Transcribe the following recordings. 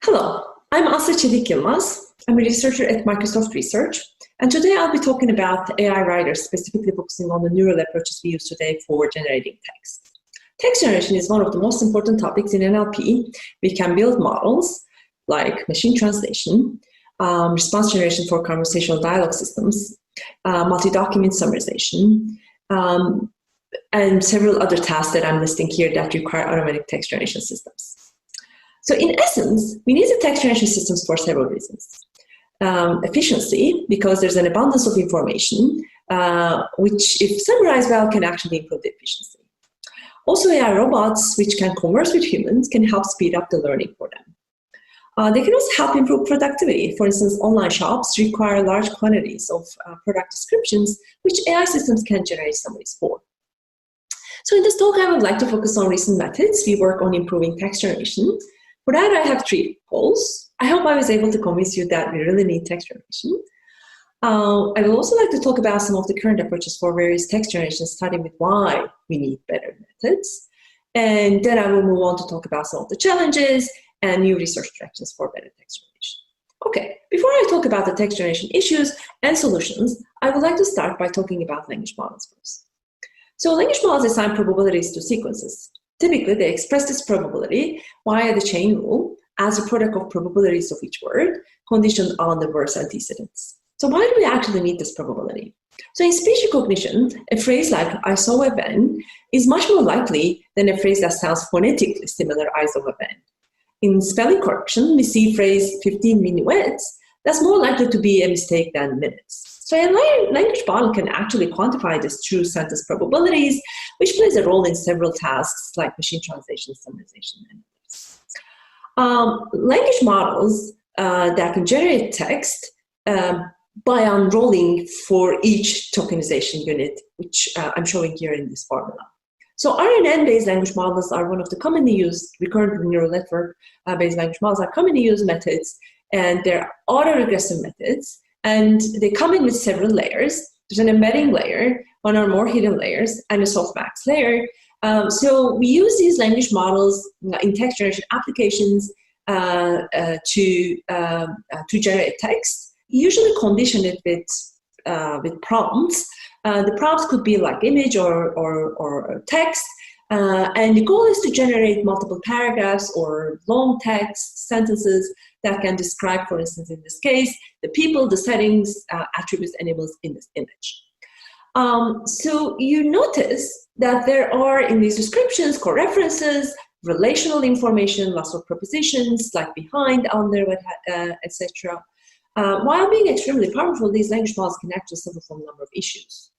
Hello, I'm Asli Celikyilmaz. I'm a researcher at Microsoft Research, and today I'll be talking about AI writers, specifically focusing on the neural approaches we use today for generating text. Text generation is one of the most important topics in NLP. We can build models like machine translation, response generation for conversational dialogue systems, multi-document summarization, and several other tasks that I'm listing here that require automatic text generation systems. So in essence, we need the text generation systems for several reasons. Efficiency, because there's an abundance of information, which if summarized well can actually improve the efficiency. Also AI robots, which can converse with humans, can help speed up the learning for them. They can also help improve productivity. For instance, online shops require large quantities of product descriptions, which AI systems can generate summaries for. So in this talk, I would like to focus on recent methods we work on improving text generation. For that, I have 3 polls. I hope I was able to convince you that we really need text generation. I would also like to talk about some of the current approaches for various text generation, starting with why we need better methods. And then I will move on to talk about some of the challenges and new research directions for better text generation. Okay, before I talk about the text generation issues and solutions, I would like to start by talking about language models first. So language models assign probabilities to sequences. Typically, they express this probability via the chain rule as a product of probabilities of each word, conditioned on the word's antecedents. So why do we actually need this probability? So in speech recognition, a phrase like "I saw a van" is much more likely than a phrase that sounds phonetically similar "I saw a van." In spelling correction, we see phrase 15 minuets. That's more likely to be a mistake than minutes. So a language model can actually quantify these true sentence probabilities, which plays a role in several tasks like machine translation, summarization, and others. Language models that can generate text by unrolling for each tokenization unit, which I'm showing here in this formula. So RNN-based language models are one of the commonly used recurrent neural network-based language models are commonly used methods, and they're autoregressive methods. And they come in with several layers. There's an embedding layer, one or more hidden layers, and a softmax layer. So we use these language models in text generation applications to generate text. We usually condition it with prompts. The prompts could be like image or text. And the goal is to generate multiple paragraphs or long text sentences that can describe, for instance, in this case, the people, the settings, attributes, animals in this image. So you notice that there are in these descriptions co-references, relational information, lots of prepositions like behind, under, etc. While being extremely powerful, these language models can actually suffer from a number of issues.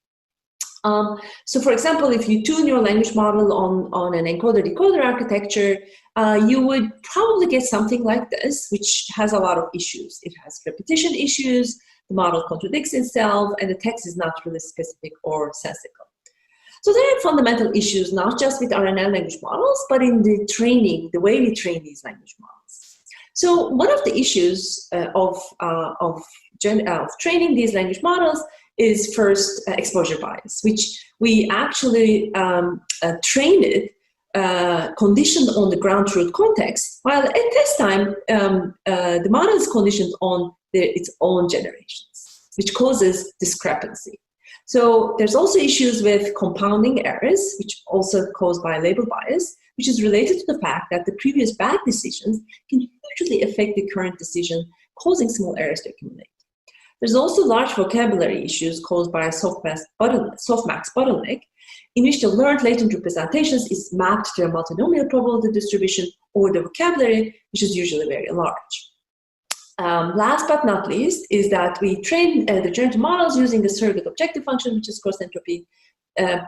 So for example, if you tune your language model on an encoder-decoder architecture, you would probably get something like this, which has a lot of issues. It has repetition issues, the model contradicts itself, and the text is not really specific or sensical. So there are fundamental issues, not just with RNN language models, but in the training, the way we train these language models. So one of the issues of training these language models is first exposure bias, which we actually train it conditioned on the ground truth context, while at test time, the model is conditioned on its own generations, which causes discrepancy. So there's also issues with compounding errors, which also caused by label bias, which is related to the fact that the previous bad decisions can usually affect the current decision, causing small errors to accumulate. There's also large vocabulary issues caused by a softmax bottleneck, in which the learned latent representations is mapped to a multinomial probability distribution over the vocabulary, which is usually very large. Last but not least is that we train the generative models using the surrogate objective function, which is coarse entropy,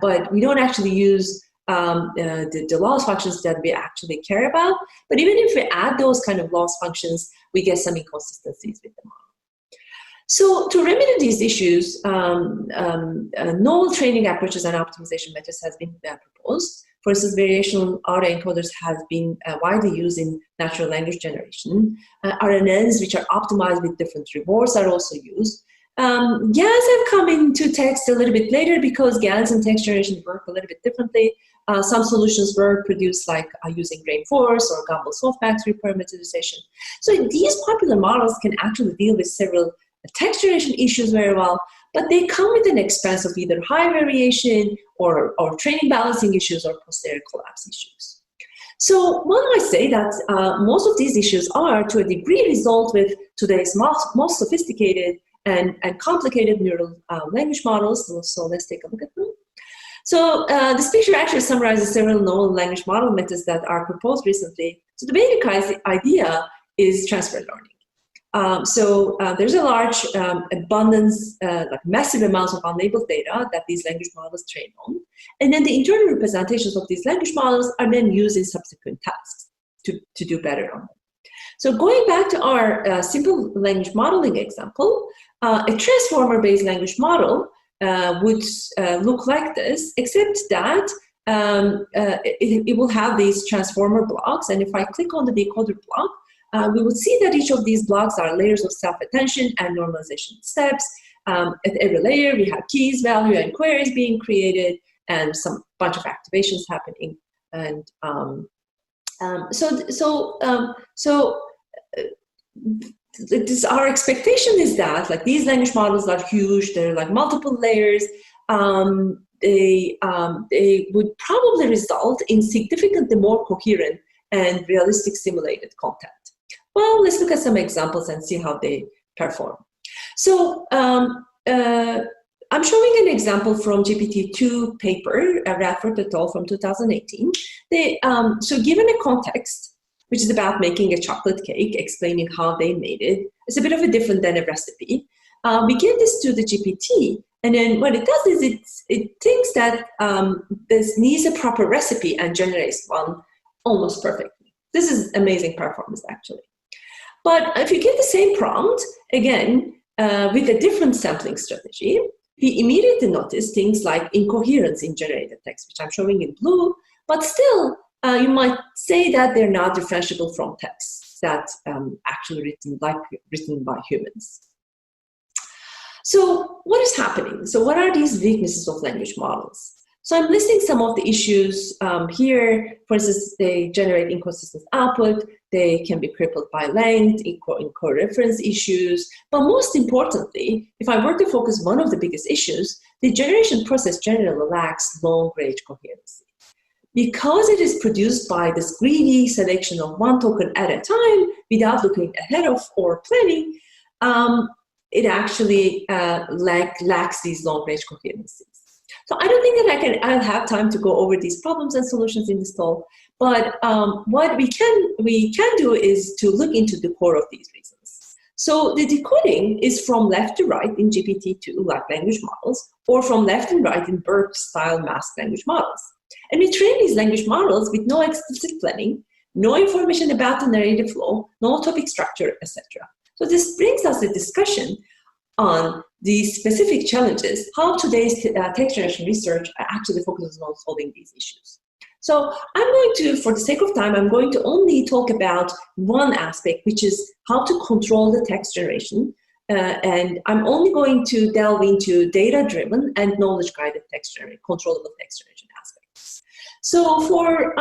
but we don't actually use the loss functions that we actually care about. But even if we add those kind of loss functions, we get some inconsistencies with the model. So to remedy these issues, novel training approaches and optimization methods has been proposed. For instance, variational autoencoders have been widely used in natural language generation. RNNs, which are optimized with different rewards, are also used. GANs have come into text a little bit later because GANs and text generation work a little bit differently. Some solutions were produced like using reinforced or Gumbel soft factory parameterization. So these popular models can actually deal with several text generation issues very well, but they come with an expense of either high variation or training balancing issues or posterior collapse issues. So one might say that most of these issues are, to a degree, resolved with today's most sophisticated and complicated neural language models. So let's take a look at them. So this picture actually summarizes several known language model methods that are proposed recently. So the basic idea is transfer learning. There's a large abundance, like massive amounts of unlabeled data that these language models train on. And then the internal representations of these language models are then used in subsequent tasks to do better on them. So going back to our simple language modeling example, a transformer-based language model would look like this, except that it will have these transformer blocks. And if I click on the decoder block, we would see that each of these blocks are layers of self-attention and normalization steps. At every layer, we have keys, value, and queries being created, and some bunch of activations happening. And our expectation is that, like, these language models are huge. They're like multiple layers. They would probably result in significantly more coherent and realistic simulated content. Well, let's look at some examples and see how they perform. So I'm showing an example from GPT-2 paper, Radford et al. From 2018. So given a context, which is about making a chocolate cake, explaining how they made it, it's a bit of a different than a recipe. We give this to the GPT, and then what it does is it thinks that this needs a proper recipe and generates one almost perfectly. This is amazing performance, actually. But if you give the same prompt, again, with a different sampling strategy, we immediately notice things like incoherence in generated text, which I'm showing in blue, but still, you might say that they're not differentiable from texts that actually written by humans. So what is happening? So what are these weaknesses of language models? So I'm listing some of the issues here. For instance, they generate inconsistent output. They can be crippled by length, incoreference issues. But most importantly, if I were to focus one of the biggest issues, the generation process generally lacks long-range coherency. Because it is produced by this greedy selection of one token at a time without looking ahead of or planning, it actually lacks these long-range coherencies. So I don't think that I'll have time to go over these problems and solutions in this talk, but what we can do is to look into the core of these reasons. So the decoding is from left to right in GPT-2, like language models, or from left and right in BERT-style masked language models. And we train these language models with no explicit planning, no information about the narrative flow, no topic structure, etc. So this brings us a discussion on the specific challenges, how today's text generation research actually focuses on solving these issues. So I'm going to, for the sake of time, I'm going to only talk about one aspect, which is how to control the text generation. And I'm only going to delve into data-driven and knowledge-guided text generation, controllable text generation aspects. So for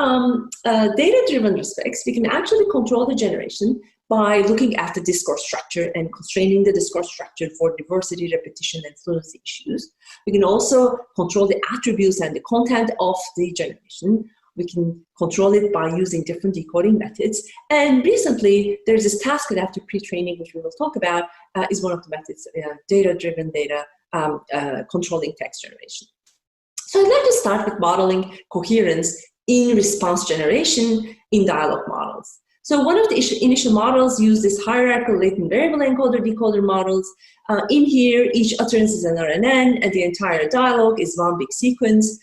data-driven respects, we can actually control the generation by looking at the discourse structure and constraining the discourse structure for diversity, repetition, and fluency issues. We can also control the attributes and the content of the generation. We can control it by using different decoding methods. And recently, there's this task adaptive pre-training, which we will talk about, is one of the methods, data-driven controlling text generation. So I'd like to start with modeling coherence in response generation in dialogue models. So one of the initial models used this hierarchical latent variable encoder decoder models. In here, each utterance is an RNN, and the entire dialogue is one big sequence,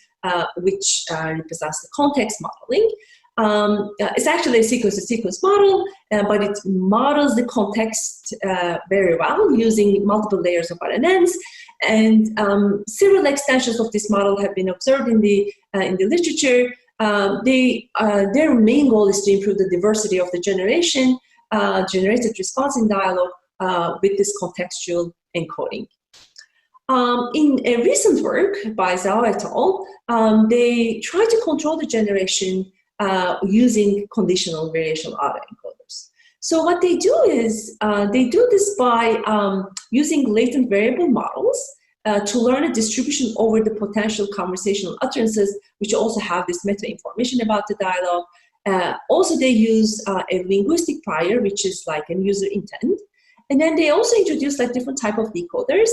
which represents the context modeling. It's actually a sequence-to-sequence model, but it models the context very well using multiple layers of RNNs. And several extensions of this model have been observed in the literature. Their main goal is to improve the diversity of the generated response in dialogue with this contextual encoding. In a recent work by Zhao et al., they try to control the generation using conditional variational autoencoders. So what they do is they do this by using latent variable models to learn a distribution over the potential conversational utterances, which also have this meta information about the dialogue. Also, they use a linguistic prior, which is like a user intent. And then they also introduce like different type of decoders,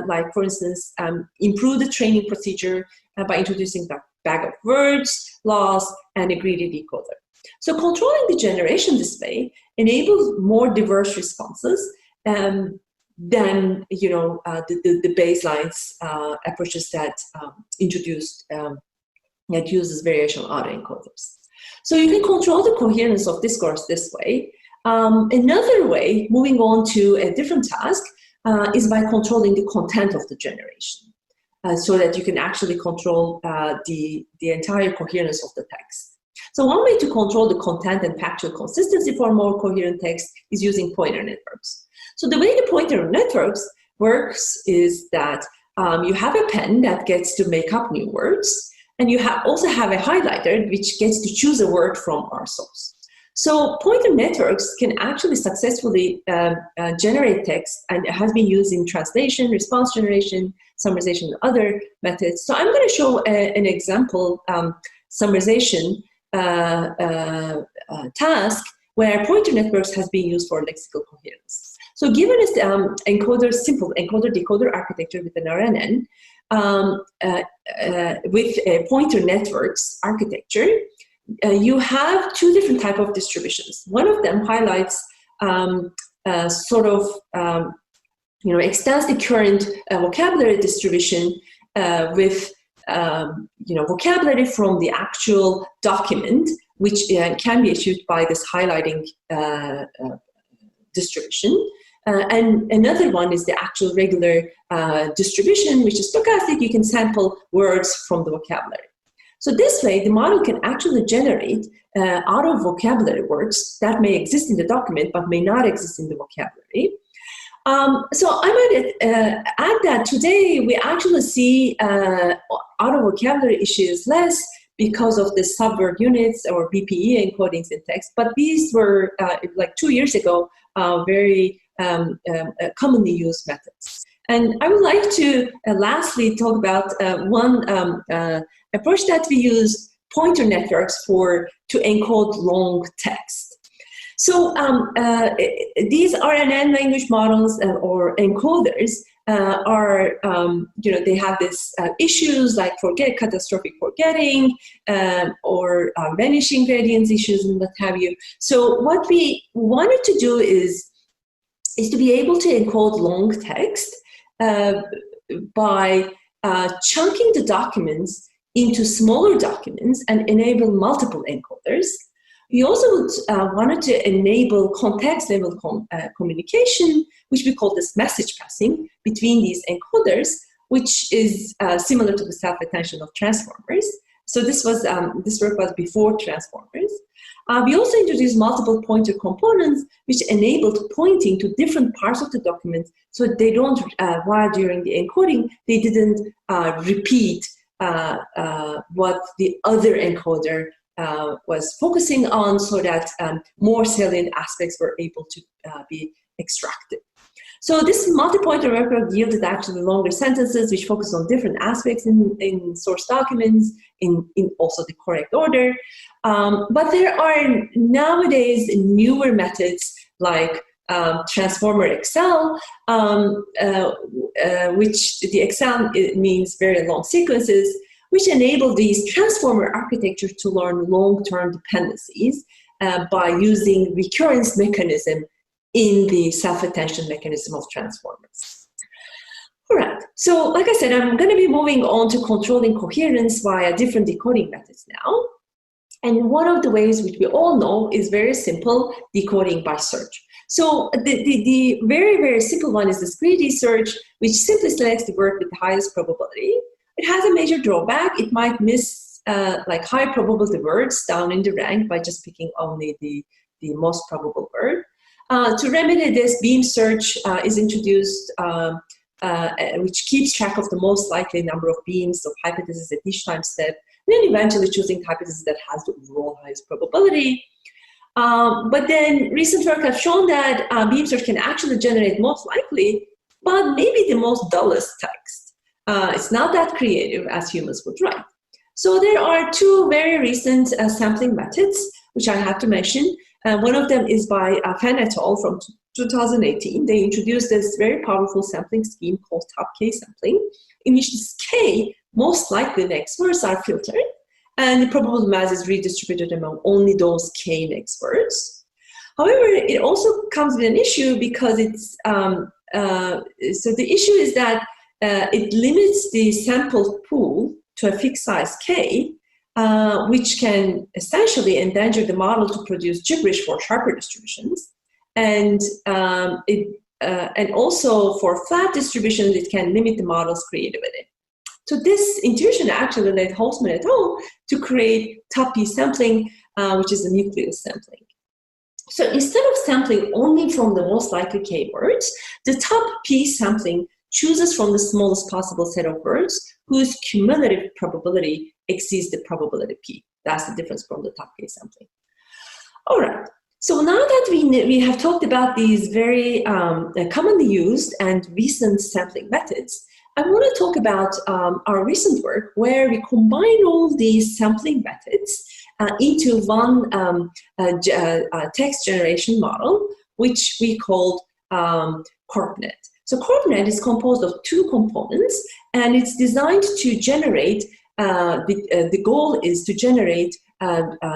like for instance, improve the training procedure by introducing the bag of words, laws, and a greedy decoder. So controlling the generation this way enables more diverse responses than the baselines approaches that introduced that uses variational autoencoders. So you can control the coherence of discourse this way. Another way, moving on to a different task, is by controlling the content of the generation, so that you can actually control the entire coherence of the text. So one way to control the content and factual consistency for more coherent text is using pointer networks. So the way the pointer networks works is that you have a pen that gets to make up new words, and you also have a highlighter which gets to choose a word from our source. So pointer networks can actually successfully generate text, and it has been used in translation, response generation, summarization, and other methods. So I'm going to show an example summarization task where pointer networks has been used for lexical coherence. So given this simple encoder-decoder architecture with an RNN, with a pointer networks architecture, you have two different types of distributions. One of them highlights extends the current vocabulary distribution with vocabulary from the actual document, which can be achieved by this highlighting distribution. And another one is the actual regular distribution, which is stochastic. You can sample words from the vocabulary. So this way, the model can actually generate out of vocabulary words that may exist in the document but may not exist in the vocabulary. So I might add that today we actually see out of vocabulary issues less because of the subword units or BPE encodings in text, but these were like 2 years ago very commonly used methods. And I would like to lastly talk about one approach that we use pointer networks to encode long text. So these RNN language models or encoders are, they have this issues like catastrophic forgetting or vanishing gradients issues and what have you. So what we wanted to do is to be able to encode long text by chunking the documents into smaller documents and enable multiple encoders. We also wanted to enable context-level communication, which we call this message passing between these encoders, which is similar to the self-attention of transformers. So this work was before transformers. We also introduced multiple pointer components, which enabled pointing to different parts of the document, so they don't, while during the encoding, they didn't repeat what the other encoder was focusing on, so that more salient aspects were able to be extracted. So this multi-pointer network yielded actually longer sentences which focus on different aspects in source documents, in also the correct order. But there are nowadays newer methods like Transformer XL, which the XL means very long sequences, which enable these transformer architecture to learn long-term dependencies by using recurrence mechanism in the self-attention mechanism of transformers. All right, so like I said, I'm going to be moving on to controlling coherence via different decoding methods now. And one of the ways which we all know is very simple, decoding by search. So the very, very simple one is this greedy search, which simply selects the word with the highest probability. It has a major drawback. It might miss like high probability words down in the rank by just picking only the most probable word. To remedy this, beam search is introduced which keeps track of the most likely number of beams of hypotheses at each time step, and then eventually choosing the hypothesis that has the overall highest probability. But then recent work has shown that beam search can actually generate most likely, but maybe the most dullest text. It's not that creative as humans would write. So there are two very recent sampling methods, which I have to mention. One of them is by Fan et al. From 2018. They introduced this very powerful sampling scheme called top K sampling, in which this K most likely next words are filtered, and the probability mass is redistributed among only those K next words. However, it also comes with an issue because it's, so the issue is that it limits the sample pool to a fixed size K, which can essentially endanger the model to produce gibberish for sharper distributions. And also for flat distributions, it can limit the model's creativity. So this intuition actually led Holtzman et al. To create top P sampling, which is a nucleus sampling. So instead of sampling only from the most likely K words, the top P sampling chooses from the smallest possible set of words whose cumulative probability exceeds the probability P. That's the difference from the top K sampling. All right. So now that we have talked about these very commonly used and recent sampling methods, I want to talk about our recent work where we combine all these sampling methods into one text generation model, which we called CorpNet. So CorpNet is composed of two components, and it's designed to generate, the goal is to generate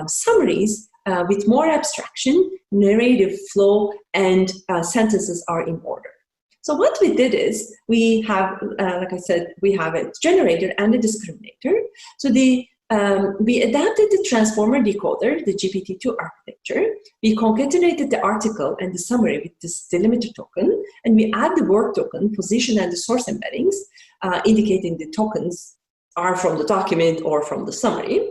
summaries with more abstraction, narrative flow, and sentences are in order. So what we did is we have, like I said, we have a generator and a discriminator. So we adapted the transformer decoder, the GPT-2 architecture. We concatenated the article and the summary with this delimiter token, and we add the word token, position, and the source embeddings, indicating the tokens are from the document or from the summary.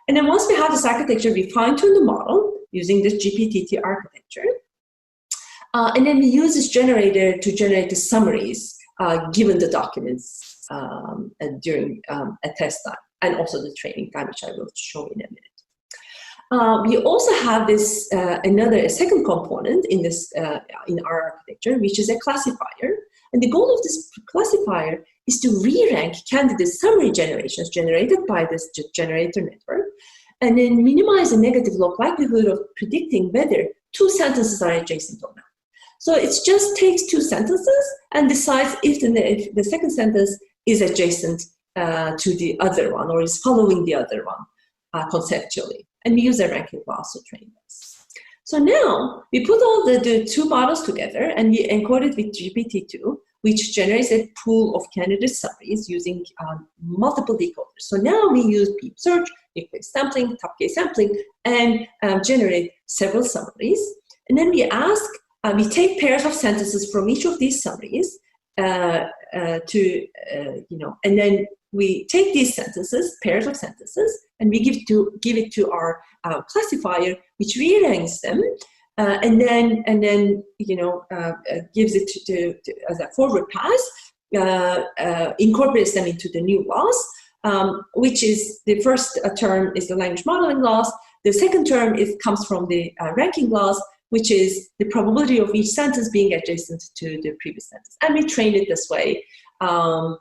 And then once we have this architecture, we fine-tune the model using this GPT-2 architecture. And then we use this generator to generate the summaries given the documents during a test time, and also the training time, which I will show in a minute. We also have this a second component in this in our architecture, which is a classifier. And the goal of this classifier is to re-rank candidate summary generations generated by this generator network, and then minimize the negative log likelihood of predicting whether two sentences are adjacent or not. So it just takes two sentences and decides if the second sentence is adjacent to the other one or is following the other one conceptually. And we use a ranking class to train this. So now we put all the two models together and we encode it with GPT-2, which generates a pool of candidate summaries using multiple decoders. So now we use beam search, nucleus sampling, top K sampling, and generate several summaries. And then we ask, we take pairs of sentences from each of these summaries and then we take these sentences, pairs of sentences, and we give it to our classifier, which re-ranks them, and then gives it to as a forward pass, incorporates them into the new loss, which is the first term is the language modeling loss. The second term comes from the ranking loss, which is the probability of each sentence being adjacent to the previous sentence. And we trained it this way on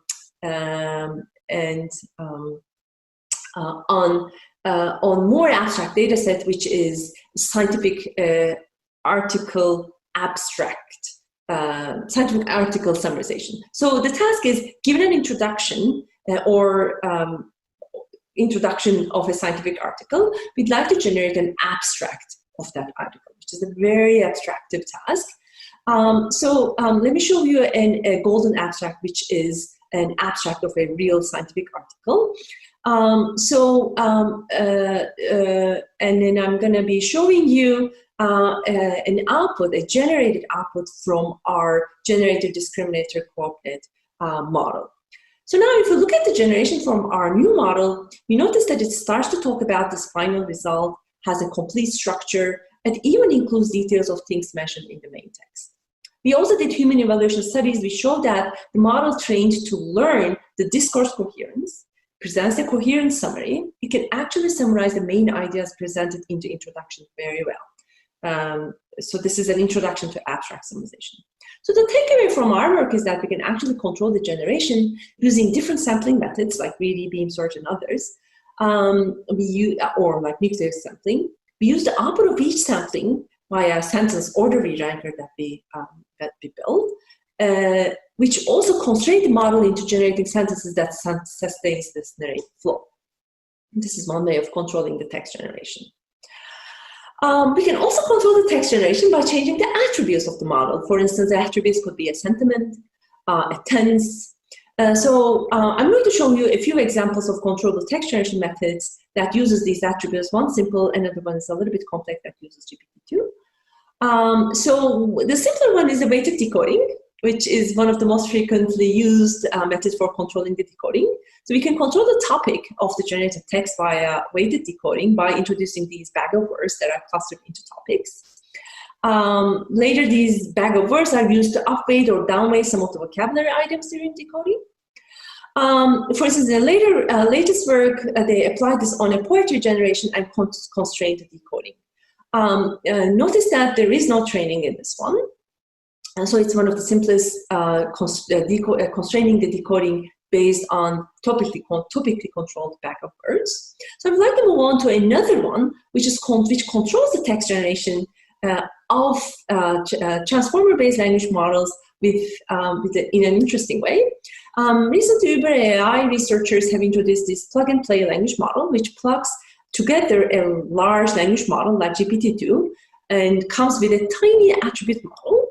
more abstract data set, which is scientific article abstract, scientific article summarization. So the task is, given an introduction or introduction of a scientific article, we'd like to generate an abstract of that article, which is a very abstractive task. Let me show you a golden abstract, which is an abstract of a real scientific article. And then I'm going to be showing you an output, a generated output from our generator discriminator CorpNet model. So now if you look at the generation from our new model, you notice that it starts to talk about this final result, has a complete structure, and even includes details of things mentioned in the main text. We also did human evaluation studies. We showed that the model trained to learn the discourse coherence presents a coherent summary. It can actually summarize the main ideas presented in the introduction very well. So this is an introduction to abstract summarization. So the takeaway from our work is that we can actually control the generation using different sampling methods like greedy, beam search, and others, or like nuclear sampling. We use the output of each sampling via sentence order re-ranker that we build, which also constrain the model into generating sentences that sustains this narrative flow. This is one way of controlling the text generation. We can also control the text generation by changing the attributes of the model. For instance, the attributes could be a sentiment, a tense. I'm going to show you a few examples of controllable text generation methods that uses these attributes. One simple, another one is a little bit complex that uses GPT-2. So the simpler one is the weighted decoding, which is one of the most frequently used methods for controlling the decoding. So we can control the topic of the generated text via weighted decoding by introducing these bag of words that are clustered into topics. Later, these bag of words are used to upweight or downweight some of the vocabulary items during decoding. For instance, in the latest work, they applied this on a poetry generation and constrained the decoding. Notice that there is no training in this one. And so it's one of the simplest constraining the decoding based on topically controlled bag of words. So I would like to move on to another one, which controls the text generation of transformer-based language models in an interesting way. Recently, Uber AI researchers have introduced this plug-and-play language model, which plugs together a large language model like GPT-2 and comes with a tiny attribute model.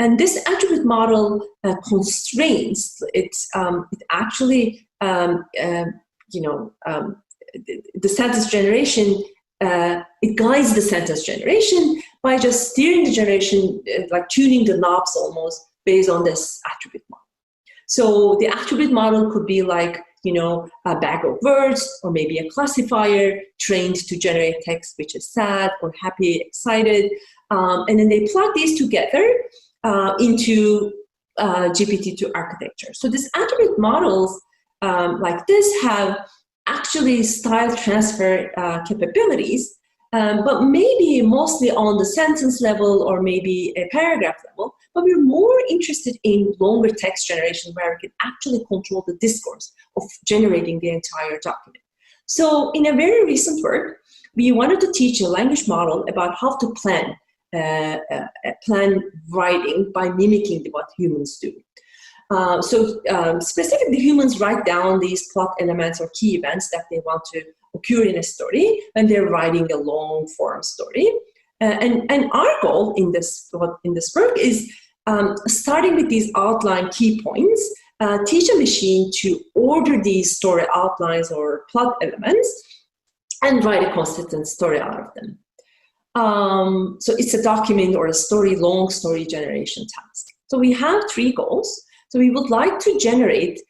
And this attribute model constrains it. It actually, the sentence generation. It guides the sentence generation by just steering the generation, like tuning the knobs almost based on this attribute model. So the attribute model could be like, a bag of words, or maybe a classifier trained to generate text which is sad or happy, excited, and then they plug these together into GPT-2 architecture. So these attribute models like this have actually style transfer capabilities, but maybe mostly on the sentence level or maybe a paragraph level, but we're more interested in longer text generation where we can actually control the discourse of generating the entire document. So in a very recent work, we wanted to teach a language model about how to plan writing by mimicking what humans do. Specifically, humans write down these plot elements or key events that they want to occur in a story when they're writing a long form story. And our goal in this work is starting with these outline key points, teach a machine to order these story outlines or plot elements and write a consistent story out of them. So it's a document or a long story generation task. So we have 3 goals. So we would like to generate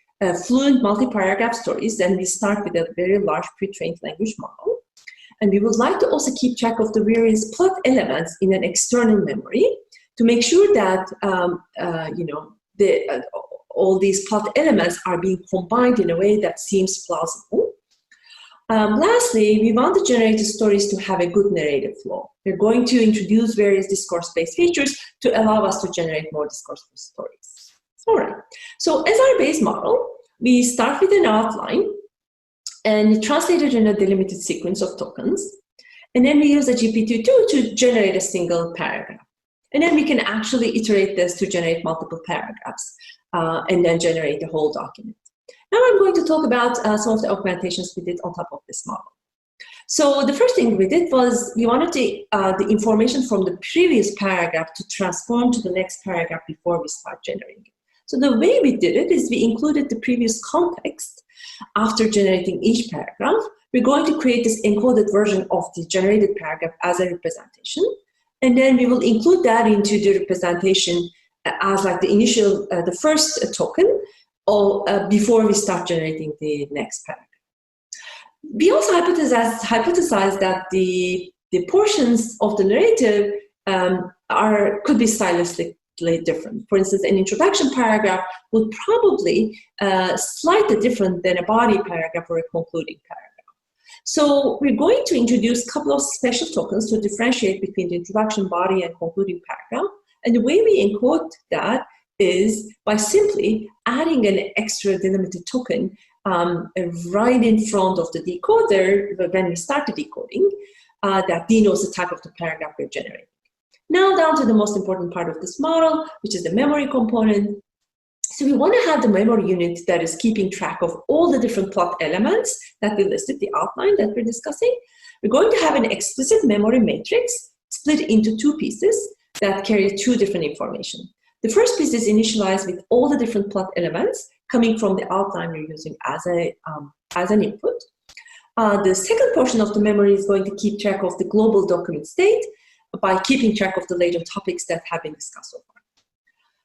fluent multi-paragraph stories. Then we start with a very large pre-trained language model. And we would like to also keep track of the various plot elements in an external memory to make sure that all these plot elements are being combined in a way that seems plausible. Lastly, we want to generate the stories to have a good narrative flow. We're going to introduce various discourse-based features to allow us to generate more discourse-based stories. All right. So as our base model, we start with an outline and translate it in a delimited sequence of tokens. And then we use a GPT-2 to generate a single paragraph. And then we can actually iterate this to generate multiple paragraphs and then generate the whole document. Now I'm going to talk about some of the augmentations we did on top of this model. So the first thing we did was we wanted the information from the previous paragraph to transform to the next paragraph before we start generating it. So the way we did it is we included the previous context after generating each paragraph. We're going to create this encoded version of the generated paragraph as a representation. And then we will include that into the representation as like the initial, the first token before we start generating the next paragraph. We also hypothesized that the portions of the narrative could be stylistically different. For instance, an introduction paragraph would probably slightly different than a body paragraph or a concluding paragraph. So we're going to introduce a couple of special tokens to differentiate between the introduction, body, and concluding paragraph. And the way we encode that is by simply adding an extra delimited token right in front of the decoder when we start the decoding that denotes the type of the paragraph we're generating. Now down to the most important part of this model, which is the memory component. So we want to have the memory unit that is keeping track of all the different plot elements that we listed, the outline that we're discussing. We're going to have an explicit memory matrix split into two pieces that carry two different information. The first piece is initialized with all the different plot elements coming from the outline we're using as an input. The second portion of the memory is going to keep track of the global document state by keeping track of the latent topics that have been discussed so far.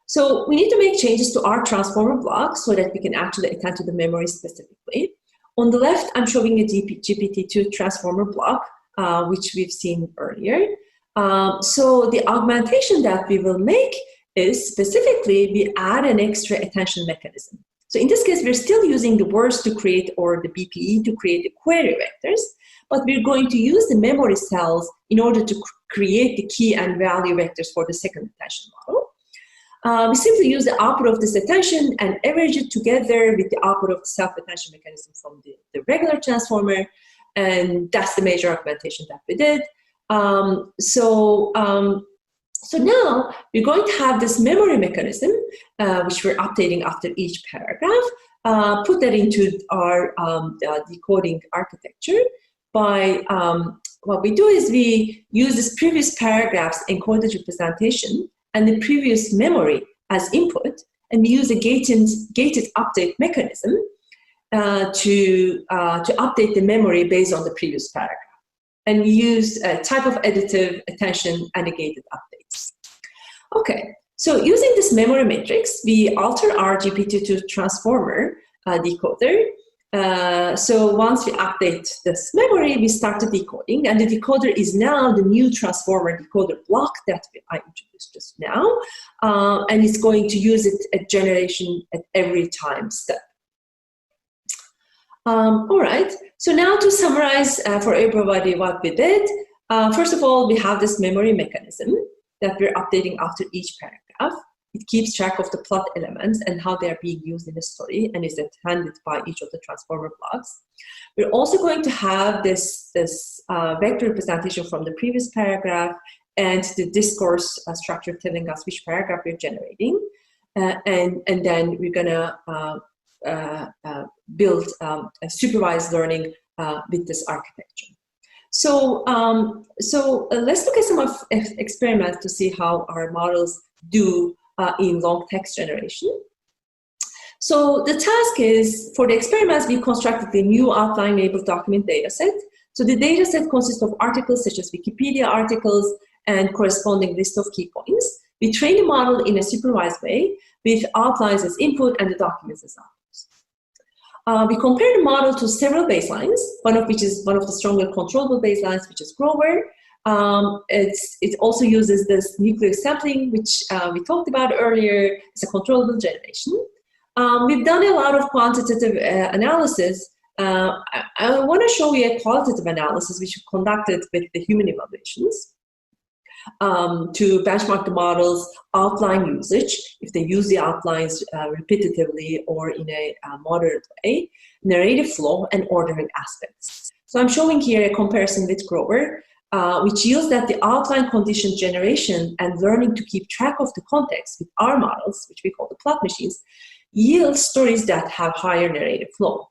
So we need to make changes to our transformer block so that we can actually attend to the memory specifically. On the left, I'm showing a GPT-2 transformer block, which we've seen earlier. So the augmentation that we will make is specifically we add an extra attention mechanism. So in this case, we're still using the words to create or the BPE to create the query vectors, but we're going to use the memory cells in order to create the key and value vectors for the second attention model. We simply use the output of this attention and average it together with the output of the self-attention mechanism from the regular transformer, and that's the major augmentation that we did. So now we're going to have this memory mechanism, which we're updating after each paragraph, put that into our decoding architecture by what we do is we use this previous paragraph's encoded representation and the previous memory as input, and we use a gated update mechanism to update the memory based on the previous paragraph. And we use a type of additive, attention, and a gated updates. Okay, so using this memory matrix, we alter our GPT-2 transformer decoder. So once we update this memory, we start the decoding, and the decoder is now the new transformer decoder block that I introduced just now, and it's going to use it at generation at every time step. All right, so now to summarize for everybody what we did, first of all, we have this memory mechanism that we're updating after each paragraph. It keeps track of the plot elements and how they are being used in the story and is attended by each of the transformer blocks. We're also going to have this vector representation from the previous paragraph and the discourse structure telling us which paragraph we're generating. And then we're going to build a supervised learning with this architecture. So, let's look at some experiments to see how our models do in long text generation. So the task is, for the experiments, we constructed the new outline-enabled document dataset. So the dataset consists of articles such as Wikipedia articles and corresponding list of key points. We train the model in a supervised way with outlines as input and the documents as outputs. We compare the model to several baselines, one of which is one of the stronger controllable baselines, which is Grover. It also uses this nuclear sampling, which we talked about earlier. It's a controllable generation. We've done a lot of quantitative analysis. I want to show you a qualitative analysis which we conducted with the human evaluations to benchmark the model's outline usage, if they use the outlines repetitively or in a moderate way, narrative flow, and ordering aspects. So I'm showing here a comparison with Grover, which yields that the outline condition generation and learning to keep track of the context with our models, which we call the plot machines, yields stories that have higher narrative flow.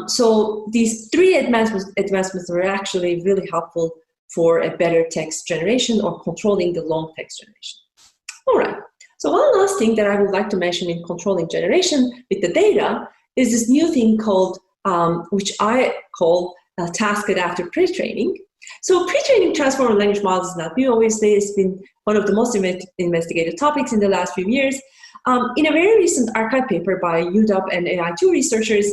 So these three advancements were actually really helpful for a better text generation or controlling the long text generation. All right, so one last thing that I would like to mention in controlling generation with the data is this new thing called, which I call task adaptive pre-training. So pre-training transformer language models is not new, obviously. It's been one of the most investigated topics in the last few years. In a very recent archive paper by UW and AI2 researchers,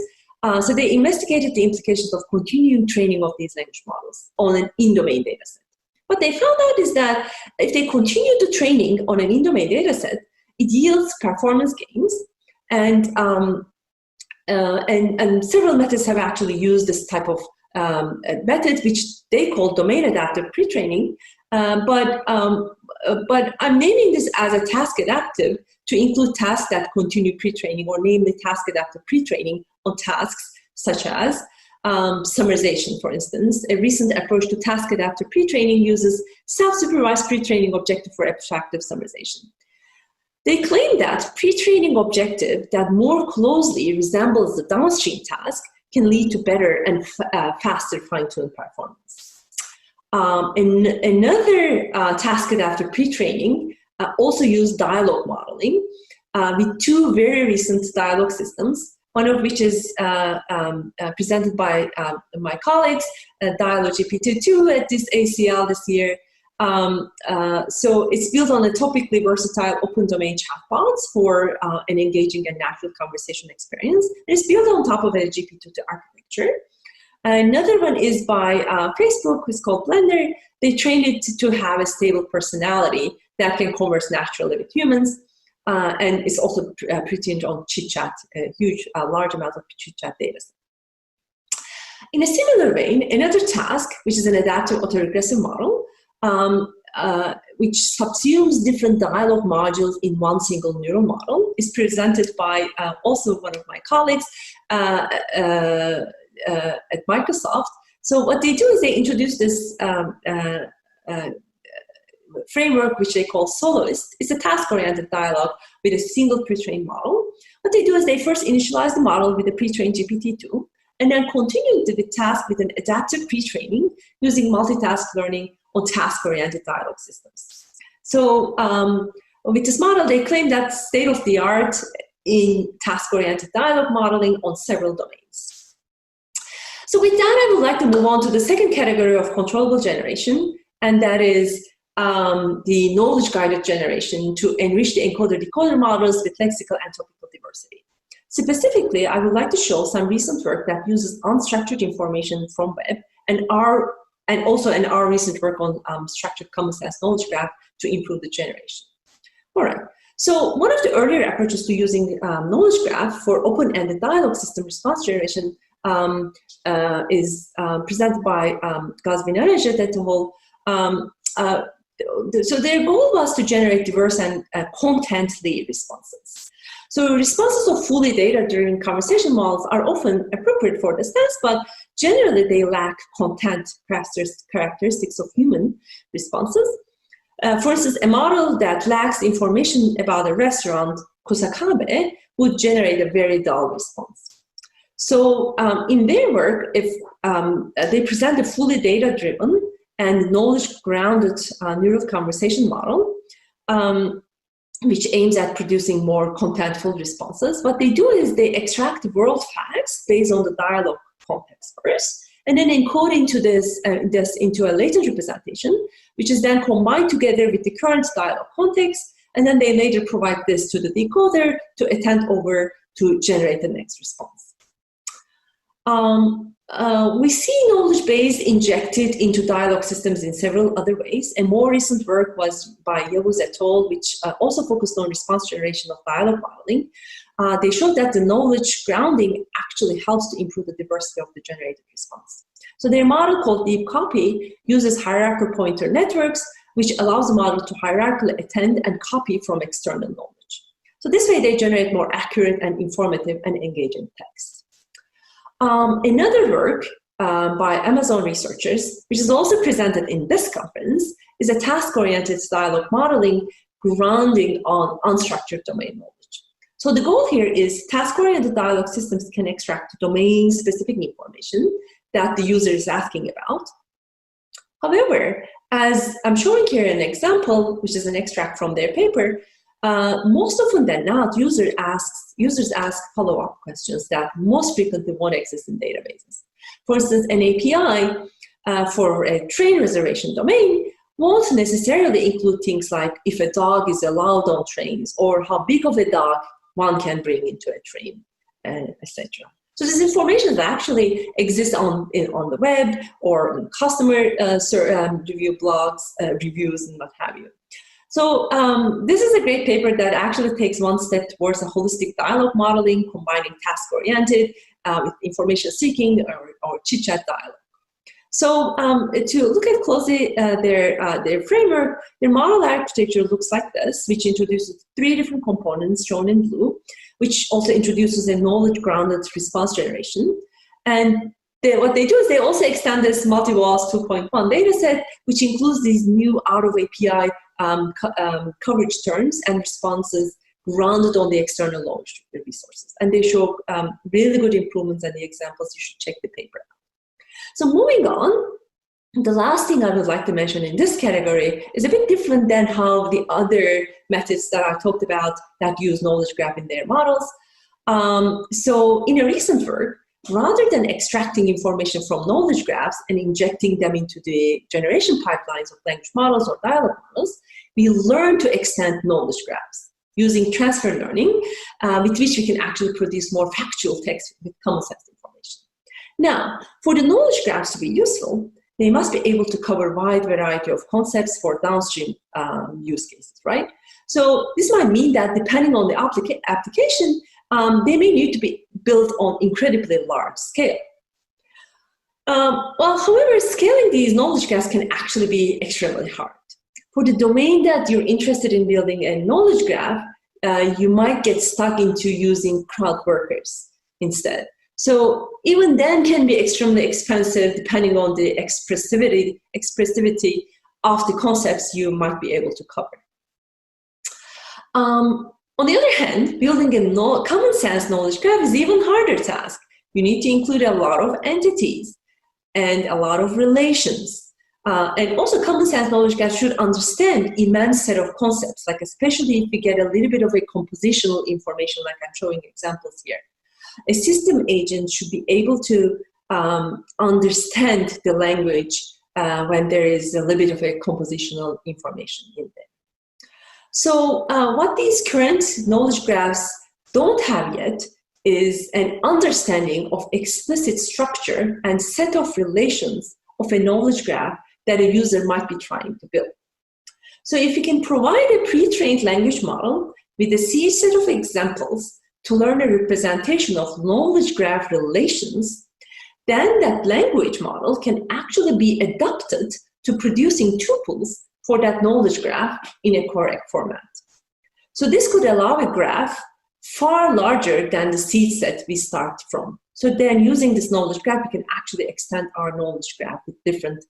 so they investigated the implications of continuing training of these language models on an in-domain dataset. What they found out is that if they continue the training on an in-domain data set, it yields performance gains, and several methods have actually used this type of method, which they call domain adaptive pre-training. But I'm naming this as a task adaptive to include tasks that continue pre-training, or namely task adaptive pre-training on tasks such as summarization, for instance. A recent approach to task adaptive pre-training uses self-supervised pre-training objective for abstractive summarization. They claim that pre-training objective that more closely resembles the downstream task can lead to better and faster fine-tuned performance. Another task adaptive pre-training also used dialogue modeling with two very recent dialogue systems, one of which is presented by my colleagues, Dialogue GPT-2 at this ACL this year. So it's built on a topically versatile open domain chatbots for an engaging and natural conversation experience. And it's built on top of a GPT-2 architecture. Another one is by Facebook, it's called Blender. They trained it to have a stable personality that can converse naturally with humans. And it's also pre-trained on chit-chat, a large amount of chit-chat data. In a similar vein, another task, which is an adaptive autoregressive model, which subsumes different dialogue modules in one single neural model, is presented by also one of my colleagues at Microsoft. So what they do is they introduce this framework, which they call Soloist. It's a task-oriented dialogue with a single pre-trained model. What they do is they first initialize the model with a pre-trained GPT-2, and then continue the task with an adaptive pre-training using multitask learning on task-oriented dialogue systems. So with this model, they claim that state-of-the-art in task-oriented dialogue modeling on several domains. So with that, I would like to move on to the second category of controllable generation, and that is the knowledge-guided generation to enrich the encoder-decoder models with lexical and topical diversity. Specifically, I would like to show some recent work that uses unstructured information from web and also our recent work on structured common sense knowledge graph to improve the generation. All right. So one of the earlier approaches to using knowledge graph for open-ended dialogue system response generation is presented by Gazvin Arajat et al. So their goal was to generate diverse and content-lead responses. So responses of fully data-driven conversation models are often appropriate for this task, but generally they lack content characteristics of human responses. For instance, a model that lacks information about a restaurant, Kusakabe, would generate a very dull response. So in their work, if they present a fully data-driven and knowledge-grounded neural conversation model, which aims at producing more contentful responses. What they do is they extract world facts based on the dialogue context first, and then encode into this into a latent representation, which is then combined together with the current dialogue context, and then they later provide this to the decoder to attend over to generate the next response. We see knowledge-based injected into dialogue systems in several other ways. A more recent work was by Yavuz et al., which also focused on response generation of dialogue modeling. They showed that the knowledge grounding actually helps to improve the diversity of the generated response. So their model called Deep Copy uses hierarchical pointer networks, which allows the model to hierarchically attend and copy from external knowledge. So this way they generate more accurate and informative and engaging text. Another work by Amazon researchers, which is also presented in this conference, is a task-oriented dialogue modeling grounding on unstructured domain knowledge. So the goal here is task-oriented dialogue systems can extract domain-specific information that the user is asking about. However, as I'm showing here an example, which is an extract from their paper, most often than not, users ask follow-up questions that most frequently won't exist in databases. For instance, an API for a train reservation domain won't necessarily include things like if a dog is allowed on trains or how big of a dog one can bring into a train, etc. So this information that actually exists on the web or in customer review blogs, reviews, and what have you. So this is a great paper that actually takes one step towards a holistic dialogue modeling, combining task-oriented with information seeking or chit-chat dialogue. So to look at closely their framework, their model architecture looks like this, which introduces 3 different components shown in blue, which also introduces a knowledge-grounded response generation. And what they do is they also extend this multi-walls 2.1 dataset, which includes these new out-of-API coverage terms and responses grounded on the external knowledge resources. And they show really good improvements and the examples. You should check the paper out. So moving on, the last thing I would like to mention in this category is a bit different than how the other methods that I talked about that use knowledge graph in their models. So in a recent work, rather than extracting information from knowledge graphs and injecting them into the generation pipelines of language models or dialogue models, we learn to extend knowledge graphs using transfer learning, with which we can actually produce more factual text with common sense information. Now, for the knowledge graphs to be useful, they must be able to cover a wide variety of concepts for downstream use cases, right? So this might mean that depending on the application, they may need to be built on incredibly large scale. Well, however, scaling these knowledge graphs can actually be extremely hard. For the domain that you're interested in building a knowledge graph, you might get stuck into using crowd workers instead. So even then can be extremely expensive depending on the expressivity of the concepts you might be able to cover. On the other hand, building a common sense knowledge graph is even harder task. You need to include a lot of entities and a lot of relations. And also common sense knowledge graph should understand immense set of concepts, like especially if we get a little bit of a compositional information like I'm showing examples here. A system agent should be able to understand the language when there is a little bit of a compositional information in there. So what these current knowledge graphs don't have yet is an understanding of explicit structure and set of relations of a knowledge graph that a user might be trying to build. So if you can provide a pre-trained language model with a set of examples to learn a representation of knowledge graph relations, then that language model can actually be adapted to producing tuples for that knowledge graph in a correct format. So this could allow a graph far larger than the seed set we start from. So then using this knowledge graph, we can actually extend our knowledge graph with different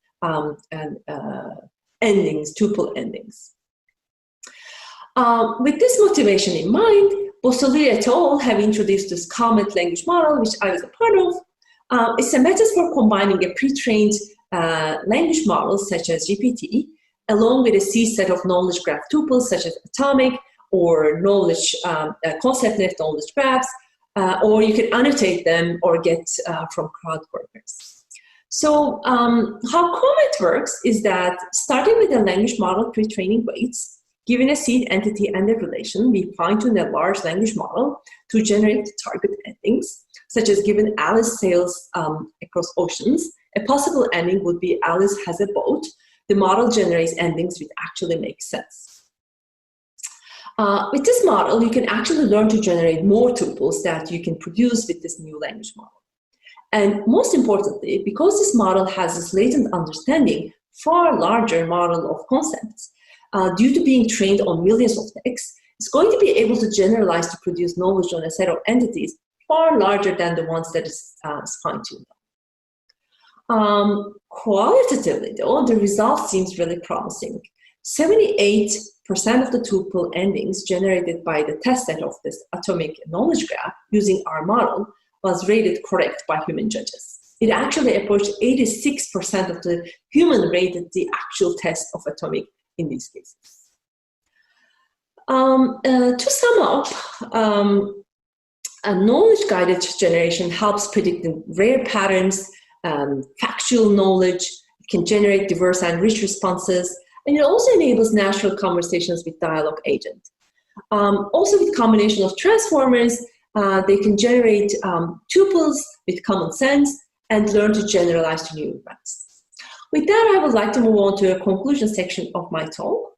endings, tuple endings. With this motivation in mind, Bossoli et al. Have introduced this Comet language model, which I was a part of. It's a method for combining a pre-trained language model, such as GPT, along with a seed set of knowledge graph tuples, such as atomic or knowledge concept net knowledge graphs, or you can annotate them or get from crowd workers. So how Comet works is that starting with a language model pre-training weights, given a seed entity and a relation, we fine-tune a large language model to generate target endings, such as given Alice sails across oceans, a possible ending would be Alice has a boat. The model generates endings which actually make sense. With this model, you can actually learn to generate more tuples that you can produce with this new language model. And most importantly, because this model has this latent understanding, far larger model of concepts, due to being trained on millions of texts, it's going to be able to generalize to produce knowledge on a set of entities far larger than the ones that is fine-tuned. Qualitatively, though, the result seems really promising. 78% of the tuple endings generated by the test set of this atomic knowledge graph using our model was rated correct by human judges. It actually approached 86% of the human rated the actual test of atomic in these cases. To sum up, a knowledge-guided generation helps predict rare patterns, factual knowledge, it can generate diverse and rich responses, and it also enables natural conversations with dialogue agent. Also with combination of transformers, They can generate tuples with common sense and learn to generalize to new events. With that, I would like to move on to a conclusion section of my talk.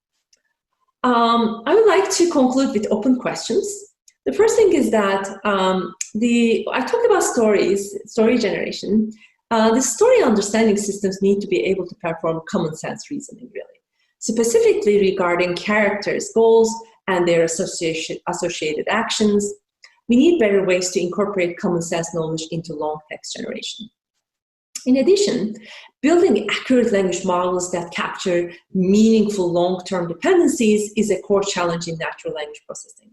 I would like to conclude with open questions. The first thing is that I talked about story generation. The story understanding systems need to be able to perform common sense reasoning, really. Specifically regarding characters, goals, and their associated actions. We need better ways to incorporate common sense knowledge into long text generation. In addition, building accurate language models that capture meaningful long-term dependencies is a core challenge in natural language processing.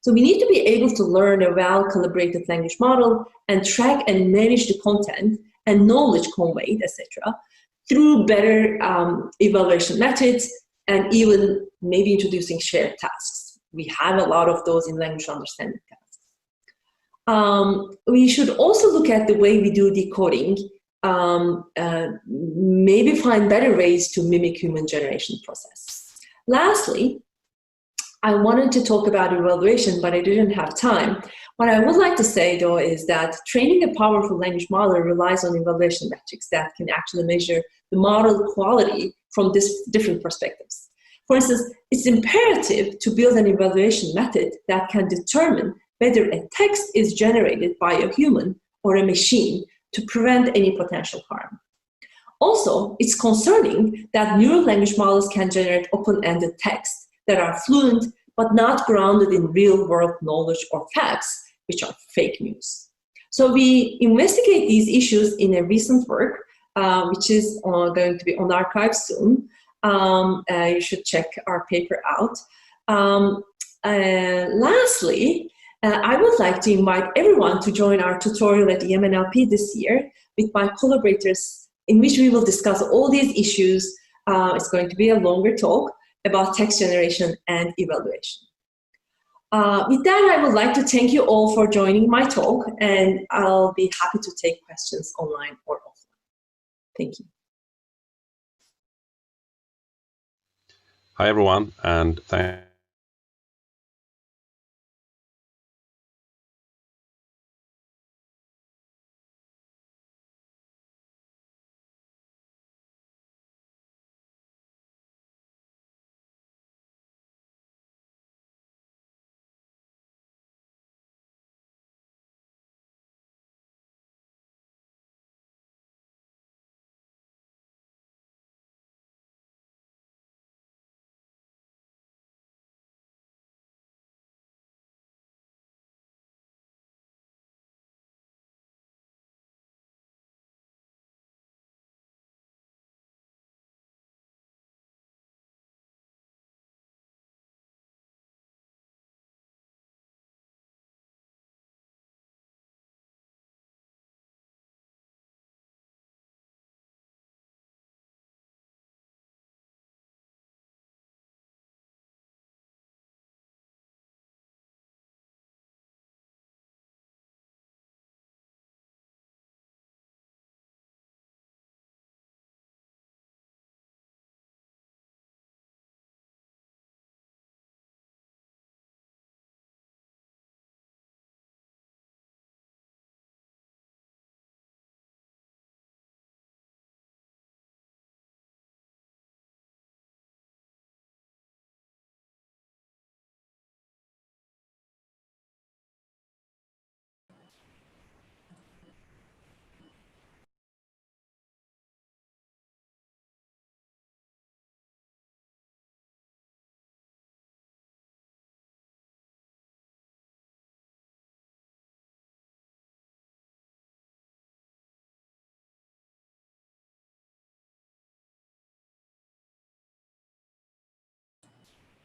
So we need to be able to learn a well-calibrated language model and track and manage the content and knowledge conveyed, etc., through better evaluation methods and even maybe introducing shared tasks. We have a lot of those in language understanding tasks. We should also look at the way we do decoding, maybe find better ways to mimic human generation process. Lastly, I wanted to talk about evaluation, but I didn't have time. What I would like to say, though, is that training a powerful language model relies on evaluation metrics that can actually measure the model quality from different perspectives. For instance, it's imperative to build an evaluation method that can determine whether a text is generated by a human or a machine to prevent any potential harm. Also, it's concerning that neural language models can generate open-ended text that are fluent but not grounded in real-world knowledge or facts, which are fake news. So we investigate these issues in a recent work, which is going to be on archive soon. You should check our paper out. Lastly, I would like to invite everyone to join our tutorial at EMNLP this year with my collaborators, in which we will discuss all these issues. It's going to be a longer talk about text generation and evaluation. With that, I would like to thank you all for joining my talk, and I'll be happy to take questions online or offline. Thank you. Hi, everyone, and thank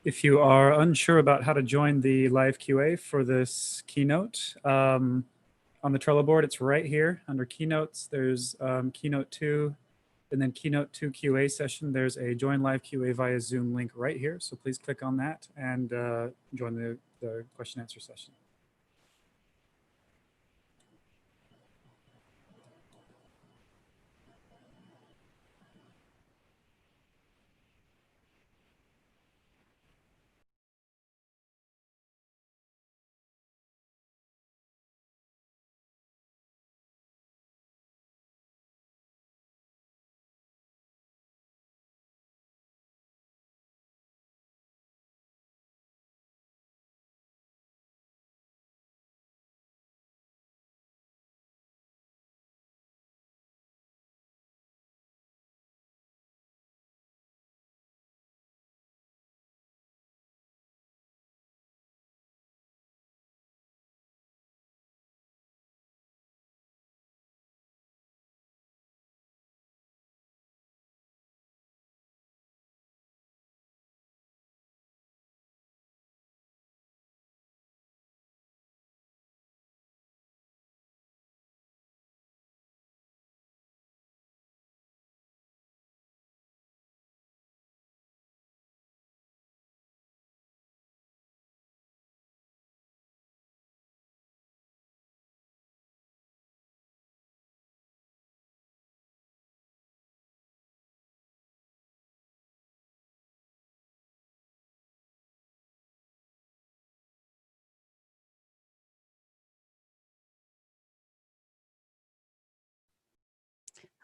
If you are unsure about how to join the live QA for this keynote, on the Trello board, it's right here under keynotes. There's keynote 2 and then keynote 2 QA session. There's a join live QA via Zoom link right here. So please click on that and join the question answer session.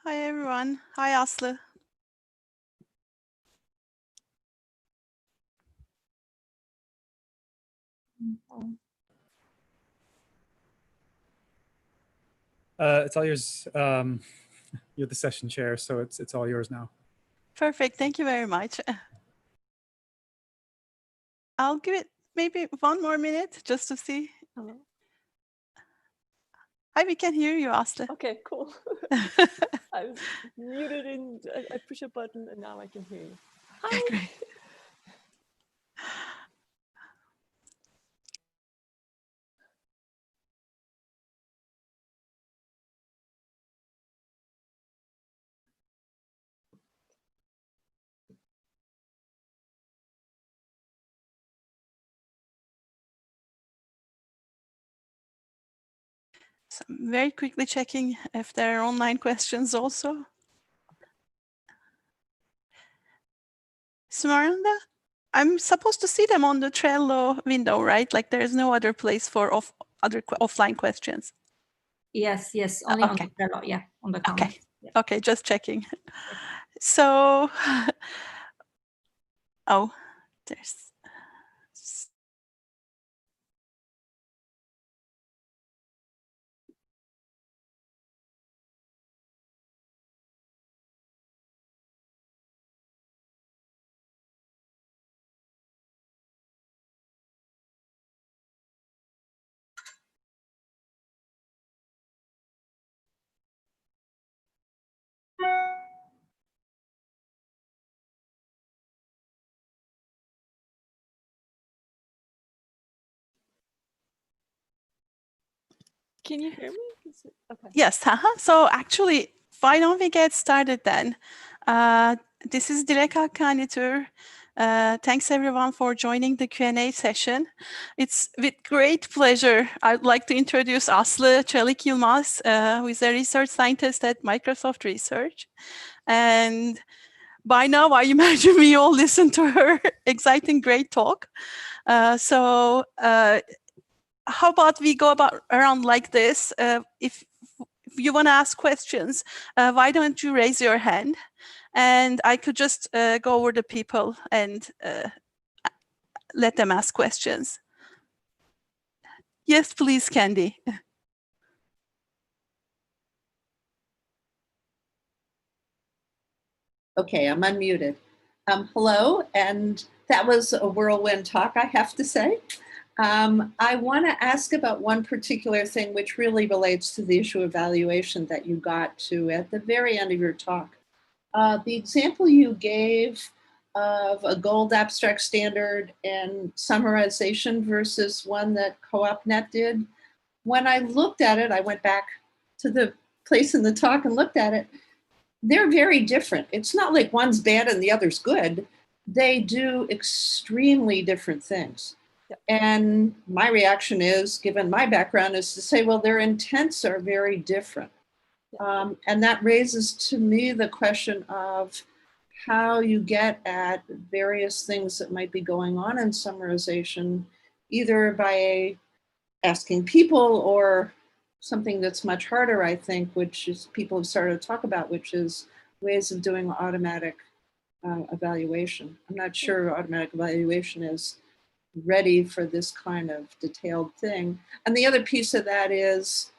Hi, everyone. Hi, Asli. It's all yours. You're the session chair, so it's all yours now. Perfect. Thank you very much. I'll give it maybe 1 more minute just to see. Hello. Hi, we can hear you, Asli. Okay, cool. I was muted and I push a button and now I can hear you. Hi. Okay, great. So I'm very quickly checking if there are online questions also. Smaranda, I'm supposed to see them on the Trello window, right? Like there is no other place for offline questions. Yes, only on okay. the Trello, yeah, on the comments. Okay, Yeah. okay, just checking. So, oh, there's. Can you hear me? Okay. Yes, so actually, why don't we get started then? This is Dilek Hakkanitur. Thanks everyone for joining the Q&A session. It's with great pleasure I'd like to introduce Asli Celikyilmaz, who is a research scientist at Microsoft Research. And by now, I imagine we all listened to her exciting, great talk. How about we go around like this? If you want to ask questions, why don't you raise your hand? And I could just go over the people and let them ask questions. Yes, please, Candy. Okay, I'm unmuted. Hello, and that was a whirlwind talk, I have to say. I want to ask about one particular thing which really relates to the issue of evaluation that you got to at the very end of your talk. The example you gave of a gold abstract standard and summarization versus one that CoopNet did, when I looked at it, I went back to the place in the talk and looked at it, they're very different. It's not like one's bad and the other's good. They do extremely different things. Yep. And my reaction is, given my background, is to say, well, their intents are very different. And that raises to me the question of how you get at various things that might be going on in summarization, either by asking people or something that's much harder, I think, which is people have started to talk about, which is ways of doing automatic evaluation. I'm not sure automatic evaluation is ready for this kind of detailed thing. And the other piece of that is,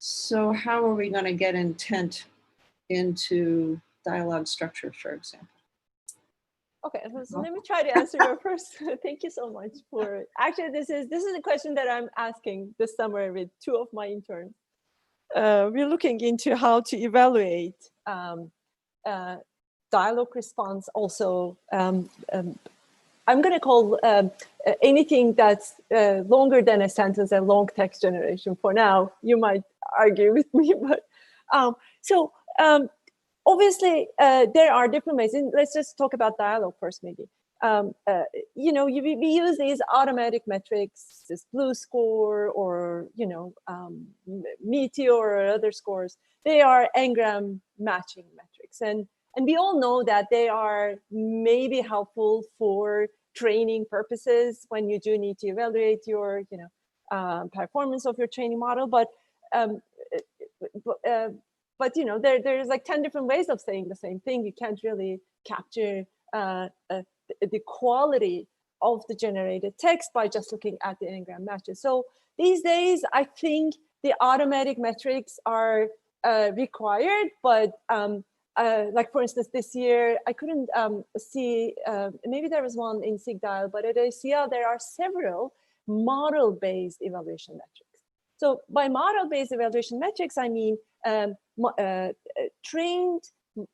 so how are we going to get intent into dialogue structure, for example? Okay, so let me try to answer your first. Thank you so much for. Actually, this is a question that I'm asking this summer with 2 of my interns. We're looking into how to evaluate dialogue response. Also, I'm going to call anything that's longer than a sentence a long text generation. For now, you might argue with me, but obviously, there are different ways. And let's just talk about dialogue first, maybe. We use these automatic metrics, this blue score or, Meteor or other scores. They are n-gram matching metrics. And we all know that they are maybe helpful for training purposes when you do need to evaluate your, performance of your training model. But but you know, there's like 10 different ways of saying the same thing. You can't really capture the quality of the generated text by just looking at the n-gram matches. So these days, I think the automatic metrics are required, but like for instance, this year, I couldn't see, maybe there was one in SIGDIAL, but at ACL, there are several model-based evaluation metrics. So by model-based evaluation metrics, I mean trained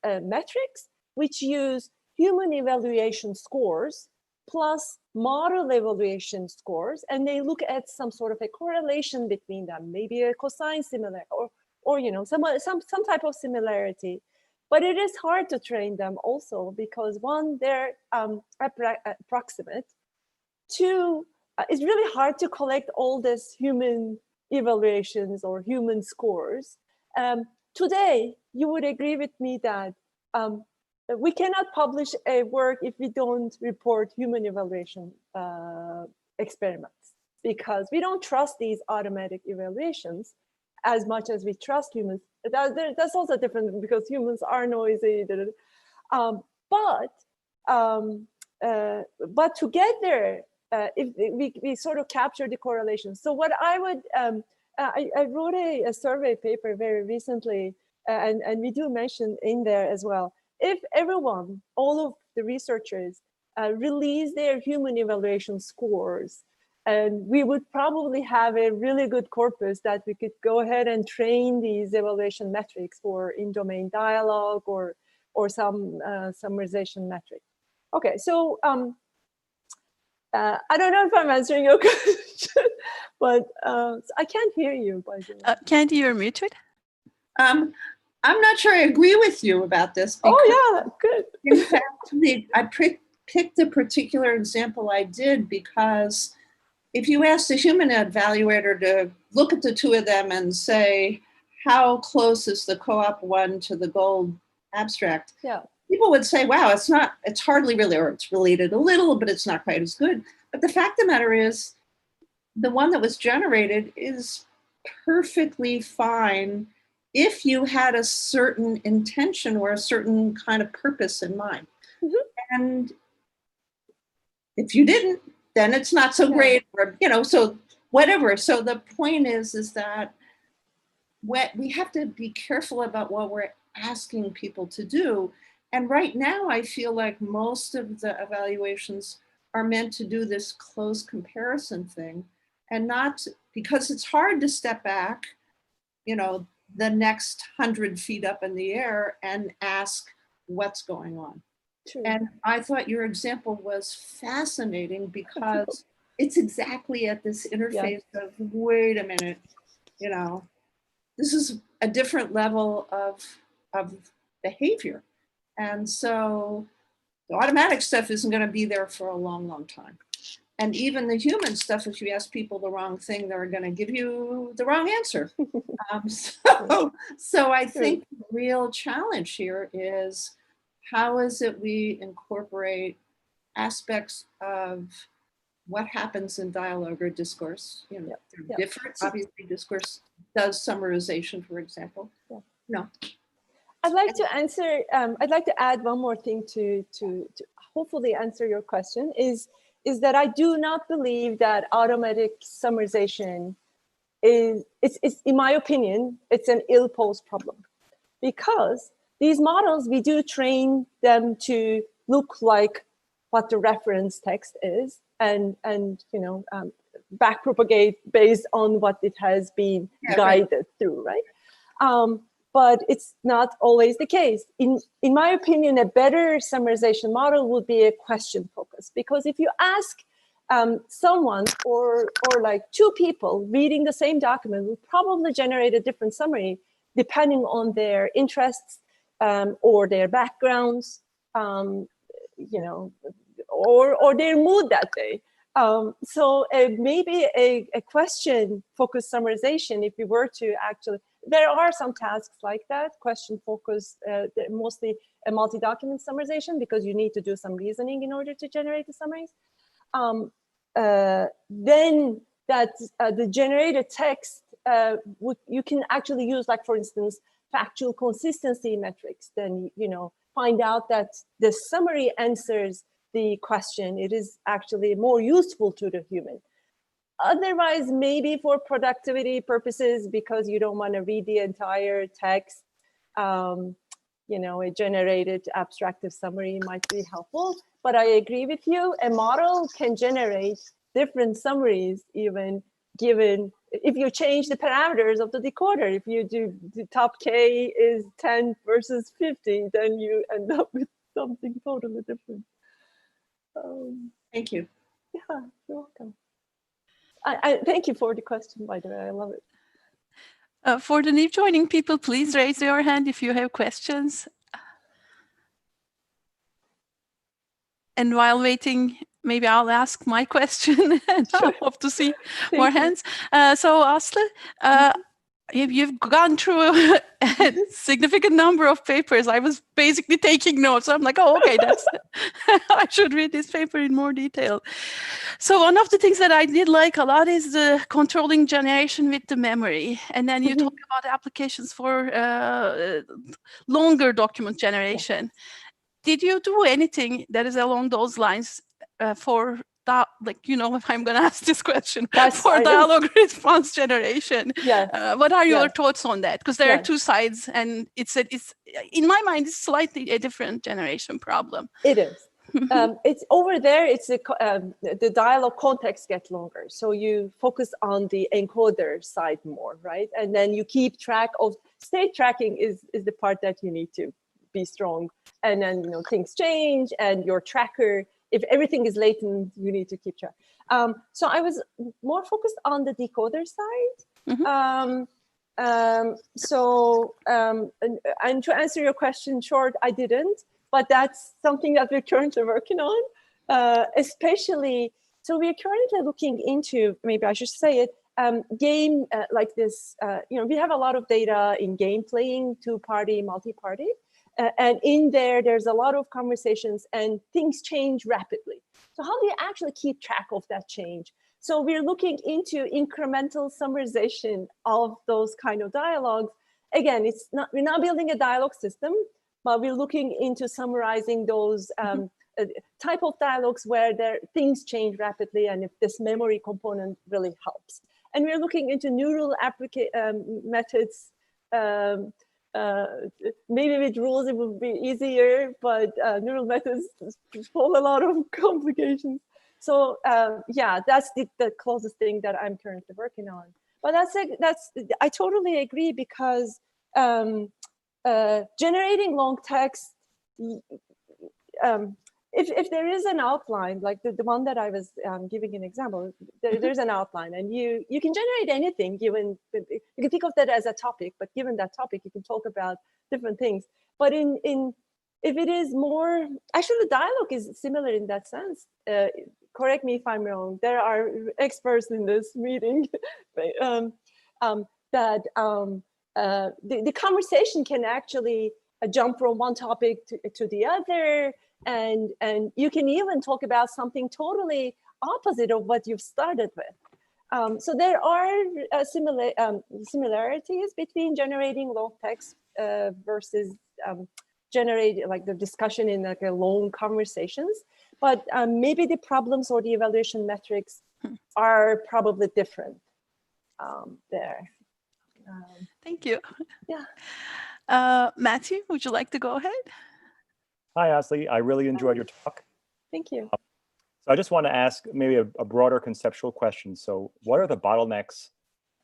metrics which use human evaluation scores plus model evaluation scores, and they look at some sort of a correlation between them, maybe a cosine similar, or you know, some type of similarity. But it is hard to train them also because one, they're approximate. Two, it's really hard to collect all this human evaluations or human scores. Today, you would agree with me that we cannot publish a work if we don't report human evaluation experiments, because we don't trust these automatic evaluations as much as we trust humans. That's also different because humans are noisy. But to get there, if we sort of capture the correlation. So what I would, I wrote a survey paper very recently, and we do mention in there as well. If everyone, all of the researchers, release their human evaluation scores, and we would probably have a really good corpus that we could go ahead and train these evaluation metrics for in-domain dialogue or some summarization metric. Okay, so I don't know if I'm answering your question, but I can't hear you. By the way. Candy, you're muted. I'm not sure I agree with you about this. Oh yeah, good. In fact, I picked a particular example I did because if you ask the human evaluator to look at the two of them and say, how close is the co-op one to the gold abstract? Yeah. People would say, wow, it's hardly really, or it's related a little, but it's not quite as good. But the fact of the matter is, the one that was generated is perfectly fine if you had a certain intention or a certain kind of purpose in mind. Mm-hmm. And if you didn't, then it's not so great, or, you know, so whatever. So the point is that we have to be careful about what we're asking people to do. And right now, I feel like most of the evaluations are meant to do this close comparison thing, and not, because it's hard to step back, you know, the next 100 feet up in the air and ask what's going on. True. And I thought your example was fascinating because it's exactly at this interface of, wait a minute, you know, this is a different level of behavior. And so the automatic stuff isn't going to be there for a long, long time. And even the human stuff, if you ask people the wrong thing, they're going to give you the wrong answer. So I think the real challenge here is, how is it we incorporate aspects of what happens in dialogue or discourse? You know, they're different. Obviously, discourse does summarization, for example. No. I'd like to answer. I'd like to add one more thing to hopefully answer your question. Is that I do not believe that automatic summarization is, in my opinion, it's an ill-posed problem, because these models, we do train them to look like what the reference text is, and you know, backpropagate based on what it has been guided through, right? But it's not always the case. In my opinion, a better summarization model would be a question focus, because if you ask someone or like two people reading the same document, will probably generate a different summary depending on their interests, or their backgrounds, you know, or their mood that day. So maybe a question-focused summarization, if we were to actually, there are some tasks like that, question-focused, mostly a multi-document summarization, because you need to do some reasoning in order to generate the summaries. Then that the generated text, you can actually use, like, for instance, factual consistency metrics, then, find out that the summary answers the question. It is actually more useful to the human. Otherwise, maybe for productivity purposes, because you don't want to read the entire text, a generated abstractive summary might be helpful. But I agree with you, a model can generate different summaries even given, if you change the parameters of the decoder. If you do the top K is 10 versus 50, then you end up with something totally different. Thank you. Yeah, you're welcome. I thank you for the question, by the way. I love it. For the new joining people, please raise your hand if you have questions. And while waiting, maybe I'll ask my question and I hope to see more hands. So Asli, you've gone through a significant number of papers. I was basically taking notes. I'm like, oh, okay, that's I should read this paper in more detail. So one of the things that I did like a lot is the controlling generation with the memory. And then you talk about applications for longer document generation. Did you do anything that is along those lines for that, like, if I'm going to ask this question, for dialogue response generation? Yes. What are your thoughts on that? Because there are two sides, and it's in my mind, it's slightly a different generation problem. It is. It's over there. It's the dialogue context gets longer, so you focus on the encoder side more, right? And then you keep track of state tracking is the part that you need to be strong. And then things change, and your tracker, if everything is latent, you need to keep track. So I was more focused on the decoder side. And to answer your question short, I didn't. But that's something that we're currently working on, especially. So we're currently looking into, maybe I should say it, game like this. We have a lot of data in game playing, two-party, multi-party. And in there's a lot of conversations and things change rapidly. So how do you actually keep track of that change? So we're looking into incremental summarization of those kind of dialogues. Again, we're not building a dialogue system, but we're looking into summarizing those type of dialogues where things change rapidly, and if this memory component really helps. And we're looking into neural methods. Maybe with rules it would be easier, but neural methods hold a lot of complications. So that's the closest thing that I'm currently working on. But I totally agree, because generating long text, if there is an outline, like the one that I was giving an example, there's an outline, and you can generate anything given. You can think of that as a topic, but given that topic, you can talk about different things. But if it is more, actually, the dialogue is similar in that sense. Correct me if I'm wrong. There are experts in this meeting that the conversation can actually jump from one topic to the other. And you can even talk about something totally opposite of what you've started with. So there are similarities between generating long text versus generating like the discussion in like a long conversations. But maybe the problems or the evaluation metrics are probably different there. Thank you. Yeah. Matthew, would you like to go ahead? Hi, Asli. I really enjoyed your talk. Thank you. So I just want to ask maybe a broader conceptual question. So what are the bottlenecks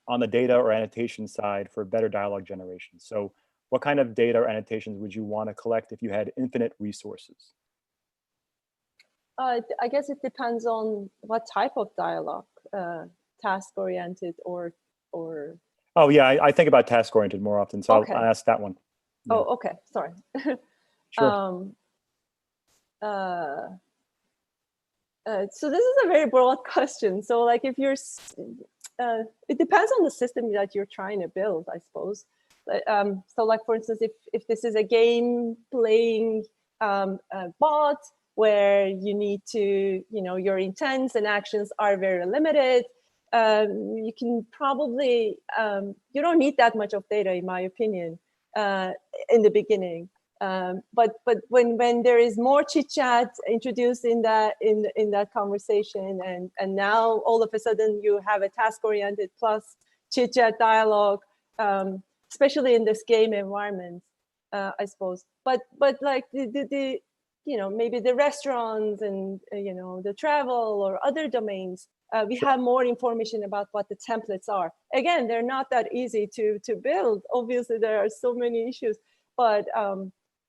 on the data or annotation side for better dialogue generation? So what kind of data or annotations would you want to collect if you had infinite resources? I guess it depends on what type of dialogue, task-oriented or. Oh yeah, I think about task-oriented more often, so okay. I'll ask that one. Yeah. Oh, okay, sorry. Sure. So this is a very broad question. So like if you're, it depends on the system that you're trying to build, I suppose. So like for instance, if this is a game playing bot where you need to, your intents and actions are very limited, you can probably, you don't need that much of data in my opinion. in the beginning. But when there is more chit chat introduced in that conversation, and now all of a sudden you have a task oriented plus chit chat dialogue, especially in this game environment, I suppose. But like the maybe the restaurants and the travel or other domains, we have more information about what the templates are. Again, they're not that easy to build. Obviously, there are so many issues, but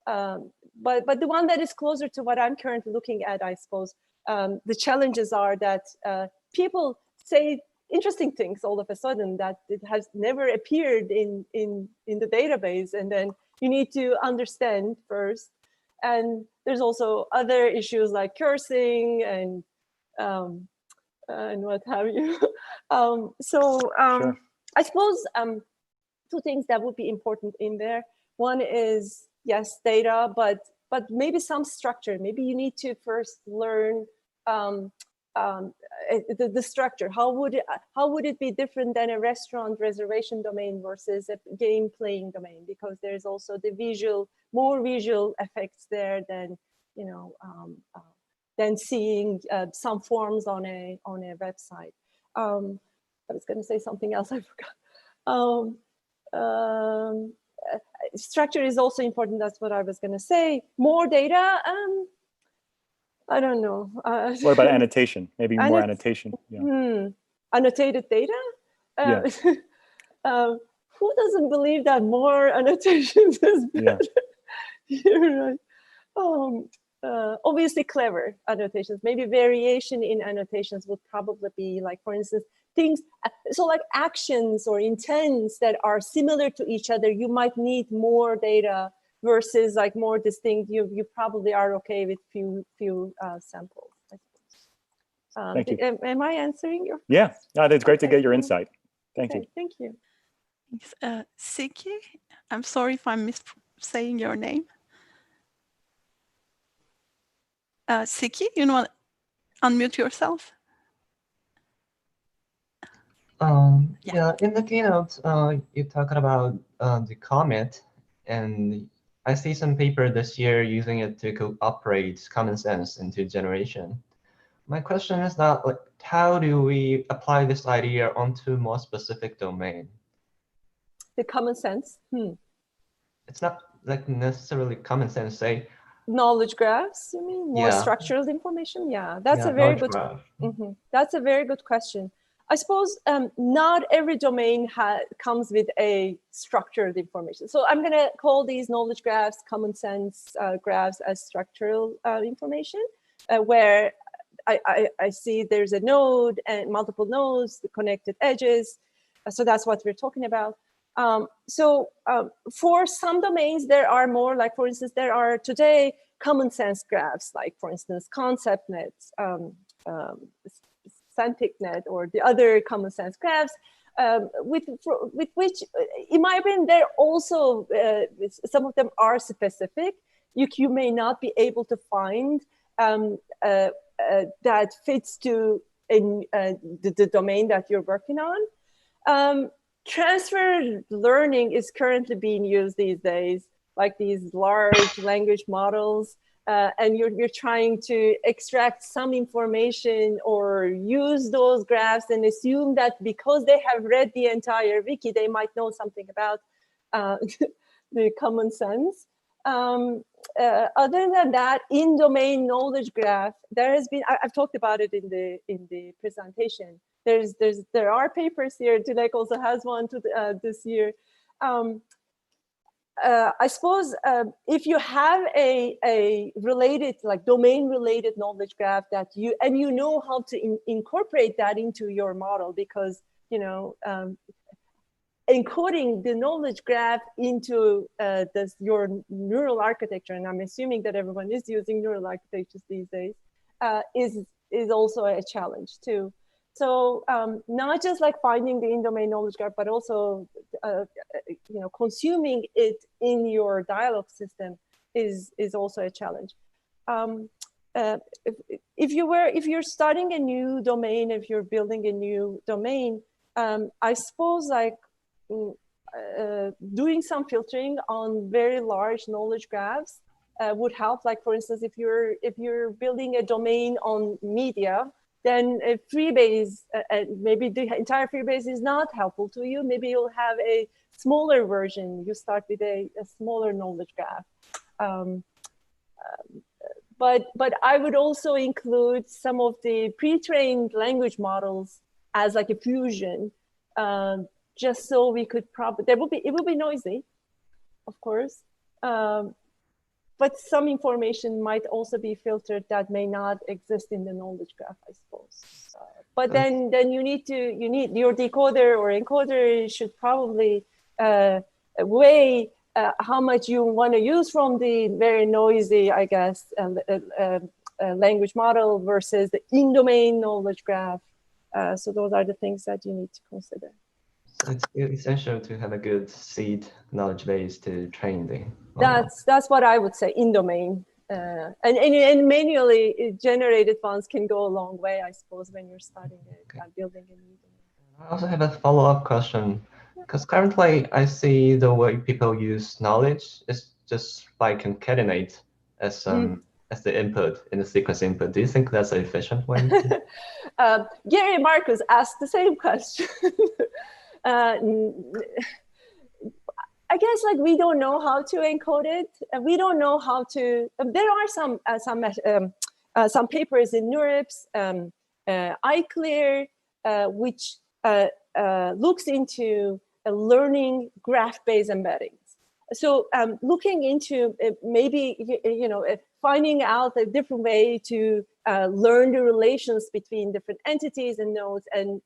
the one that is closer to what I'm currently looking at, I suppose, the challenges are that people say interesting things all of a sudden that it has never appeared in the database, and then you need to understand first. And there's also other issues like cursing and what have you. Sure. I suppose two things that would be important in there. One is, yes, data, but maybe some structure. Maybe you need to first learn the structure. How would it be different than a restaurant reservation domain versus a game playing domain? Because there's also the more visual effects there than than seeing some forms on a website. I was going to say something else, I forgot. Structure is also important. That's what I was going to say. More data. I don't know. What about annotation? Maybe more annotation. Yeah. Annotated data? Yeah. Who doesn't believe that more annotations is better? Yeah. You're right. Obviously clever annotations. Maybe variation in annotations would probably be like, for instance, things, so like actions or intents that are similar to each other, you might need more data versus like more distinct, you probably are okay with few samples, I suppose. Thank you. Am I answering your question? Yeah, no, it's great to get your insight. Thank you. Thank you. Siki, I'm sorry if I'm saying your name. Siki, you want to unmute yourself? Yeah, in the keynote, you talked about the comet, and I see some paper this year using it to operate common sense into generation. My question is that, like, how do we apply this idea onto more specific domain? The common sense? It's not like necessarily common sense, say. Knowledge graphs, you mean? More structured information? Yeah, that's a very good. That's a very good question. I suppose not every domain comes with a structured information. So I'm going to call these knowledge graphs, common sense graphs as structural information, where I see there's a node and multiple nodes, the connected edges. So that's what we're talking about. For some domains, there are more, like, for instance, there are today common sense graphs, like, for instance, concept nets, semantic net, or the other common sense graphs, with which, in my opinion, they're also, some of them are specific. You may not be able to find that fits to the domain that you're working on. Transfer learning is currently being used these days, like these large language models, and you're trying to extract some information or use those graphs and assume that because they have read the entire wiki, they might know something about the common sense. Other than that, in-domain knowledge graph, there has been, I've talked about it in the presentation. There are papers here. Dilek also has one this year. I suppose if you have a related, like domain-related knowledge graph that you know how to incorporate that into your model, because encoding the knowledge graph into your neural architecture, and I'm assuming that everyone is using neural architectures these days, is also a challenge too. So not just like finding the in-domain knowledge graph, but also consuming it in your dialogue system is also a challenge. If you're starting a new domain, if you're building a new domain, I suppose like doing some filtering on very large knowledge graphs would help. Like for instance, if you're building a domain on media, then a freebase, maybe the entire freebase is not helpful to you. Maybe you'll have a smaller version. You start with a smaller knowledge graph. But I would also include some of the pre-trained language models as like a fusion, just so we could probably, it will be noisy, of course, but some information might also be filtered that may not exist in the knowledge graph, I suppose. But then you need your decoder or encoder should probably weigh how much you want to use from the very noisy, I guess, language model versus the in-domain knowledge graph. So those are the things that you need to consider. So it's essential to have a good seed knowledge base to train the model. That's what I would say, in-domain. And manually generated ones can go a long way, I suppose, when you're starting building a new domain. I also have a follow-up question, because currently I see the way people use knowledge is just by concatenate as the input in the sequence input. Do you think that's an efficient way? Gary Marcus asked the same question. I guess like we don't know how to encode it. We don't know how to. There are some papers in NeurIPS, iClear, which looks into learning graph-based embeddings. So looking into maybe finding out a different way to learn the relations between different entities and nodes and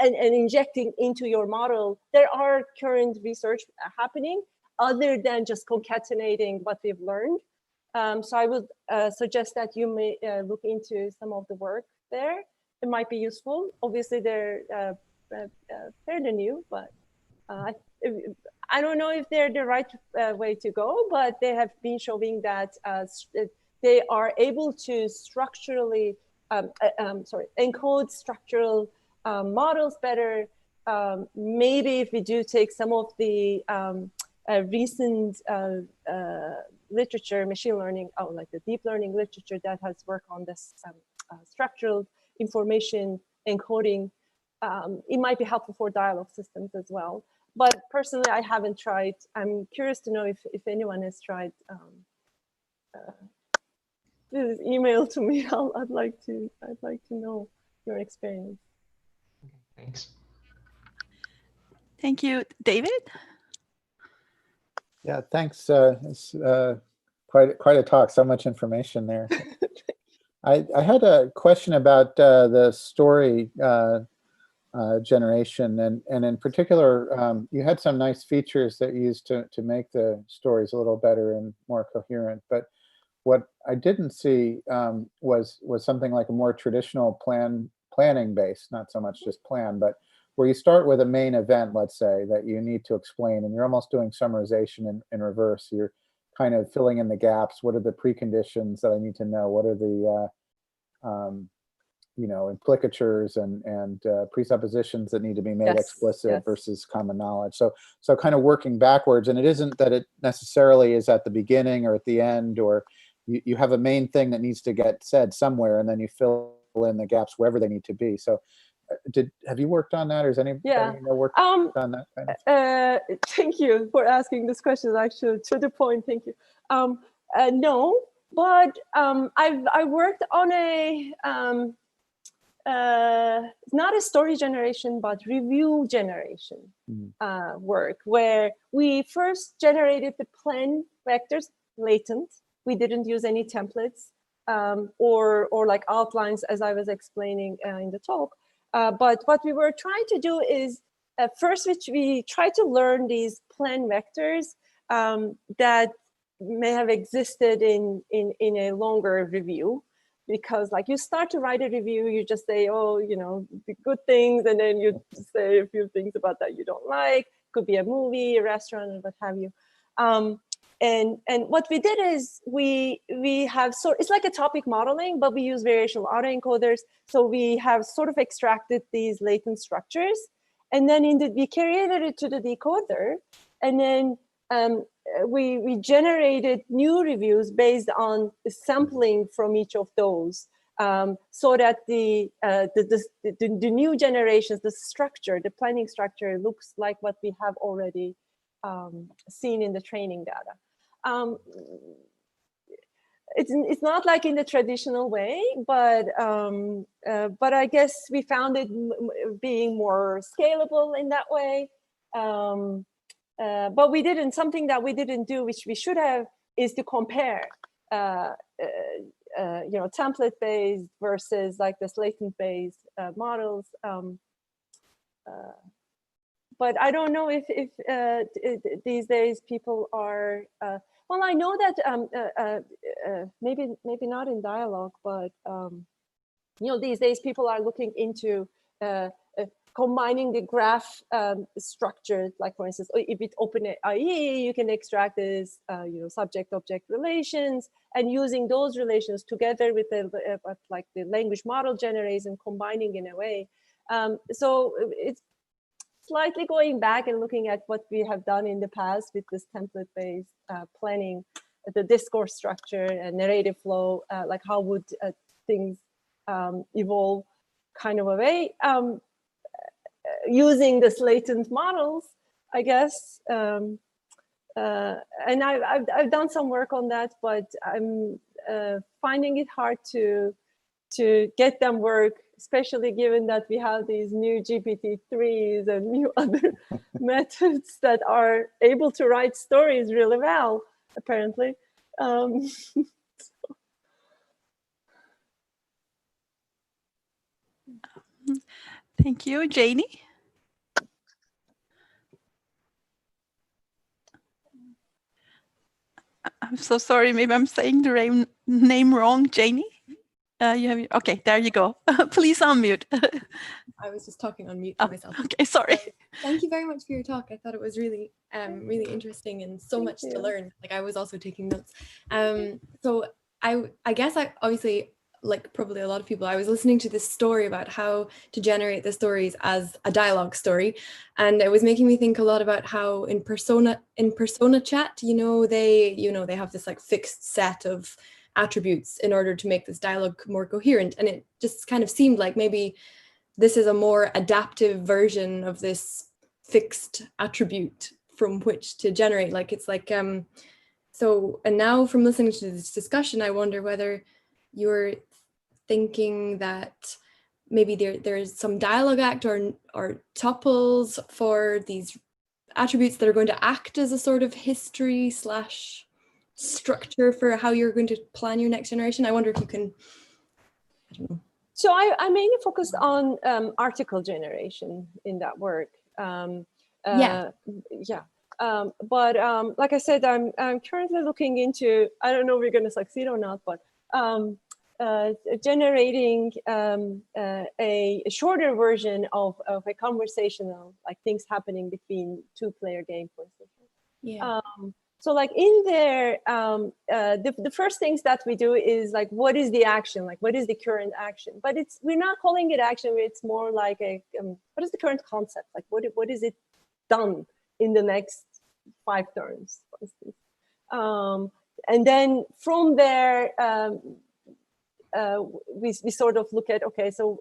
injecting into your model. There are current research happening other than just concatenating what we've learned. So I would suggest that you may look into some of the work there. It might be useful. Obviously, they're fairly new, but I don't know if they're the right way to go, but they have been showing that they are able to structurally, encode structural models better. Maybe if we do take some of the recent literature, machine learning, like the deep learning literature that has worked on this structural information encoding, it might be helpful for dialogue systems as well. But personally, I haven't tried. I'm curious to know if anyone has tried. Please email to me. I'd like to know your experience. Thanks. Thank you, David. Yeah, thanks. It's quite a talk. So much information there. I had a question about the story generation, and in particular, you had some nice features that you used to make the stories a little better and more coherent. But what I didn't see was something like a more traditional planning based, not so much just plan, but where you start with a main event, let's say, that you need to explain, and you're almost doing summarization in reverse. You're kind of filling in the gaps. What are the preconditions that I need to know? What are the implicatures and presuppositions that need to be made explicit versus common knowledge. So kind of working backwards, and it isn't that it necessarily is at the beginning or at the end, or you have a main thing that needs to get said somewhere, and then you fill in the gaps wherever they need to be. So have you worked on that, or is anybody worked on that kind of? Thank you for asking this question, actually, to the point. Thank you. No, but I worked on a not a story generation, but review generation work, where we first generated the plan vectors latent. We didn't use any templates or like outlines, as I was explaining in the talk. But what we were trying to do is first, we try to learn these plan vectors that may have existed in a longer review. Because like you start to write a review, you just say, the good things, and then you say a few things about that you don't like. Could be a movie, a restaurant, and what have you. And what we did is we have it's like a topic modeling, but we use variational autoencoders. So we have sort of extracted these latent structures, And then we created it to the decoder, and then we generated new reviews based on the sampling from each of those, so that the new generations, the structure, the planning structure looks like what we have already seen in the training data. It's not like in the traditional way, but I guess we found it being more scalable in that way. But we didn't, something that we didn't do, which we should have, is to compare, template-based versus like the latent-based models. But I don't know if these days people are, well, I know that maybe not in dialogue, but these days people are looking into combining the graph structure, like for instance, if it's OpenAI, you can extract this, subject-object relations, and using those relations together with the like the language model generates and combining in a way. So it's slightly going back and looking at what we have done in the past with this template-based planning, the discourse structure and narrative flow, like how would things evolve kind of a way. Using this latent models, I guess, and I've done some work on that, but I'm finding it hard to get them work, especially given that we have these new GPT-3s and new other methods that are able to write stories really well, apparently. Thank you, Janie. I'm so sorry, maybe I'm saying the name wrong, Janie. Okay, there you go. Please unmute. I was just talking on mute to myself. Okay, sorry. Thank you very much for your talk. I thought it was really, really interesting and so much to learn. Like I was also taking notes. So I guess I obviously, like probably a lot of people, I was listening to this story about how to generate the stories as a dialogue story, and it was making me think a lot about how in persona chat, they have this like fixed set of attributes in order to make this dialogue more coherent, and it just kind of seemed like maybe this is a more adaptive version of this fixed attribute from which to generate. Like it's like so, and now from listening to this discussion, I wonder whether you're thinking that maybe there's some dialogue act or tuples for these attributes that are going to act as a sort of history / structure for how you're going to plan your next generation. I wonder if you can, I don't know. So I mainly focused on article generation in that work. But like I said, I'm currently looking into, I don't know if we're going to succeed or not, but generating a shorter version of a conversational, like things happening between two-player game, for instance. Yeah. So like in there, the first things that we do is like, what is the action? Like, what is the current action? But we're not calling it action. It's more like what is the current concept? Like, what is it done in the next 5 turns, for instance? And then from there, we sort of look at, okay, so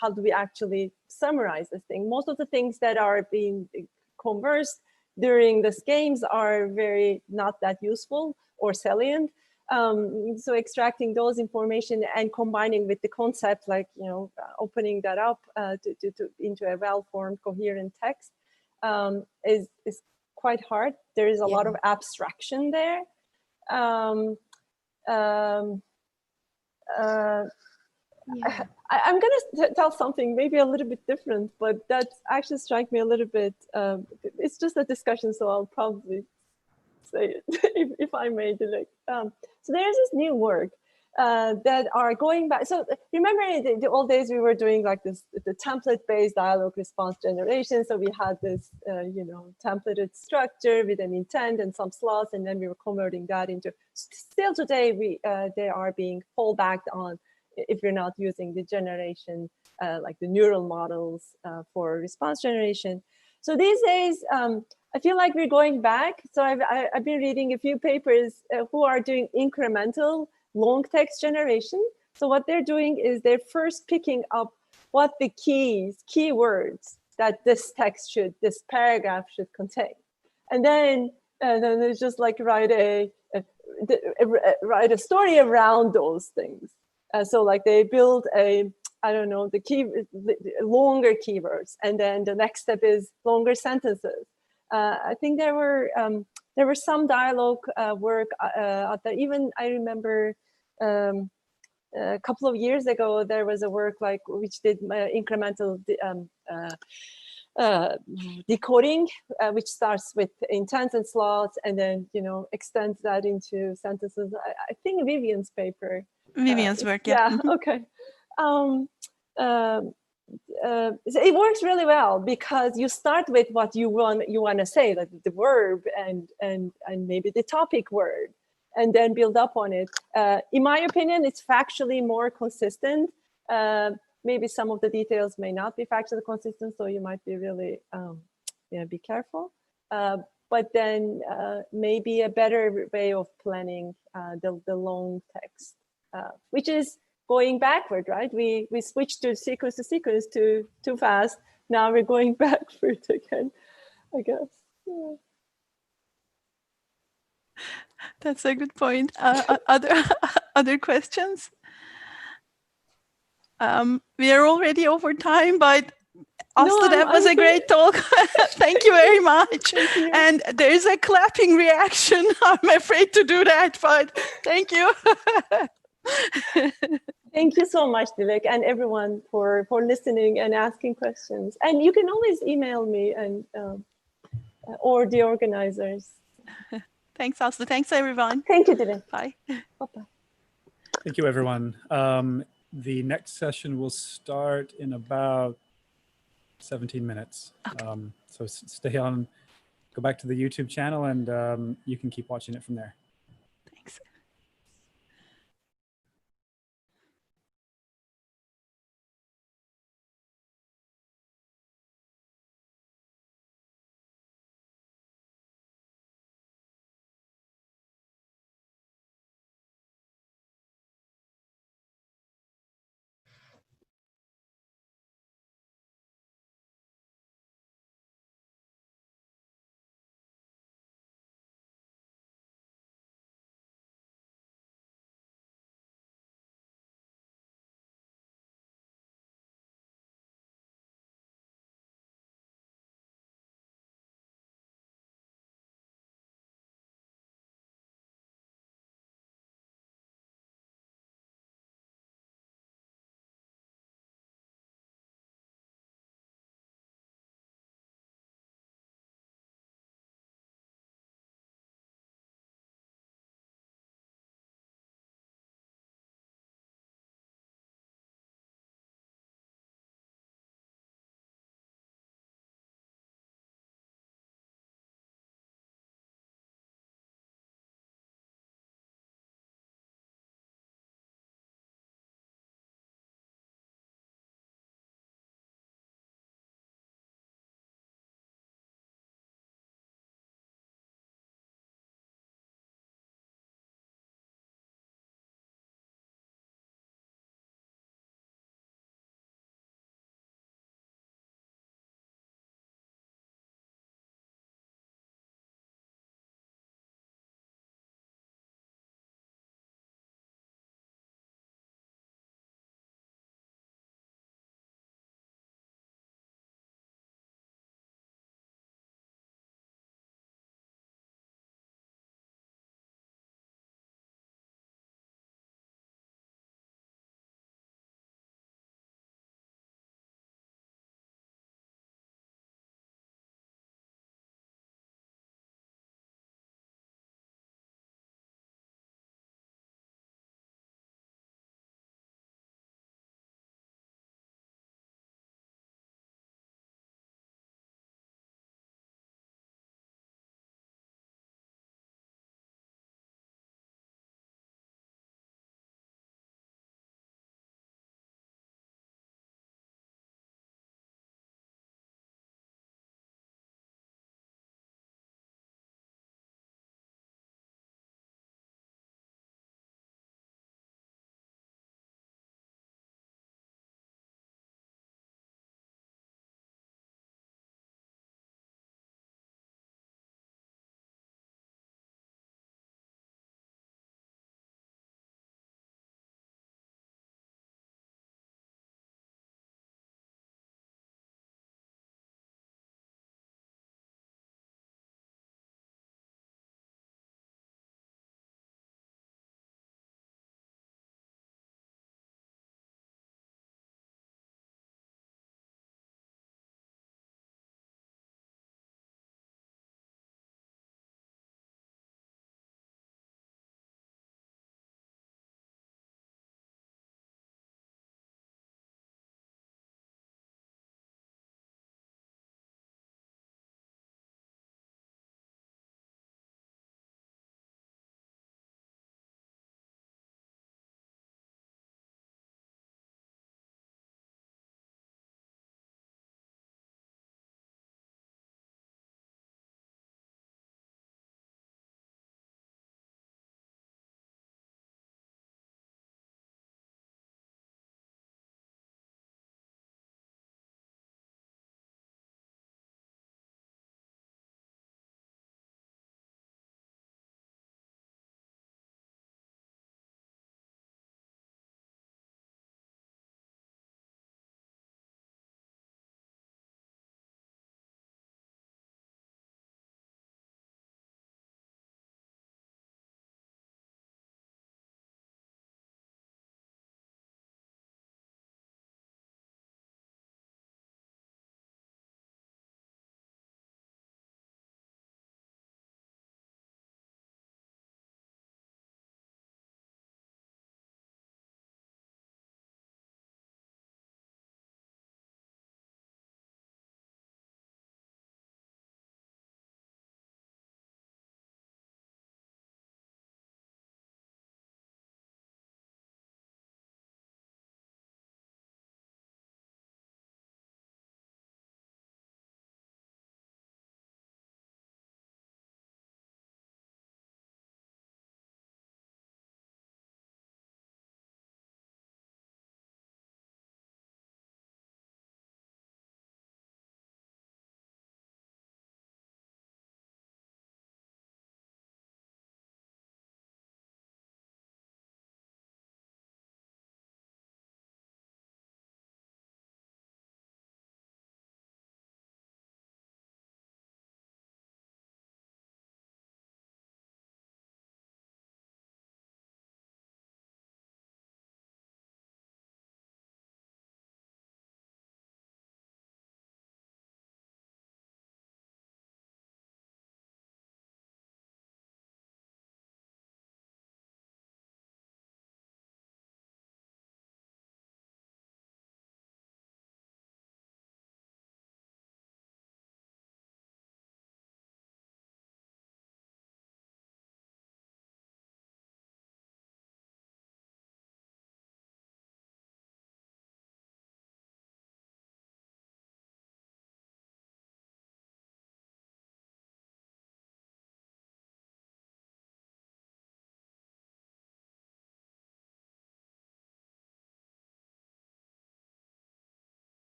how do we actually summarize this thing? Most of the things that are being conversed during these games are very not that useful or salient. So extracting those information and combining with the concept, like, opening that up into a well-formed, coherent text is quite hard. There is a lot of abstraction there. I'm going to tell something maybe a little bit different, but that actually struck me a little bit. It's just a discussion, so I'll probably say it if I may, Dilek. So there's this new work that are going back. So remember in the old days, we were doing like the template-based dialogue response generation. So we had this, templated structure with an intent and some slots, and then we were converting that into, still today, they are being fallbacked on if you're not using the generation, like the neural models for response generation. So these days, I feel like we're going back. So I've been reading a few papers who are doing incremental long text generation. So what they're doing is they're first picking up what the keywords that this text this paragraph should contain. And then they just like write a story around those things. So like they build I don't know, the longer keywords, and then the next step is longer sentences. I think there were some dialogue work out there. Even I remember a couple of years ago there was a work like which did incremental decoding, which starts with intents and slots, and then extends that into sentences. I think Vivian's paper. Vivian's work, yeah. Yeah. Okay. So it works really well because you start with what you want to say, like the verb and maybe the topic word, and then build up on it. In my opinion, it's factually more consistent. Maybe some of the details may not be factually consistent, so you might be really be careful. But then maybe a better way of planning the long text, which is going backward, right? We switched to sequence too fast. Now we're going backward again, I guess. Yeah. That's a good point. Other questions? We are already over time, but Asli, that was a great talk. Thank you very much. You. And there's a clapping reaction. I'm afraid to do that, but thank you. Thank you so much, Dilek, and everyone for listening and asking questions. And you can always email me and or the organizers. Thanks, Asli. Thanks, everyone. Thank you, Dilek. Bye. Bye-bye. Thank you, everyone. The next session will start in about 17 minutes. Okay. So stay on, go back to the YouTube channel, and you can keep watching it from there. Thanks.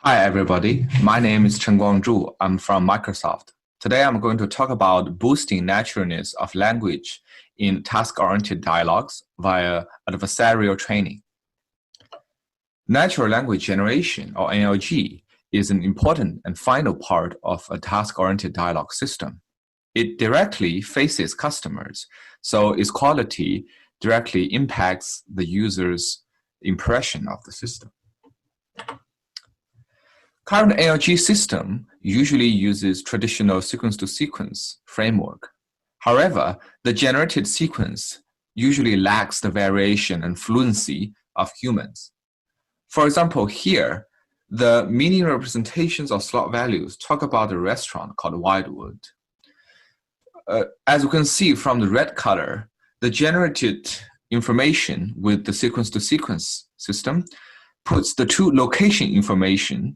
Hi, everybody. My name is Chen Guangzhu. I'm from Microsoft. Today, I'm going to talk about boosting naturalness of language in task-oriented dialogues via adversarial training. Natural language generation, or NLG, is an important and final part of a task-oriented dialogue system. It directly faces customers, so its quality directly impacts the user's impression of the system. Current NLG system usually uses traditional sequence-to-sequence framework. However, the generated sequence usually lacks the variation and fluency of humans. For example, here, the mini representations of slot values talk about a restaurant called Wildwood. As you can see from the red color, the generated information with the sequence-to-sequence system puts the two location information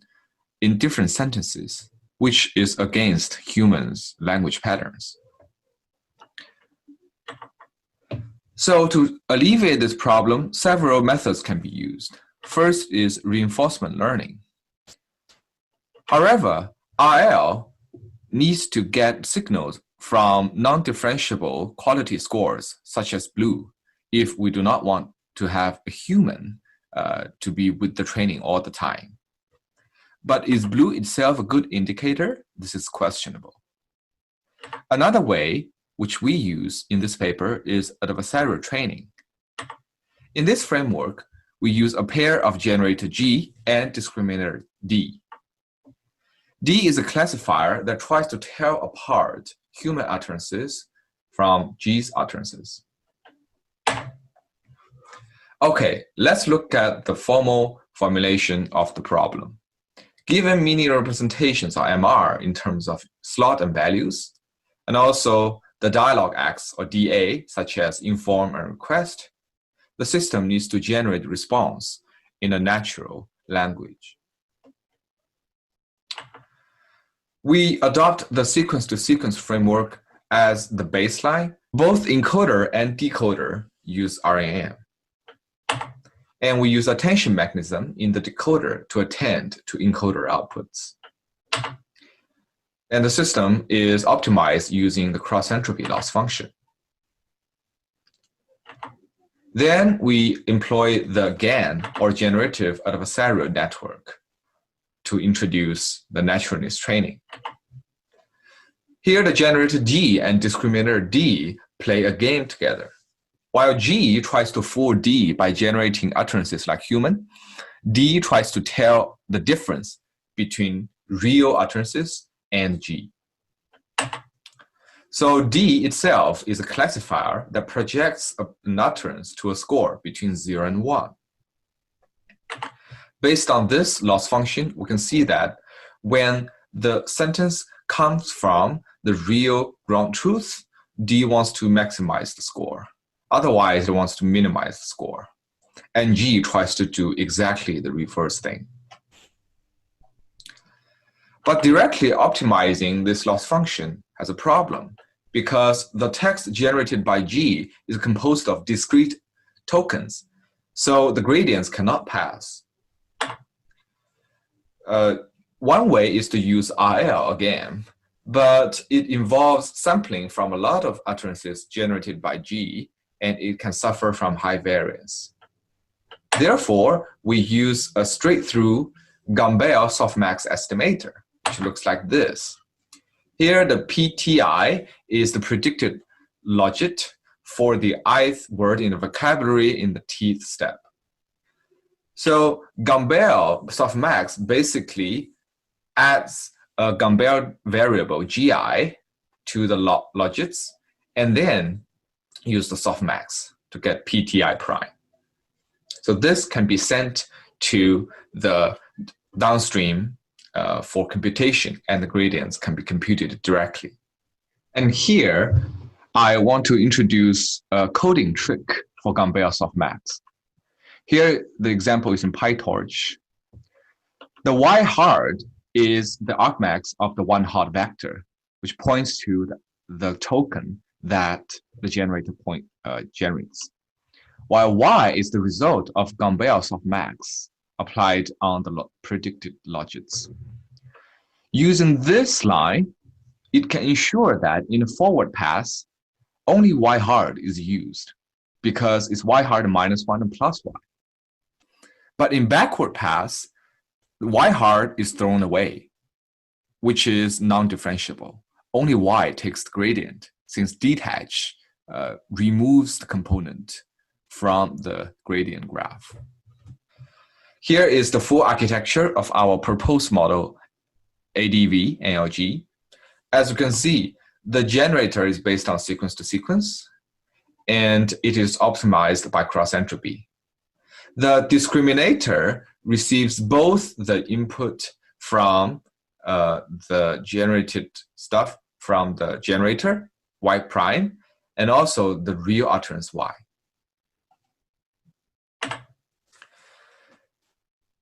in different sentences, which is against humans' language patterns. So to alleviate this problem, several methods can be used. First is reinforcement learning. However, RL needs to get signals from non-differentiable quality scores, such as blue, if we do not want to have a human to be with the training all the time. But is blue itself a good indicator? This is questionable. Another way, which we use in this paper, is adversarial training. In this framework, we use a pair of generator G and discriminator D. D is a classifier that tries to tell apart human utterances from G's utterances. Okay, let's look at the formal formulation of the problem. Given mini representations or MR in terms of slot and values, and also the dialogue acts or DA, such as inform and request, the system needs to generate response in a natural language. We adopt the sequence-to-sequence framework as the baseline. Both encoder and decoder use RNN. And we use attention mechanism in the decoder to attend to encoder outputs. And the system is optimized using the cross-entropy loss function. Then we employ the GAN, or generative adversarial network, to introduce the naturalness training. Here, the generator D and discriminator D play a game together. While G tries to fool D by generating utterances like human, D tries to tell the difference between real utterances and G. So D itself is a classifier that projects an utterance to a score between 0 and 1. Based on this loss function, we can see that when the sentence comes from the real ground truth, D wants to maximize the score. Otherwise, it wants to minimize the score. And G tries to do exactly the reverse thing. But directly optimizing this loss function has a problem because the text generated by G is composed of discrete tokens, so the gradients cannot pass. One way is to use RL again, but it involves sampling from a lot of utterances generated by G, and it can suffer from high variance. Therefore, we use a straight-through Gumbel softmax estimator, which looks like this. Here, the PTI is the predicted logit for the ith word in the vocabulary in the tth step. So Gumbel softmax basically adds a Gumbel variable GI to the logits, and then use the softmax to get PTI prime. So this can be sent to the downstream for computation, and the gradients can be computed directly. And here, I want to introduce a coding trick for Gumbel softmax. Here, the example is in PyTorch. The y hard is the argmax of the one hot vector, which points to the token that the generator generates. While y is the result of Gumbel softmax applied on the predicted logits. Using this line, it can ensure that in a forward pass, only y hard is used because it's y hard minus 1 and plus 1. But in backward pass, y hard is thrown away, which is non-differentiable. Only y takes the gradient, since detach removes the component from the gradient graph. Here is the full architecture of our proposed model, ADV NLG. As you can see, the generator is based on sequence to sequence, and it is optimized by cross entropy. The discriminator receives both the input from the generated stuff from the generator, y prime, and also the real utterance y.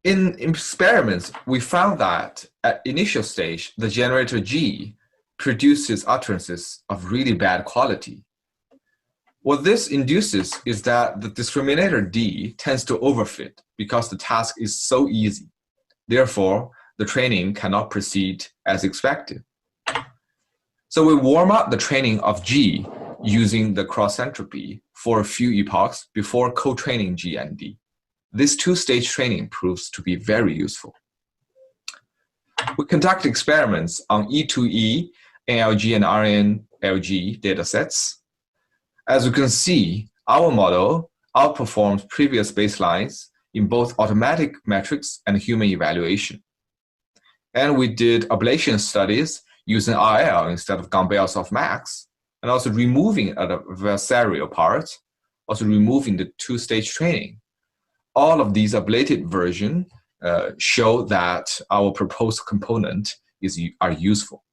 In experiments, we found that at initial stage, the generator G produces utterances of really bad quality. What this induces is that the discriminator D tends to overfit because the task is so easy. Therefore, the training cannot proceed as expected. So we warm up the training of G using the cross entropy for a few epochs before co-training G and D. This two-stage training proves to be very useful. We conduct experiments on E2E, NLG, and RNNLG datasets. As you can see, our model outperforms previous baselines in both automatic metrics and human evaluation. And we did ablation studies using RL instead of Gumbel softmax, and also removing the adversarial part, also removing the two-stage training. All of these ablated versions show that our proposed component are useful.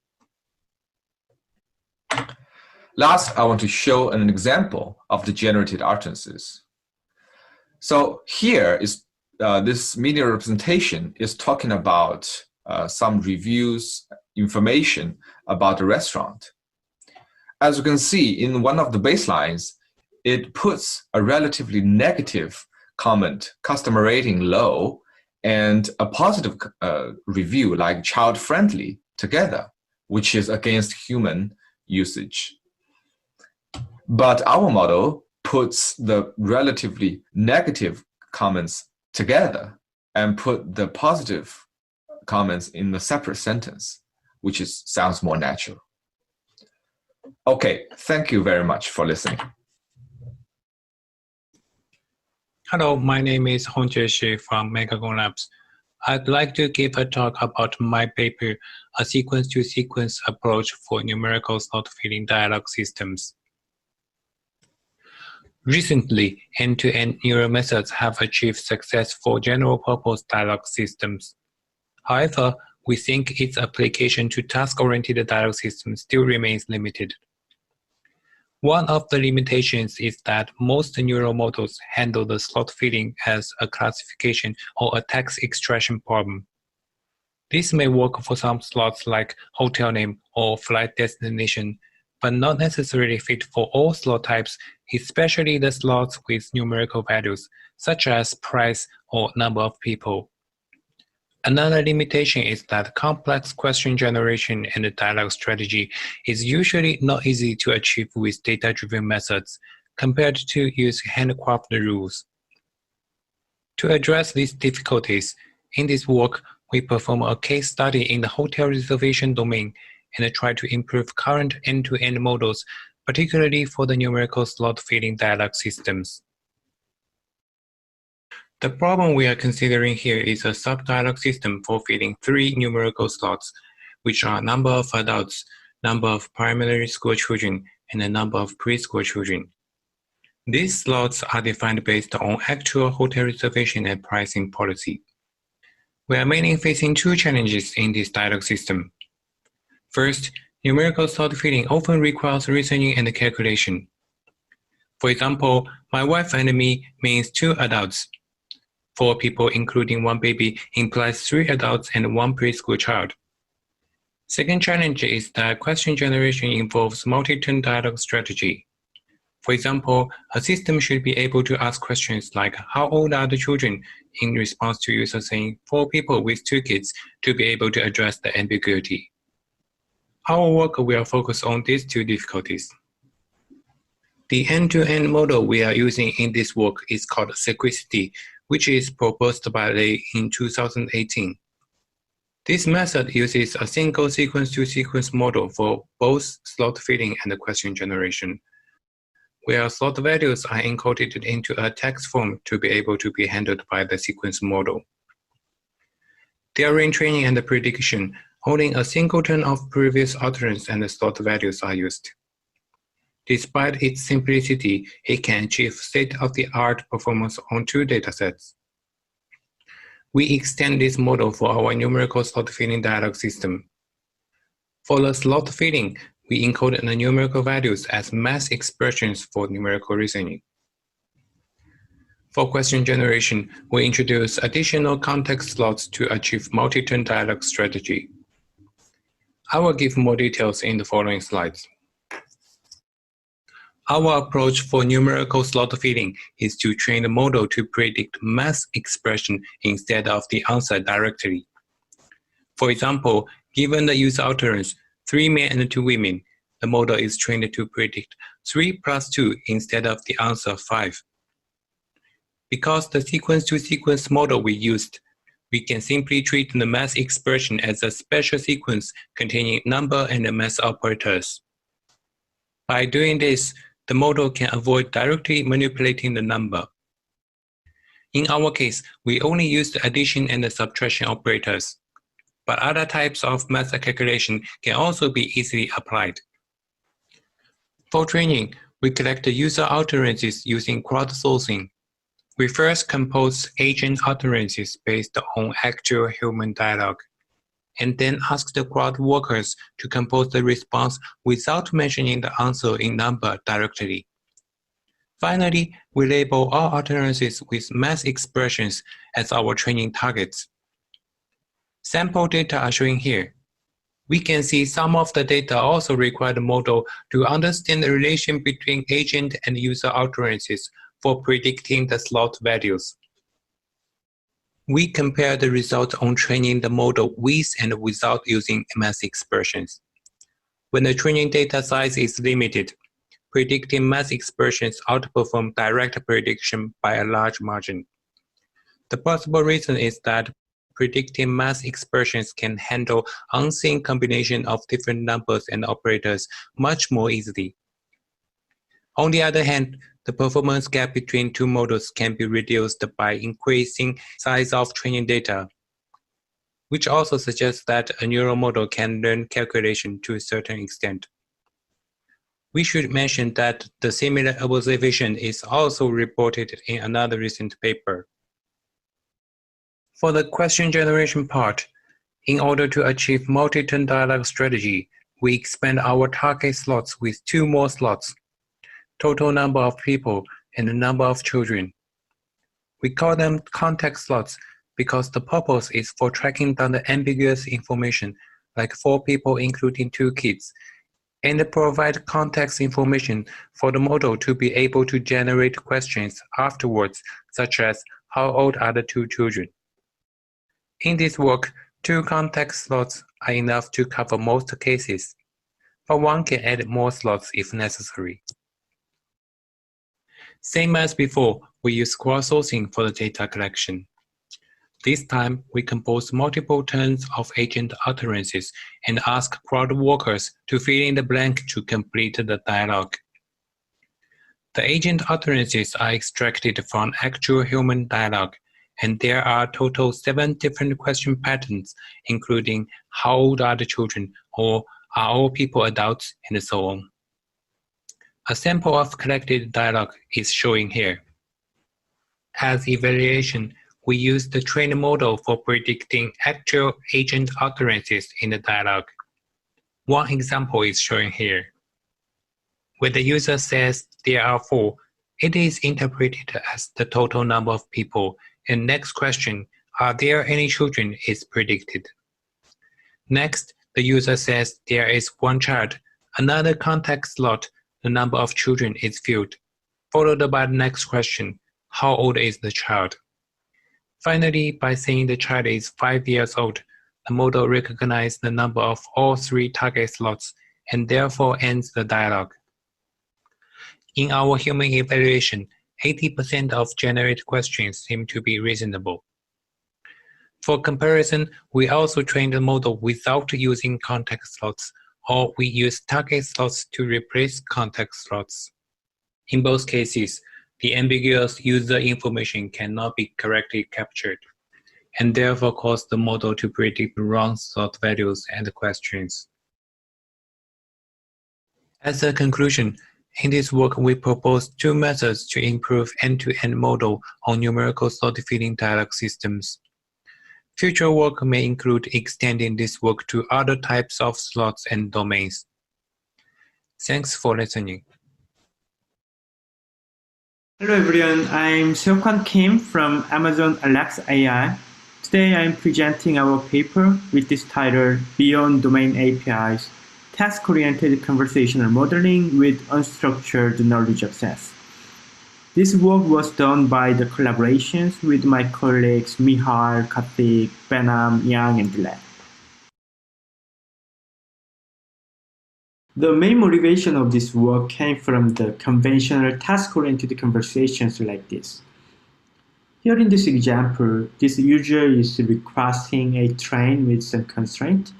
Last, I want to show an example of the generated utterances. So here is this media representation is talking about some reviews, information about the restaurant. As you can see, in one of the baselines, it puts a relatively negative comment, customer rating low, and a positive review like child-friendly together, which is against human usage. But our model puts the relatively negative comments together and put the positive comments in a separate sentence, which sounds more natural. Okay, thank you very much for listening. Hello, my name is Hongje Shi from Megagon Labs. I'd like to give a talk about my paper, a sequence-to-sequence approach for numerical slot-filling dialogue systems. Recently, end-to-end neural methods have achieved success for general-purpose dialogue systems. However, we think its application to task-oriented dialogue systems still remains limited. One of the limitations is that most neural models handle the slot filling as a classification or a text extraction problem. This may work for some slots like hotel name or flight destination, but not necessarily fit for all slot types, especially the slots with numerical values, such as price or number of people. Another limitation is that complex question generation and the dialogue strategy is usually not easy to achieve with data-driven methods compared to use handcrafted rules. To address these difficulties, in this work, we perform a case study in the hotel reservation domain and try to improve current end-to-end models, particularly for the numerical slot filling dialogue systems. The problem we are considering here is a sub-dialogue system for filling 3 numerical slots, which are number of adults, number of primary school children, and the number of preschool children. These slots are defined based on actual hotel reservation and pricing policy. We are mainly facing 2 challenges in this dialogue system. First, numerical slot filling often requires reasoning and calculation. For example, my wife and me means 2 adults. 4 people, including 1 baby, implies 3 adults and 1 preschool child. Second challenge is that question generation involves multi-turn dialogue strategy. For example, a system should be able to ask questions like, how old are the children, in response to user saying 4 people with 2 kids, to be able to address the ambiguity. Our work will focus on these 2 difficulties. The end-to-end model we are using in this work is called Sequicity, which is proposed by Lei in 2018. This method uses a single sequence-to-sequence model for both slot filling and question generation, where slot values are encoded into a text form to be able to be handled by the sequence model. During training and prediction, only a singleton of previous utterance and slot values are used. Despite its simplicity, it can achieve state-of-the-art performance on 2 datasets. We extend this model for our numerical slot filling dialog system. For the slot filling, we encode the numerical values as math expressions for numerical reasoning. For question generation, we introduce additional context slots to achieve multi-turn dialog strategy. I will give more details in the following slides. Our approach for numerical slot filling is to train the model to predict math expression instead of the answer directly. For example, given the user utterance 3 men and 2 women, the model is trained to predict 3 plus 2 instead of the answer 5. Because the sequence-to-sequence model we used, we can simply treat the math expression as a special sequence containing number and math operators. By doing this, the model can avoid directly manipulating the number. In our case, we only used addition and subtraction operators, but other types of math calculation can also be easily applied. For training, we collect the user utterances using crowdsourcing. We first compose agent utterances based on actual human dialogue, and then ask the crowd workers to compose the response without mentioning the answer in number directly. Finally, we label all utterances with math expressions as our training targets. Sample data are shown here. We can see some of the data also require the model to understand the relation between agent and user utterances for predicting the slot values. We compare the results on training the model with and without using math expressions. When the training data size is limited, predicting math expressions outperform direct prediction by a large margin. The possible reason is that predicting math expressions can handle unseen combination of different numbers and operators much more easily. On the other hand, the performance gap between 2 models can be reduced by increasing size of training data, which also suggests that a neural model can learn calculation to a certain extent. We should mention that the similar observation is also reported in another recent paper. For the question generation part, in order to achieve multi-turn dialogue strategy, we expand our target slots with 2 more slots, total number of people and the number of children. We call them context slots because the purpose is for tracking down the ambiguous information, like 4 people including 2 kids, and provide context information for the model to be able to generate questions afterwards, such as how old are the 2 children. In this work, 2 context slots are enough to cover most cases, but one can add more slots if necessary. Same as before, we use crowdsourcing for the data collection. This time, we compose multiple turns of agent utterances and ask crowd workers to fill in the blank to complete the dialogue. The agent utterances are extracted from actual human dialogue, and there are total 7 different question patterns, including how old are the children, or are all people adults, and so on. A sample of collected dialogue is showing here. As evaluation, we use the trained model for predicting actual agent utterances in the dialogue. One example is shown here. When the user says there are 4, it is interpreted as the total number of people, and next question, are there any children, is predicted. Next, the user says there is 1 child. Another context slot, the number of children is filled, followed by the next question, how old is the child? Finally, by saying the child is 5 years old, the model recognizes the number of all 3 target slots and therefore ends the dialogue. In our human evaluation, 80% of generated questions seem to be reasonable. For comparison, we also trained the model without using context slots, or we use target slots to replace context slots. In both cases, the ambiguous user information cannot be correctly captured, and therefore cause the model to predict wrong slot values and questions. As a conclusion, in this work we propose 2 methods to improve end-to-end model on numerical slot filling dialogue systems. Future work may include extending this work to other types of slots and domains. Thanks for listening. Hello everyone, I'm Seokwan Kim from Amazon Alexa AI. Today I'm presenting our paper with this title, Beyond Domain APIs, Task-Oriented Conversational Modeling with Unstructured Knowledge Access. This work was done by the collaborations with my colleagues Mihal, Karthik, Benham, Yang, and Dilek. The main motivation of this work came from the conventional task-oriented conversations like this. Here in this example, this user is requesting a train with some constraint,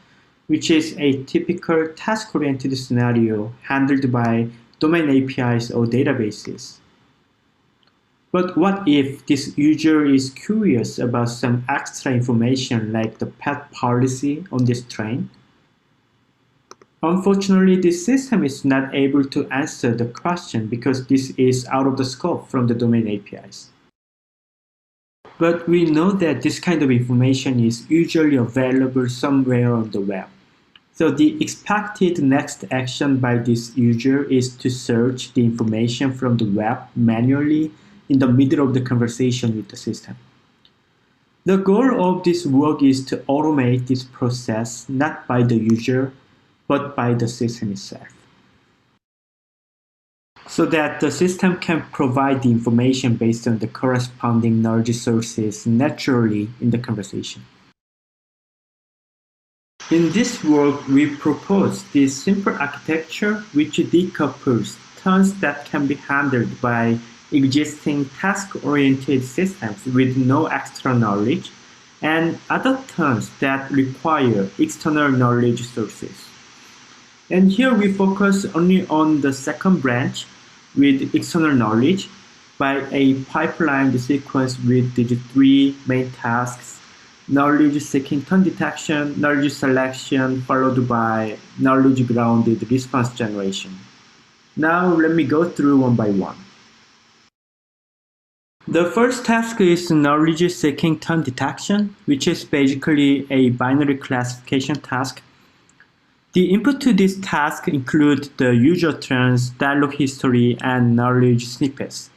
which is a typical task-oriented scenario handled by domain APIs or databases. But what if this user is curious about some extra information like the pet policy on this train? Unfortunately, this system is not able to answer the question because this is out of the scope from the domain APIs. But we know that this kind of information is usually available somewhere on the web. So the expected next action by this user is to search the information from the web manually in the middle of the conversation with the system. The goal of this work is to automate this process not by the user, but by the system itself, so that the system can provide the information based on the corresponding knowledge sources naturally in the conversation. In this work, we propose this simple architecture which decouples turns that can be handled by existing task-oriented systems with no extra knowledge and other turns that require external knowledge sources. And here we focus only on the second branch with external knowledge by a pipelined sequence with the 3 main tasks: knowledge-seeking turn detection, knowledge selection, followed by knowledge-grounded response generation. Now let me go through one by one. The first task is knowledge-seeking turn detection, which is basically a binary classification task. The input to this task include the user turns, dialogue history, and knowledge snippets.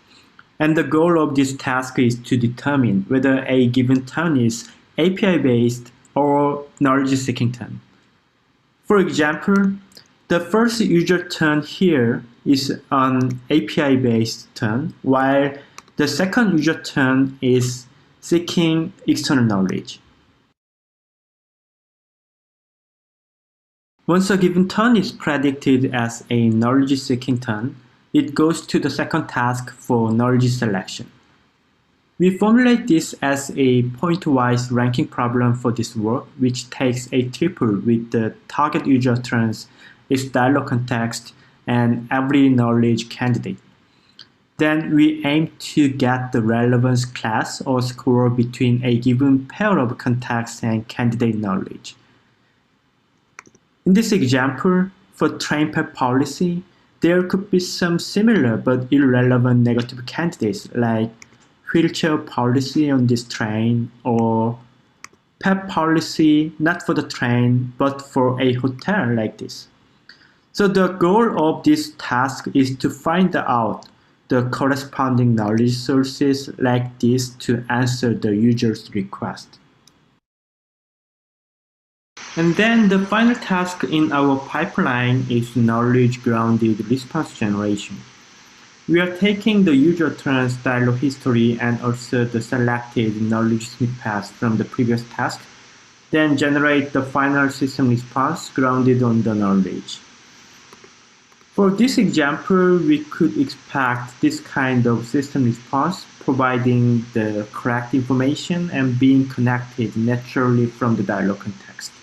And the goal of this task is to determine whether a given turn is API-based or knowledge-seeking turn. For example, the first user turn here is an API-based turn, while the second user turn is seeking external knowledge. Once a given turn is predicted as a knowledge-seeking turn, it goes to the second task for knowledge selection. We formulate this as a point-wise ranking problem for this work, which takes a triple with the target user turns, its dialog context, and every knowledge candidate. Then we aim to get the relevance class or score between a given pair of context and candidate knowledge. In this example, for train pet policy, there could be some similar but irrelevant negative candidates like wheelchair policy on this train or pet policy not for the train but for a hotel like this. So the goal of this task is to find out the corresponding knowledge sources like this to answer the user's request. And then the final task in our pipeline is knowledge-grounded response generation. We are taking the user turns dialog history and also the selected knowledge snippets from the previous task, then generate the final system response grounded on the knowledge. For this example, we could expect this kind of system response, providing the correct information and being connected naturally from the dialog context.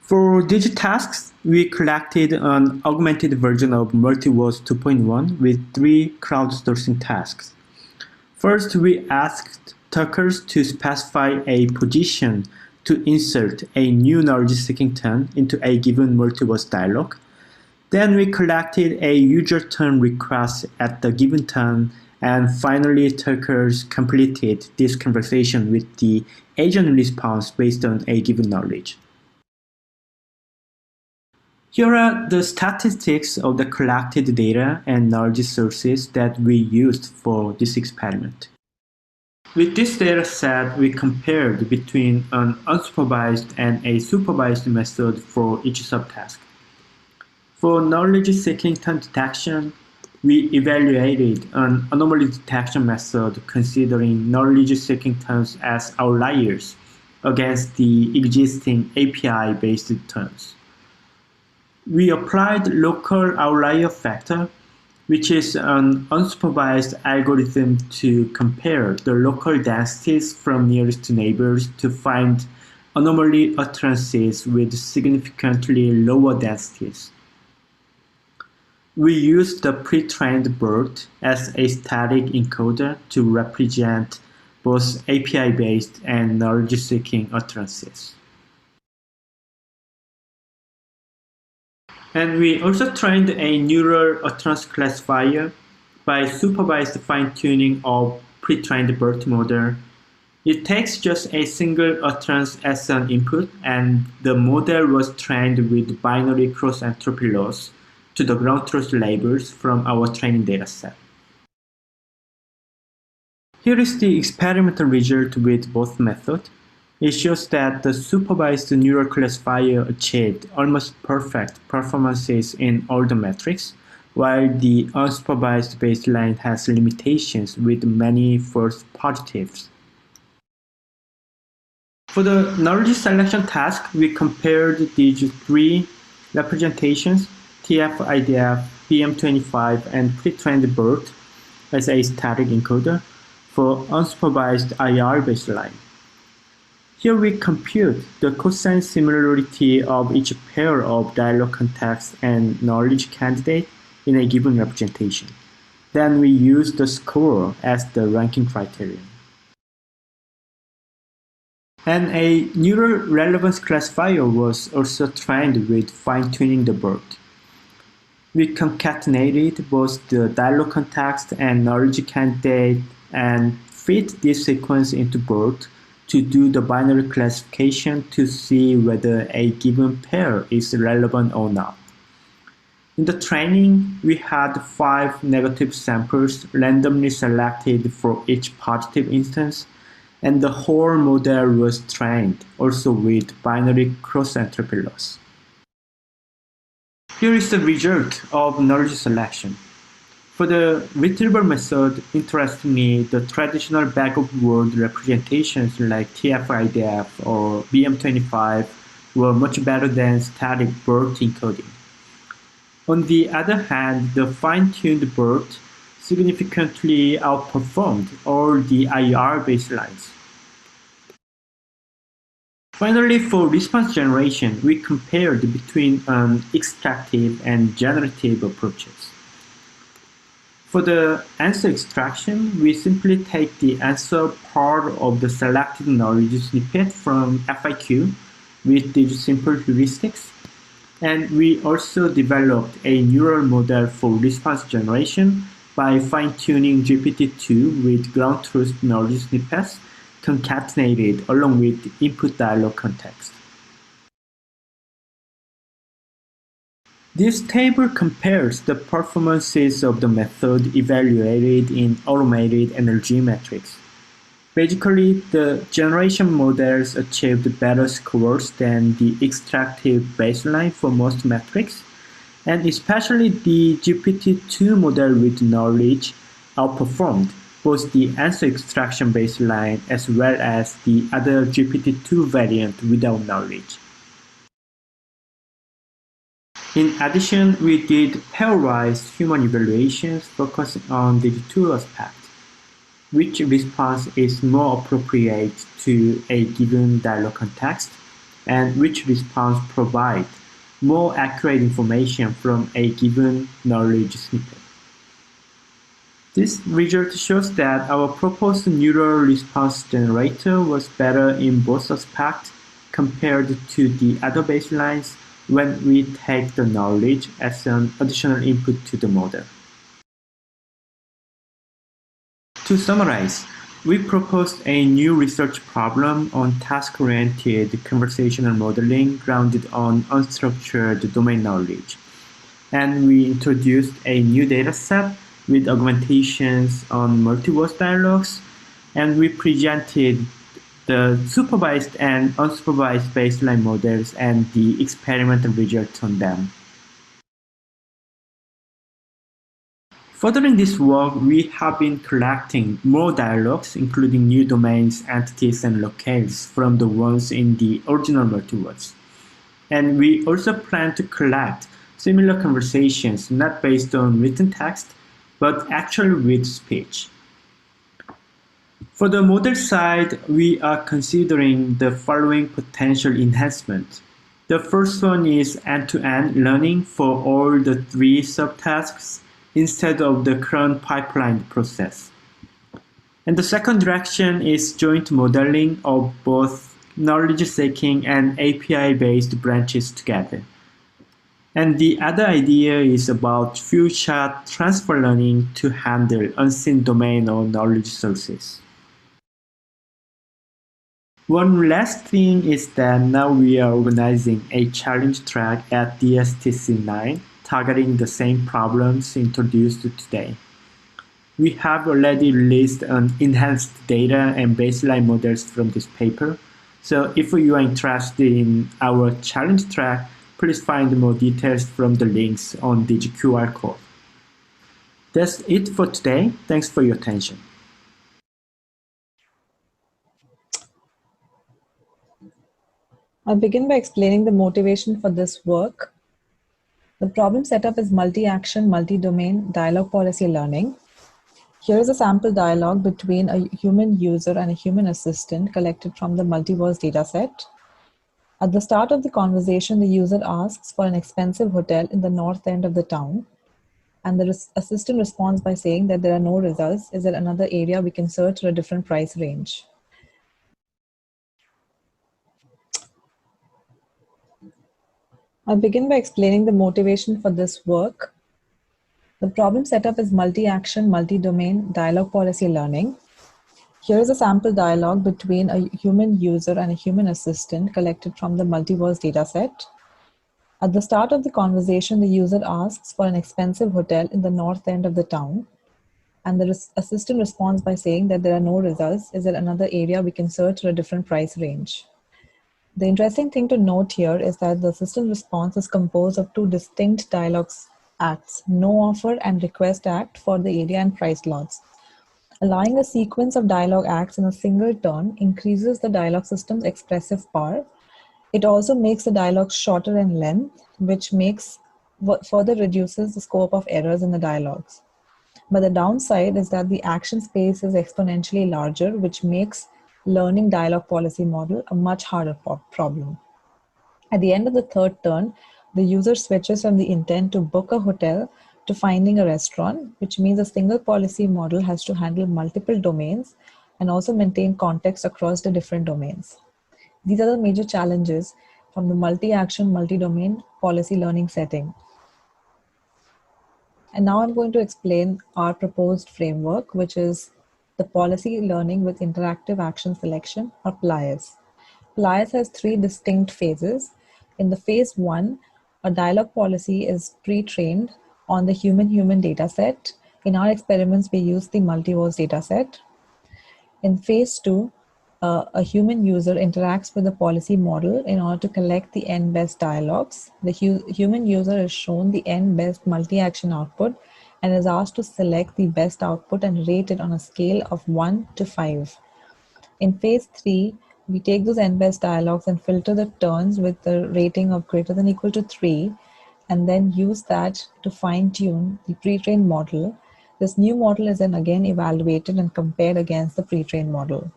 For these tasks, we collected an augmented version of Multiverse 2.1 with 3 crowdsourcing tasks. First, we asked talkers to specify a position to insert a new knowledge-seeking turn into a given multiverse dialog. Then we collected a user turn request at the given turn, and finally talkers completed this conversation with the agent response based on a given knowledge. Here are the statistics of the collected data and knowledge sources that we used for this experiment. With this data set, we compared between an unsupervised and a supervised method for each subtask. For knowledge-seeking turn detection, we evaluated an anomaly detection method considering knowledge-seeking turns as outliers against the existing API-based turns. We applied local outlier factor, which is an unsupervised algorithm to compare the local densities from nearest neighbors to find anomaly utterances with significantly lower densities. We used the pre-trained BERT as a static encoder to represent both API-based and knowledge-seeking utterances. And we also trained a neural utterance classifier by supervised fine-tuning of pre-trained BERT model. It takes just a single utterance as an input, and the model was trained with binary cross-entropy loss to the ground truth labels from our training dataset. Here is the experimental result with both methods. It shows that the supervised neural classifier achieved almost perfect performances in all the metrics, while the unsupervised baseline has limitations with many false positives. For the knowledge selection task, we compared these 3 representations, TF, IDF, BM25, and pre-trained BERT as a static encoder for unsupervised IR baseline. Here we compute the cosine similarity of each pair of dialog context and knowledge candidate in a given representation. Then we use the score as the ranking criterion. And a neural relevance classifier was also trained with fine-tuning the BERT. We concatenated both the dialog context and knowledge candidate and fit this sequence into BERT to do the binary classification to see whether a given pair is relevant or not. In the training, we had 5 negative samples randomly selected for each positive instance, and the whole model was trained also with binary cross-entropy loss. Here is the result of knowledge selection. For the retrieval method, interestingly, the traditional bag-of-word representations like TF-IDF or BM25 were much better than static BERT encoding. On the other hand, the fine-tuned BERT significantly outperformed all the IR baselines. Finally, for response generation, we compared between extractive and generative approaches. For the answer extraction, we simply take the answer part of the selected knowledge snippet from FIQ with these simple heuristics. And we also developed a neural model for response generation by fine-tuning GPT-2 with ground truth knowledge snippets concatenated along with input dialog context. This table compares the performances of the method evaluated in automated energy metrics. Basically, the generation models achieved better scores than the extractive baseline for most metrics, and especially the GPT-2 model with knowledge outperformed both the answer extraction baseline as well as the other GPT-2 variant without knowledge. In addition, we did pairwise human evaluations focusing on the two aspects. Which response is more appropriate to a given dialogue context, and which response provides more accurate information from a given knowledge snippet. This result shows that our proposed neural response generator was better in both aspects compared to the other baselines when we take the knowledge as an additional input to the model. To summarize, we proposed a new research problem on task-oriented conversational modeling grounded on unstructured domain knowledge. And we introduced a new dataset with augmentations on multi-voice dialogues, and we presented the supervised and unsupervised baseline models and the experimental results on them. Furthering this work, we have been collecting more dialogues, including new domains, entities, and locales from the ones in the original multiverse. And we also plan to collect similar conversations not based on written text, but actually with speech. For the model side, we are considering the following potential enhancements. The first one is end-to-end learning for all the 3 subtasks instead of the current pipeline process. And the second direction is joint modeling of both knowledge-seeking and API-based branches together. And the other idea is about few-shot transfer learning to handle unseen domain or knowledge sources. One last thing is that now we are organizing a challenge track at DSTC9 targeting the same problems introduced today. We have already released enhanced data and baseline models from this paper, so if you are interested in our challenge track, please find more details from the links on the QR code. That's it for today. Thanks for your attention. I'll begin by explaining the motivation for this work. The problem setup is multi-action, multi-domain dialogue policy learning. Here is a sample dialogue between a human user and a human assistant collected from the multiverse dataset. At the start of the conversation, the user asks for an expensive hotel in the north end of the town, and the assistant responds by saying that there are no results. Is there another area we can search or a different price range? I'll begin by explaining the motivation for this work. The problem setup is multi-action, multi-domain dialogue policy learning. Here is a sample dialogue between a human user and a human assistant collected from the multiverse dataset. At the start of the conversation, the user asks for an expensive hotel in the north end of the town, and the assistant responds by saying that there are no results. Is there another area we can search or a different price range? The interesting thing to note here is that the system response is composed of 2 distinct dialogue acts, no offer and request act for the area and price lots. Allowing a sequence of dialogue acts in a single turn increases the dialogue system's expressive power. It also makes the dialogue shorter in length, which further reduces the scope of errors in the dialogues. But the downside is that the action space is exponentially larger, which makes learning dialogue policy model a much harder problem. At the end of the 3rd turn, the user switches from the intent to book a hotel to finding a restaurant, which means a single policy model has to handle multiple domains and also maintain context across the different domains. These are the major challenges from the multi-action, multi-domain policy learning setting. And now I'm going to explain our proposed framework, which is the policy learning with interactive action selection, or PLAIS. PLAIS has 3 distinct phases. In the phase 1, a dialogue policy is pre-trained on the human-human dataset. In our experiments, we use the multiverse dataset. In phase 2, a human user interacts with the policy model in order to collect the NBest dialogues. The human user is shown the NBest multi-action output and is asked to select the best output and rate it on a scale of 1 to 5. In phase 3, we take those NBest dialogues and filter the turns with the rating of greater than or equal to 3, and then use that to fine-tune the pre-trained model. This new model is then again evaluated and compared against the pre-trained model.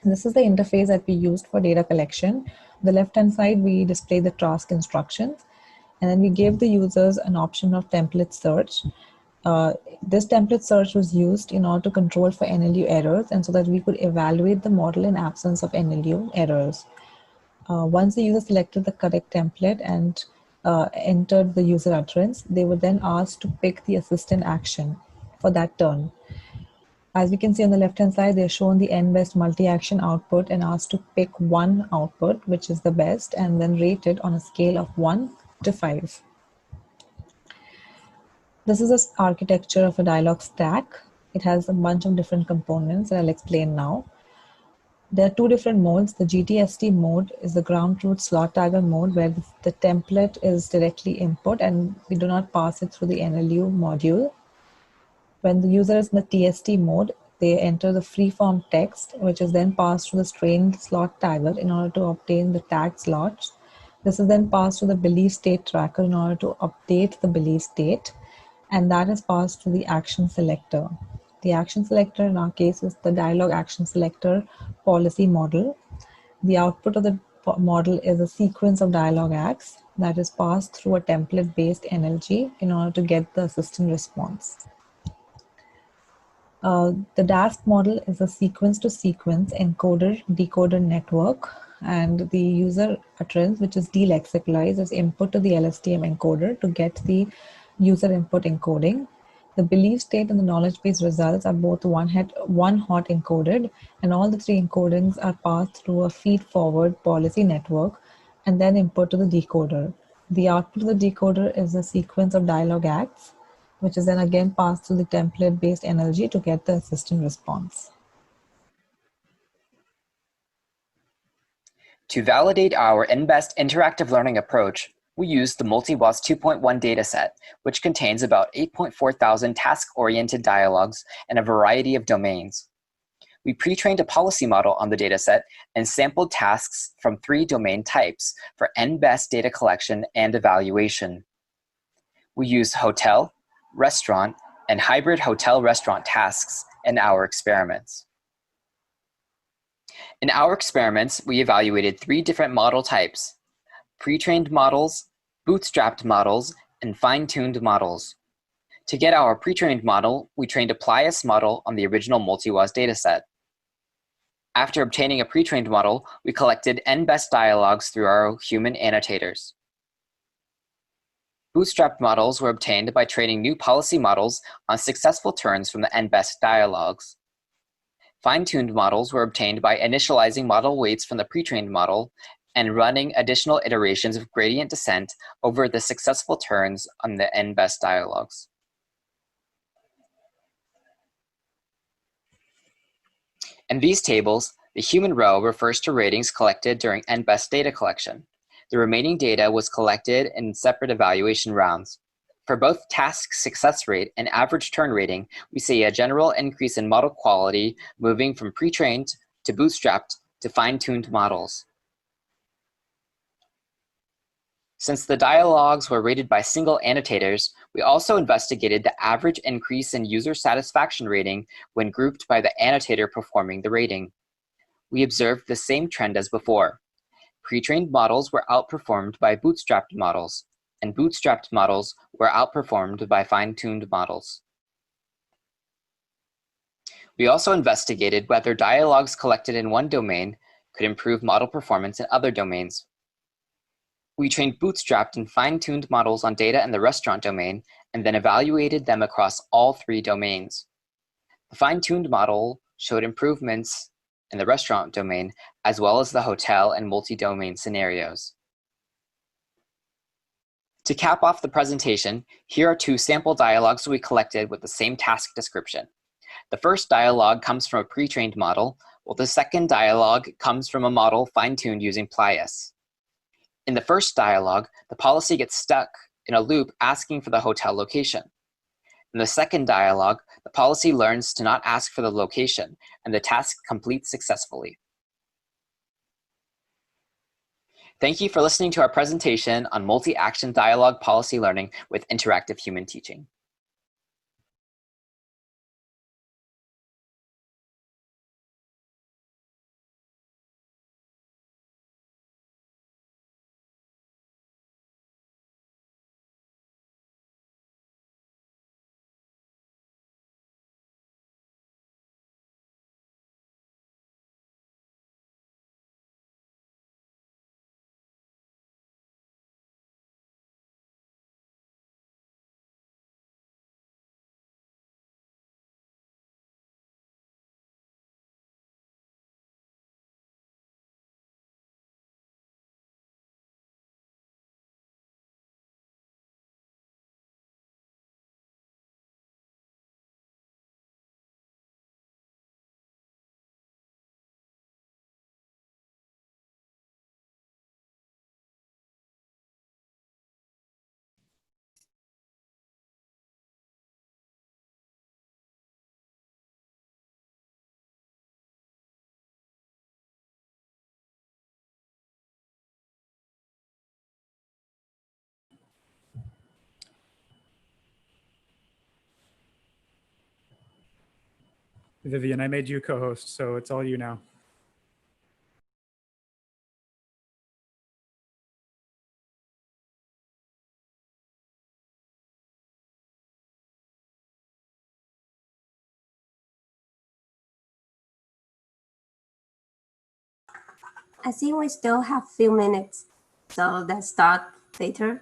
This is the interface that we used for data collection. On the left-hand side, we display the task instructions, and then we gave the users an option of template search. This template search was used in order to control for NLU errors, and so that we could evaluate the model in absence of NLU errors. Once the user selected the correct template and entered the user utterance, they were then asked to pick the assistant action for that turn. As we can see on the left-hand side, they're shown the NBest multi-action output and asked to pick one output, which is the best, and then rate it on a scale of 1 to 5. This is the architecture of a dialogue stack. It has a bunch of different components that I'll explain now. There are two different modes. The GTST mode is the ground truth slot tagger mode, where the template is directly input and we do not pass it through the NLU module. When the user is in the TST mode, they enter the freeform text, which is then passed to the strained slot tagger in order to obtain the tagged slots. This is then passed to the belief state tracker in order to update the belief state, and that is passed to the action selector. The action selector in our case is the dialogue action selector policy model. The output of the model is a sequence of dialogue acts that is passed through a template-based NLG in order to get the assistant response. The DASP model is a sequence-to-sequence encoder-decoder network, and the user utterance, which is delexicalized, is input to the LSTM encoder to get the user input encoding. The belief state and the knowledge-based results are both one-hot encoded, and all the three encodings are passed through a feed-forward policy network and then input to the decoder. The output of the decoder is a sequence of dialogue acts, which is then again passed through the template-based NLG to get the assistant response. To validate our NBest interactive learning approach, we used the MultiWAS 2.1 dataset, which contains about 8.4 thousand task-oriented dialogues in a variety of domains. We pre-trained a policy model on the dataset and sampled tasks from 3 domain types for NBest data collection and evaluation. We used hotel, restaurant, and hybrid hotel-restaurant tasks in our experiments. In our experiments, we evaluated 3 different model types: pre-trained models, bootstrapped models, and fine-tuned models. To get our pre-trained model, we trained a Plius model on the original MultiWAS dataset. After obtaining a pre-trained model, we collected NBest dialogues through our human annotators. Bootstrapped models were obtained by training new policy models on successful turns from the NBest dialogues. Fine-tuned models were obtained by initializing model weights from the pre-trained model and running additional iterations of gradient descent over the successful turns on the NBest dialogues. In these tables, the human row refers to ratings collected during NBest data collection. The remaining data was collected in separate evaluation rounds. For both task success rate and average turn rating, we see a general increase in model quality moving from pre-trained to bootstrapped to fine-tuned models. Since the dialogues were rated by single annotators, we also investigated the average increase in user satisfaction rating when grouped by the annotator performing the rating. We observed the same trend as before. Pre-trained models were outperformed by bootstrapped models, and bootstrapped models were outperformed by fine-tuned models. We also investigated whether dialogues collected in one domain could improve model performance in other domains. We trained bootstrapped and fine-tuned models on data in the restaurant domain and then evaluated them across all 3 domains. The fine-tuned model showed improvements in the restaurant domain, as well as the hotel and multi-domain scenarios. To cap off the presentation, here are 2 sample dialogues we collected with the same task description. The first dialogue comes from a pre-trained model, while the second dialogue comes from a model fine-tuned using Plius. In the first dialogue, the policy gets stuck in a loop asking for the hotel location. In the second dialogue, the policy learns to not ask for the location, and the task completes successfully. Thank you for listening to our presentation on multi-action dialogue policy learning with interactive human teaching. Vivian, I made you co-host, so it's all you now. I think we still have a few minutes, so let's start later.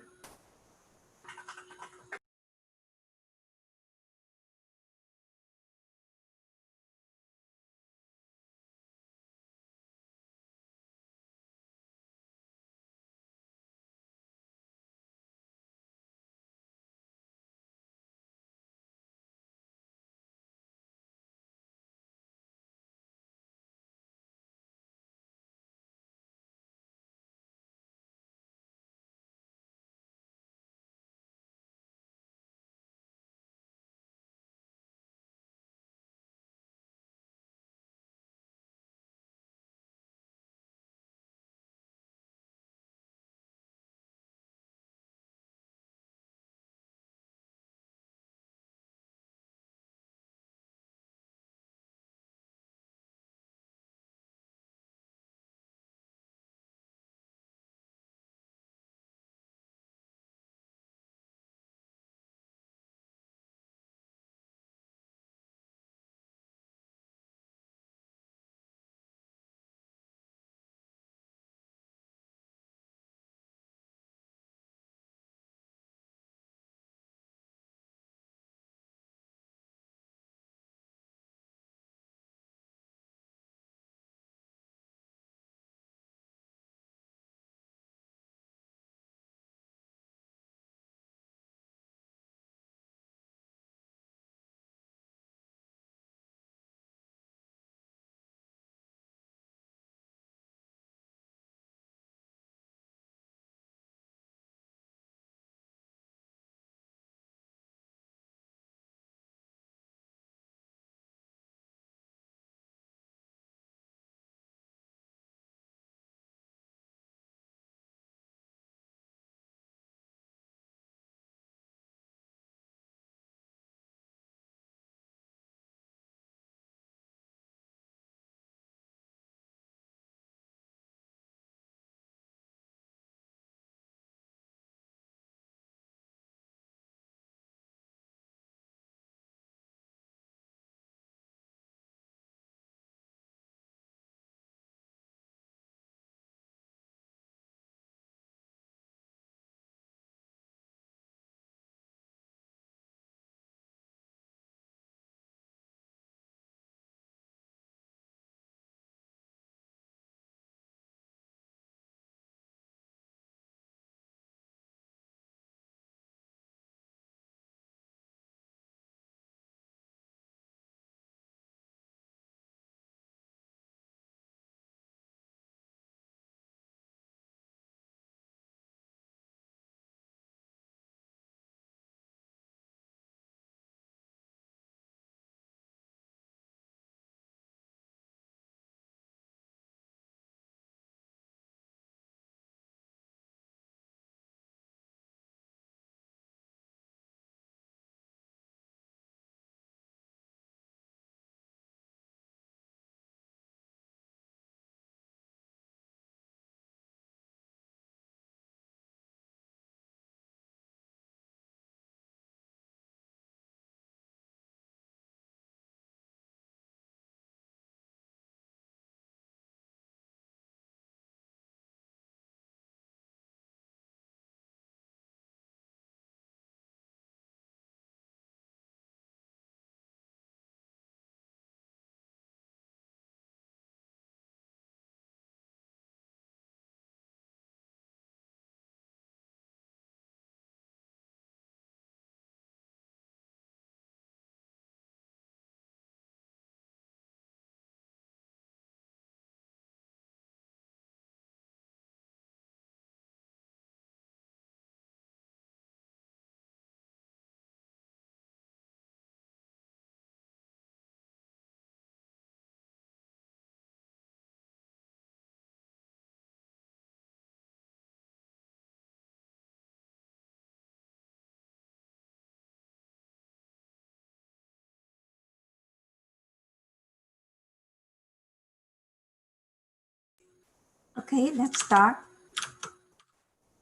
Okay, let's start.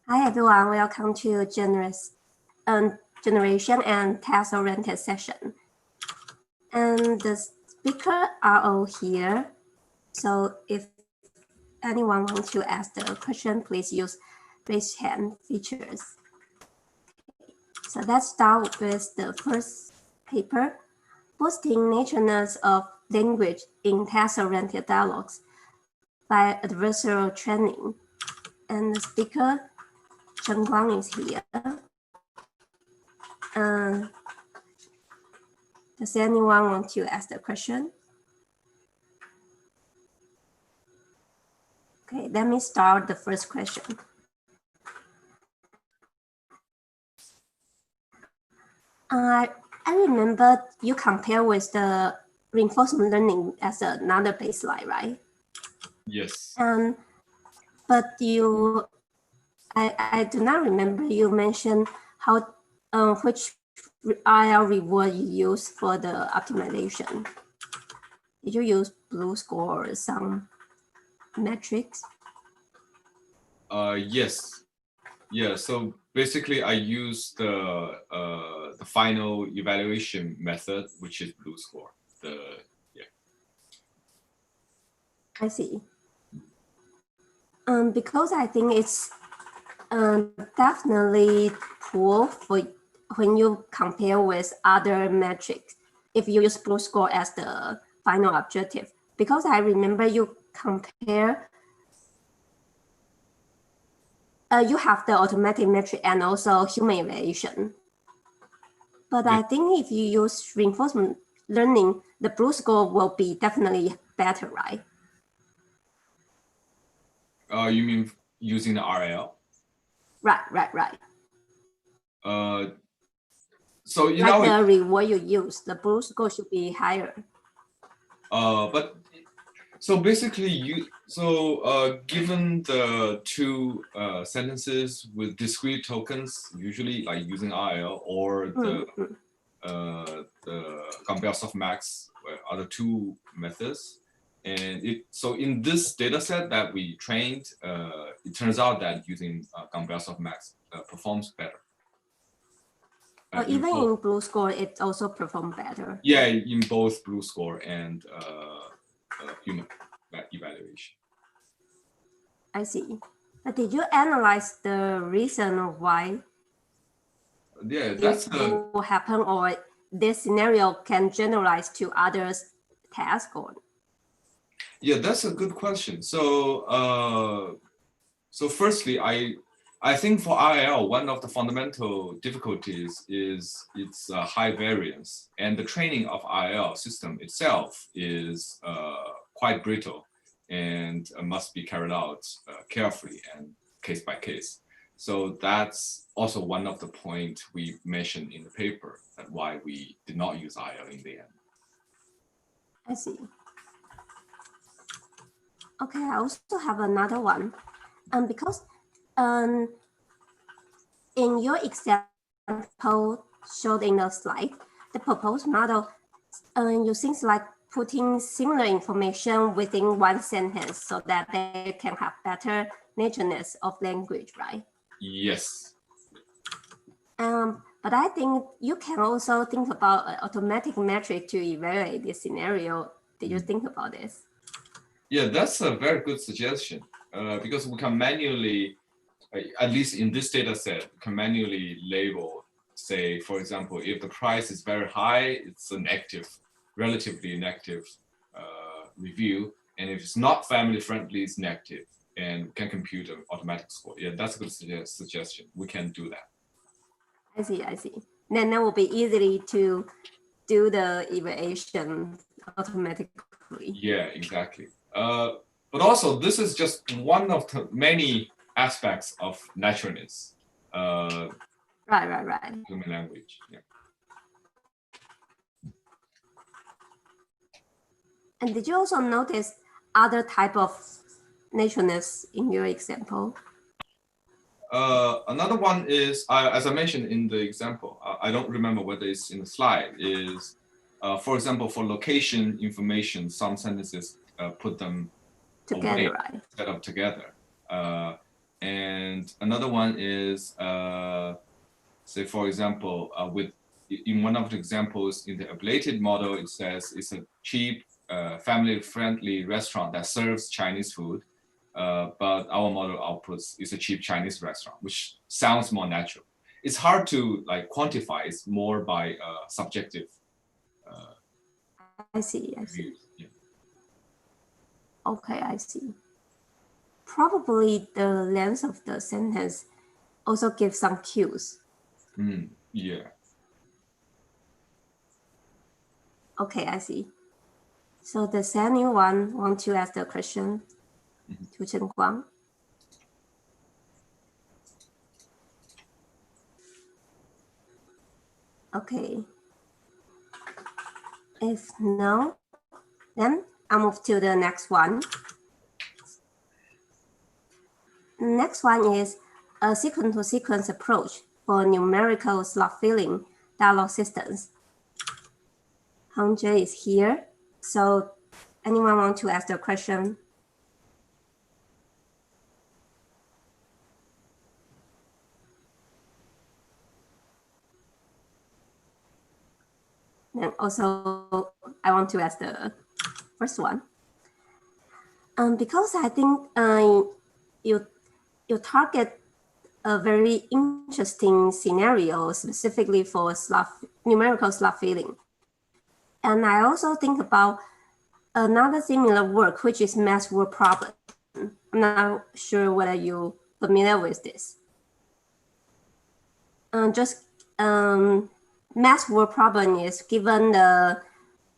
Hi everyone, welcome to generation and task-oriented session. And the speaker are all here. So if anyone wants to ask the question, please use raise hand features. So let's start with the first paper, Boosting Naturalness of Language in Task-Oriented Dialogues by Adversarial Training. And the speaker, Chen Guang, is here. Does anyone want to ask the question? Okay, let me start the first question. I remember you compare with the reinforcement learning as another baseline, right? Yes. But I do not remember you mentioned how which IL reward you use for the optimization. Did you use blue score or some metrics? Yes. Yeah. So basically, I use the final evaluation method, which is blue score. I see. Because I think it's definitely poor for when you compare with other metrics. If you use blue score as the final objective, because I remember you compare. You have the automatic metric and also human evaluation. But Yeah. I think if you use reinforcement learning, the blue score will be definitely better, right? You mean using the RL? Right. So you like know, the reward you use, the blue score should be higher. But so basically, given the two sentences with discrete tokens, usually like using RL or the compare softmax are the two methods. And so in this data set that we trained, it turns out that using compare softmax performs better. Even in blue score, it also performs better. Yeah, in both blue score and human evaluation. I see. But did you analyze the reason of why? Yeah, that's what happened, or this scenario can generalize to others tasks? Or? Yeah, that's a good question. So, firstly, I think for RL, one of the fundamental difficulties is its high variance, and the training of RL system itself is quite brittle and must be carried out carefully and case by case. So that's also one of the points we mentioned in the paper, that why we did not use RL in the end. I see. Okay, I also have another one. Because in your example showed in the slide, the proposed model using like putting similar information within one sentence so that they can have better naturalness of language, right? Yes. But I think you can also think about an automatic metric to evaluate this scenario. Did you think about this? Yeah, that's a very good suggestion because we can manually, at least in this data set, can manually label, say, for example, if the price is very high, it's a negative, relatively negative review. And if it's not family friendly, it's negative, and can compute an automatic score. Yeah, that's a good suggestion. We can do that. I see. Then that will be easily to do the evaluation automatically. Yeah, exactly. But also, this is just one of the many aspects of naturalness. Right. Human language. Yeah. And did you also notice other type of naturalness in your example? Another one is, as I mentioned in the example, I don't remember whether it's in the slide, is, for example, for location information, some sentences put them together, right? Set up together. And another one is, say, for example, in one of the examples in the ablated model, it says it's a cheap, family-friendly restaurant that serves Chinese food, but our model outputs is a cheap Chinese restaurant, which sounds more natural. It's hard to like quantify. It's more by subjective. I see. I see. Yeah. Okay, I see. Probably the length of the sentence also gives some cues. Yeah. Okay, I see. So does anyone want to ask the question to Chen Guang? Okay. If no, then I'll move to the next one. Next one is a sequence-to-sequence approach for numerical slot filling dialog systems. Hongzhe is here. So anyone want to ask the question? And also, I want to ask the first one. Because I think you target a very interesting scenario specifically for numerical slot filling. And I also think about another similar work, which is math word problem. I'm not sure whether you're familiar with this. Math word problem is given the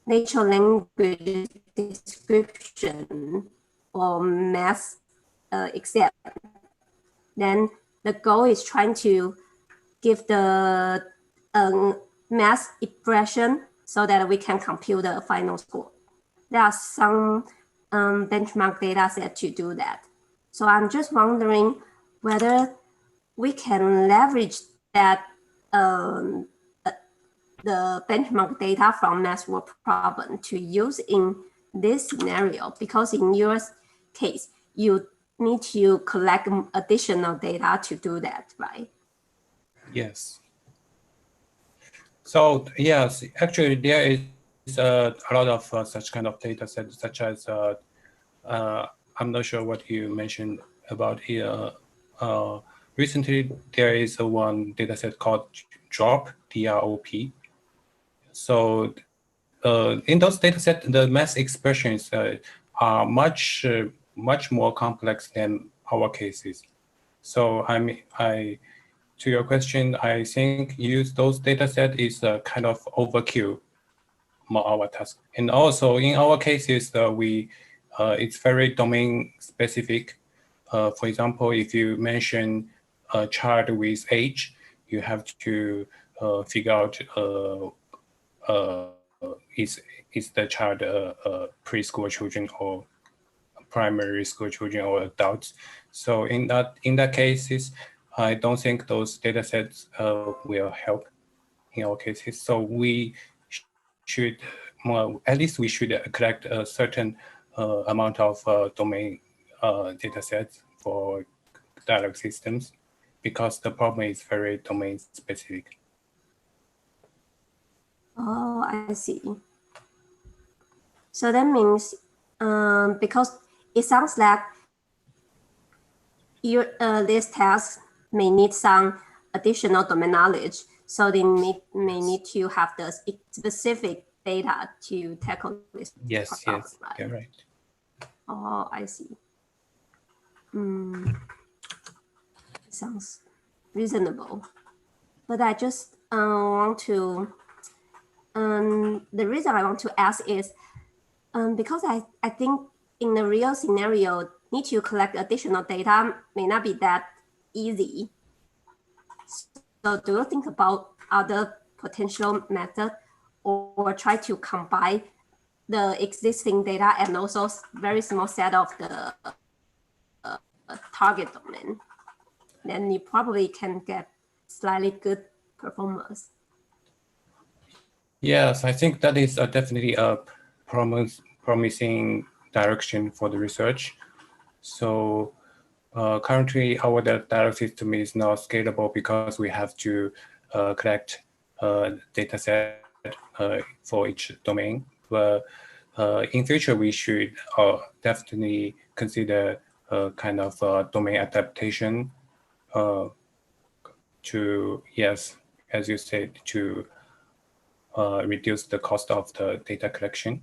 natural language description or math exam. Then the goal is trying to give the math expression so that we can compute the final score. There are some benchmark data set to do that. So I'm just wondering whether we can leverage that the benchmark data from math word problem to use in this scenario, because in your case, you need to collect additional data to do that, right? Yes. So yes, actually there is a lot of such kind of data sets, such as I'm not sure what you mentioned about here. Recently, there is one data set called DROP, D-R-O-P. So in those data sets, the math expressions are much more complex than our cases. So to your question, I think use those data set is a kind of overkill for our task. And also in our cases, it's very domain specific. For example, if you mention a child with age, you have to figure out is the child preschool children or primary school children or adults. So in that cases, I don't think those data sets will help in our cases. So we should, at least we should collect a certain amount of domain data sets for dialog systems, because the problem is very domain specific. Oh, I see. So that means because it sounds like this task may need some additional domain knowledge, so they may need to have the specific data to tackle this problem, Yes, right? you're right. Oh, I see. Sounds reasonable. But I just want to, the reason I want to ask is because I think in the real scenario, need to collect additional data may not be that easy. So do you think about other potential methods or try to combine the existing data and also very small set of the target domain? Then you probably can get slightly good performance. Yes, I think that is definitely a promising direction for the research. So currently, our dialog system is not scalable because we have to collect data set for each domain. But in future, we should definitely consider kind of domain adaptation to, yes, as you said, to reduce the cost of the data collection.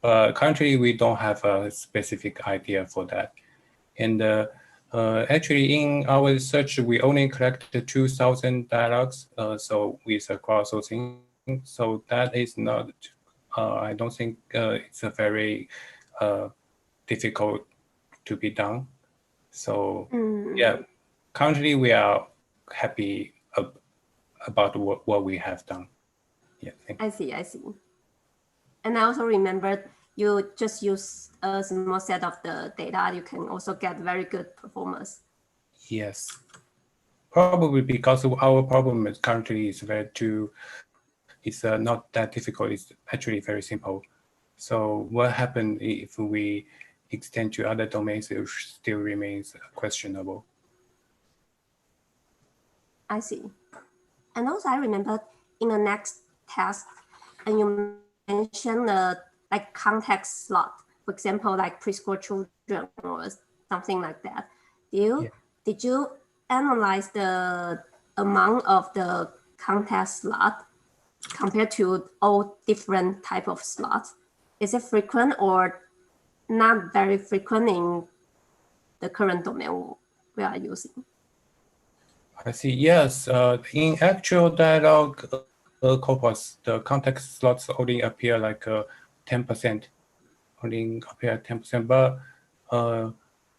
But currently, we don't have a specific idea for that. And actually, in our research, we only collected 2,000 dialogues, so with crowdsourcing. So that is not, I don't think it's a very difficult to be done. So yeah, currently we are happy about what we have done. Yeah, thank you. I see. And I also remembered you just use a small set of the data, you can also get very good performance. Yes, probably because our problem is currently is it's not that difficult. It's actually very simple. So what happens if we extend to other domains? It still remains questionable. I see. And also I remember in the next task, and you mentioned like context slot, for example, like preschool children or something like that. Did you analyze the amount of the context slot compared to all different type of slots? Is it frequent or not very frequent in the current domain we are using? I see. Yes, in actual dialogue corpus, the context slots only appear like 10%, only appear 10%, but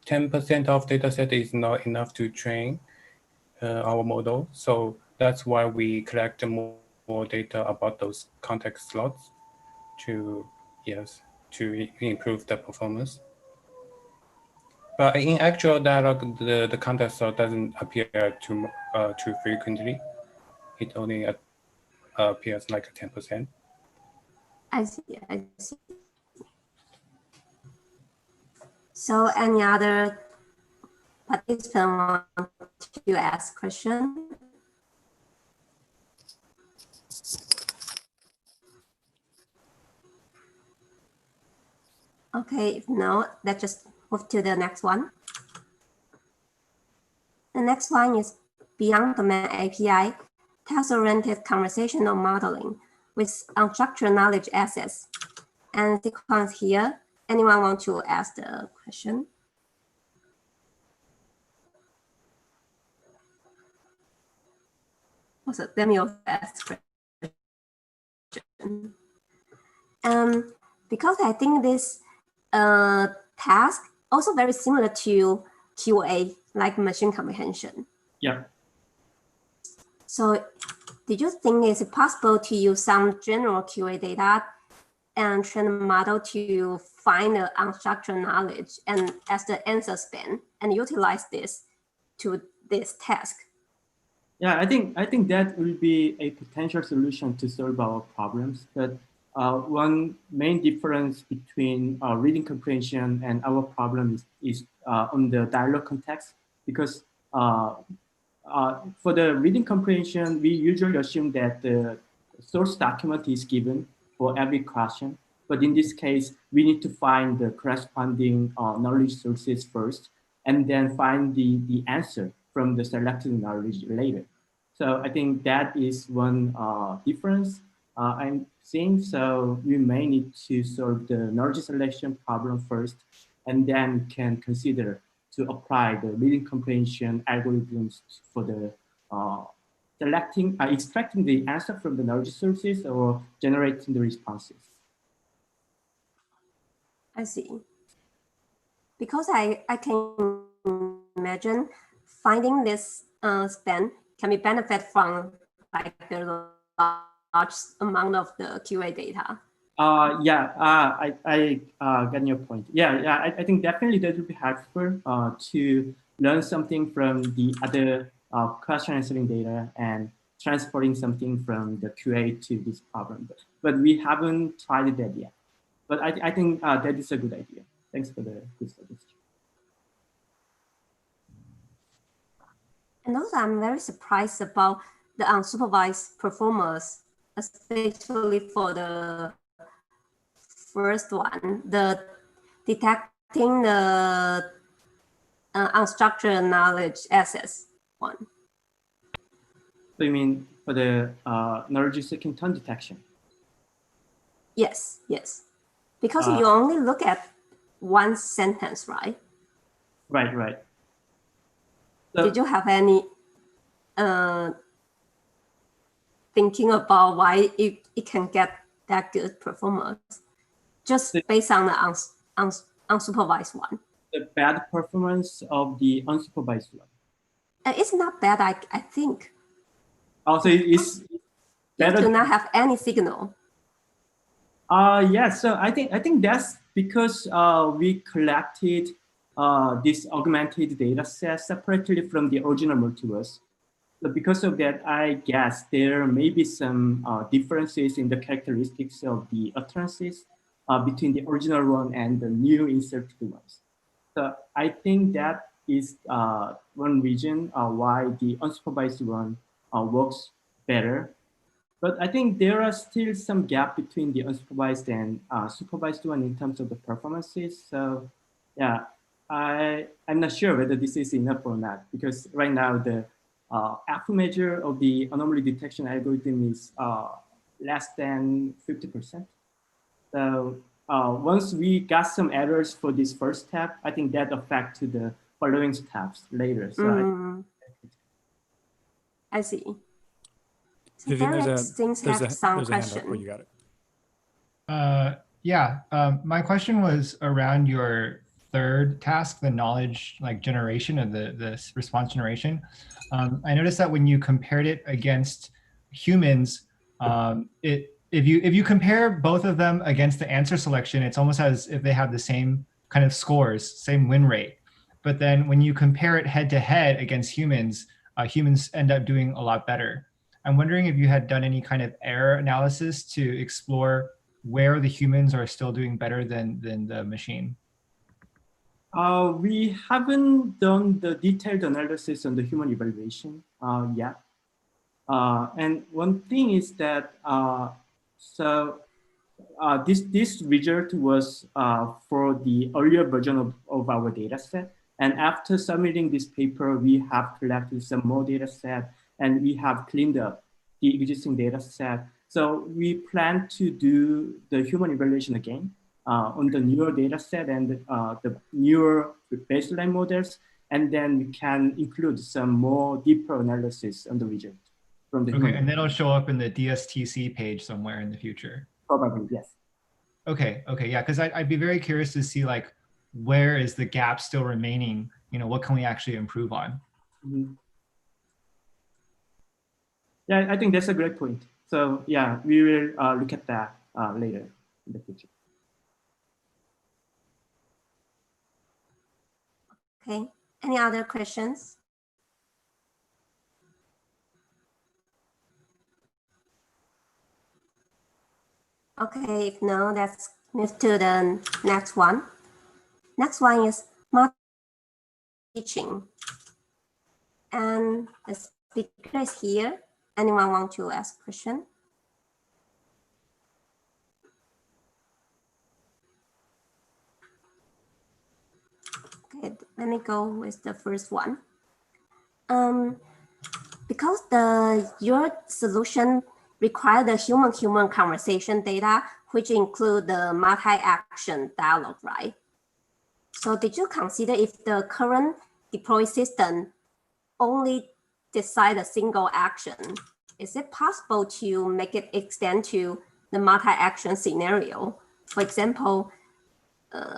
10% of data set is not enough to train our model. So that's why we collect more data about those context slots to improve the performance. But in actual dialogue, the context slot doesn't appear too frequently. It only appears like 10%. I see. So any other participant want to ask question? Okay, if no, let's just move to the next one. The next one is Beyond Domain API, task-oriented conversational modeling with unstructured knowledge assets. And sequence here, anyone want to ask the question? Also, let me also ask question. Because I think this task also very similar to QA, like machine comprehension. Yeah. So did you think it's possible to use some general QA data and train a model to find the unstructured knowledge and as the answer span and utilize this to this task? Yeah, I think that will be a potential solution to solve our problems. But one main difference between reading comprehension and our problem is on the dialogue context, because for the reading comprehension, we usually assume that the source document is given for every question. But in this case, we need to find the corresponding knowledge sources first, and then find the answer from the selected knowledge later. So I think that is one difference I'm seeing. So we may need to solve the knowledge selection problem first, and then can consider to apply the reading comprehension algorithms for the extracting the answer from the knowledge sources or generating the responses. I see. Because I can imagine finding this span can be benefit from like the large amount of the QA data. I get your point. I think definitely that would be helpful to learn something from the other question answering data and transporting something from the QA to this problem. But we haven't tried that yet. But I think that is a good idea. Thanks for the good suggestion. And also, I'm very surprised about the unsupervised performance, especially for the first one, the detecting the unstructured knowledge access one. So you mean for the knowledge-seeking tone detection? Yes, yes. Because you only look at one sentence, right? Right, right. So, did you have any thinking about why it can get that good performance just based on the unsupervised one? The bad performance of the unsupervised one. It's not bad, I think. Also, it's better. You do not have any signal. Yeah, so I think that's because we collected this augmented data set separately from the original multiverse. So because of that, I guess there may be some differences in the characteristics of the utterances between the original one and the new inserted ones. So I think that is one reason why the unsupervised one works better. But I think there are still some gap between the unsupervised and supervised one in terms of the performances. So yeah, I'm not sure whether this is enough or not, because right now the alpha measure of the anomaly detection algorithm is less than 50%. So once we got some errors for this first step, I think that affects the following steps later. So I see. Vivian, there's a hand up. Oh, you got it. Yeah, my question was around your third task, the knowledge generation of the response generation. I noticed that when you compared it against humans, if you compare both of them against the answer selection, it's almost as if they have the same kind of scores, same win rate. But then when you compare it head to head against humans, humans end up doing a lot better. I'm wondering if you had done any kind of error analysis to explore where the humans are still doing better than the machine. We haven't done the detailed analysis on the human evaluation yet. And one thing is that, this result was for the earlier version of our data set. And after submitting this paper, we have collected some more data set and we have cleaned up the existing data set. So we plan to do the human evaluation again on the newer data set and the newer baseline models. And then we can include some more deeper analysis on the result from the human. And then it'll show up in the DSTC page somewhere in the future. Probably, yes. Okay, yeah, because I'd be very curious to see where is the gap still remaining? What can we actually improve on? Mm-hmm. Yeah, I think that's a great point. So yeah, we will look at that later in the future. Okay, any other questions? Okay, if no, let's move to the next one. Next one is teaching. And the speaker is here. Anyone want to ask a question? Okay, let me go with the first one. Because your solution require the human-human conversation data, which include the multi-action dialogue, right? So did you consider if the current deployed system only decide a single action, is it possible to make it extend to the multi-action scenario? For example,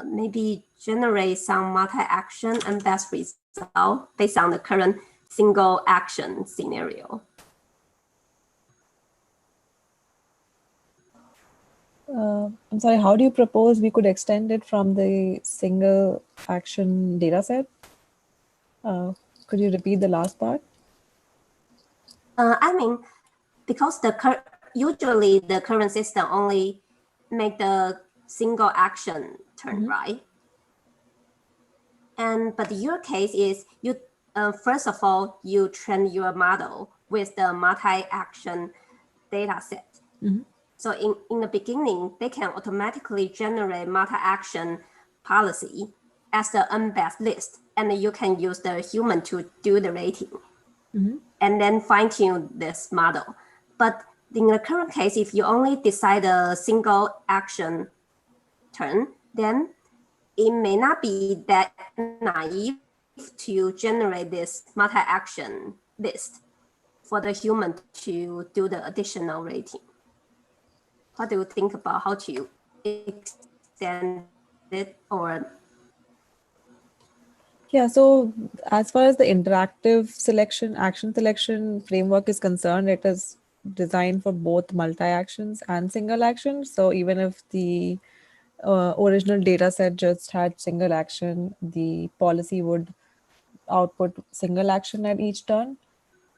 maybe generate some multi-action and best result based on the current single action scenario. I'm sorry, how do you propose we could extend it from the single action data set? Could you repeat the last part? I mean, because usually the current system only make the single action turn, right? But your case is you first of all you train your model with the multi-action data set. So in the beginning, they can automatically generate multi-action policy as the unbased list, and you can use the human to do the rating, and then fine-tune this model. But in the current case, if you only decide a single action turn, then it may not be that naive to generate this multi-action list for the human to do the additional rating. What do you think about how to extend it or? Yeah, so as far as the interactive selection, action selection framework is concerned, it is designed for both multi-actions and single actions. So even if the original data set just had single action, the policy would output single action at each turn,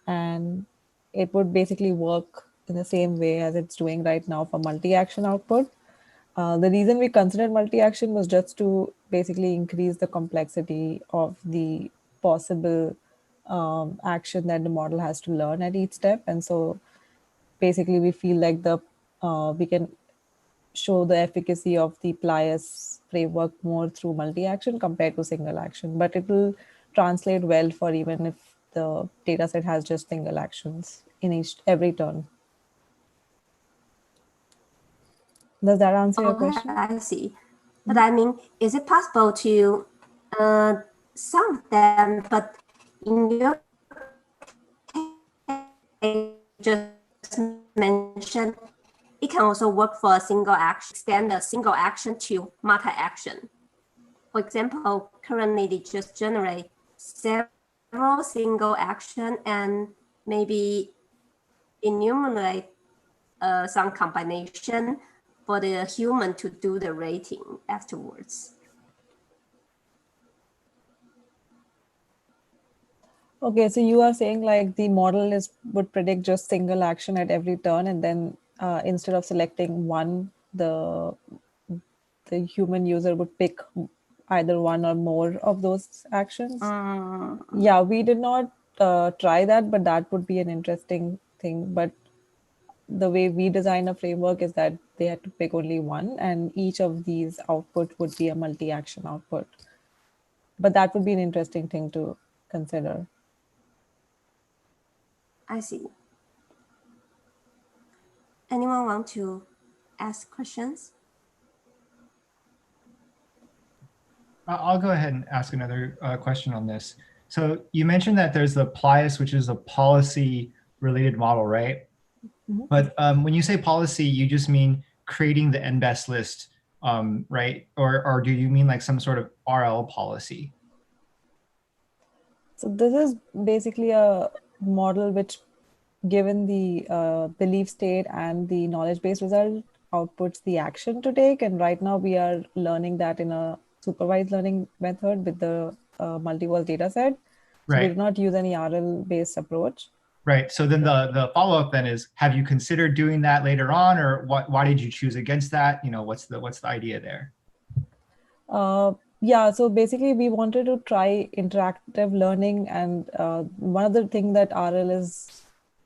and it would basically work in the same way as it's doing right now for multi-action output. The reason we considered multi-action was just to basically increase the complexity of the possible action that the model has to learn at each step. And so basically we feel like we can show the efficacy of the Plius framework more through multi-action compared to single action, but it will translate well for even if the data set has just single actions in every turn. Does that answer your question? I see. But I mean, is it possible to some of them, but in your case, just mentioned, it can also work for a single action, extend a single action to multi-action. For example, currently they just generate several single action and maybe enumerate some combination for the human to do the rating afterwards. Okay, so you are saying like the model would predict just single action at every turn, and then instead of selecting one, the human user would pick either one or more of those actions. Yeah, we did not try that, but that would be an interesting thing. But the way we design a framework is that they had to pick only one, and each of these output would be a multi-action output. But that would be an interesting thing to consider. I see. Anyone want to ask questions? I'll go ahead and ask another question on this. So you mentioned that there's the Plius, which is a policy-related model, right? But when you say policy, you just mean creating the NBEST list, right? Or do you mean like some sort of RL policy? So this is basically a model which, given the belief state and the knowledge-based result, outputs the action to take. And right now we are learning that in a supervised learning method with the multi-verse data set. So right. we do not use any RL-based approach. Right. So then the follow-up then is, have you considered doing that later on, or why did you choose against that? You know, what's the idea there? Yeah, so basically we wanted to try interactive learning, and one of the things that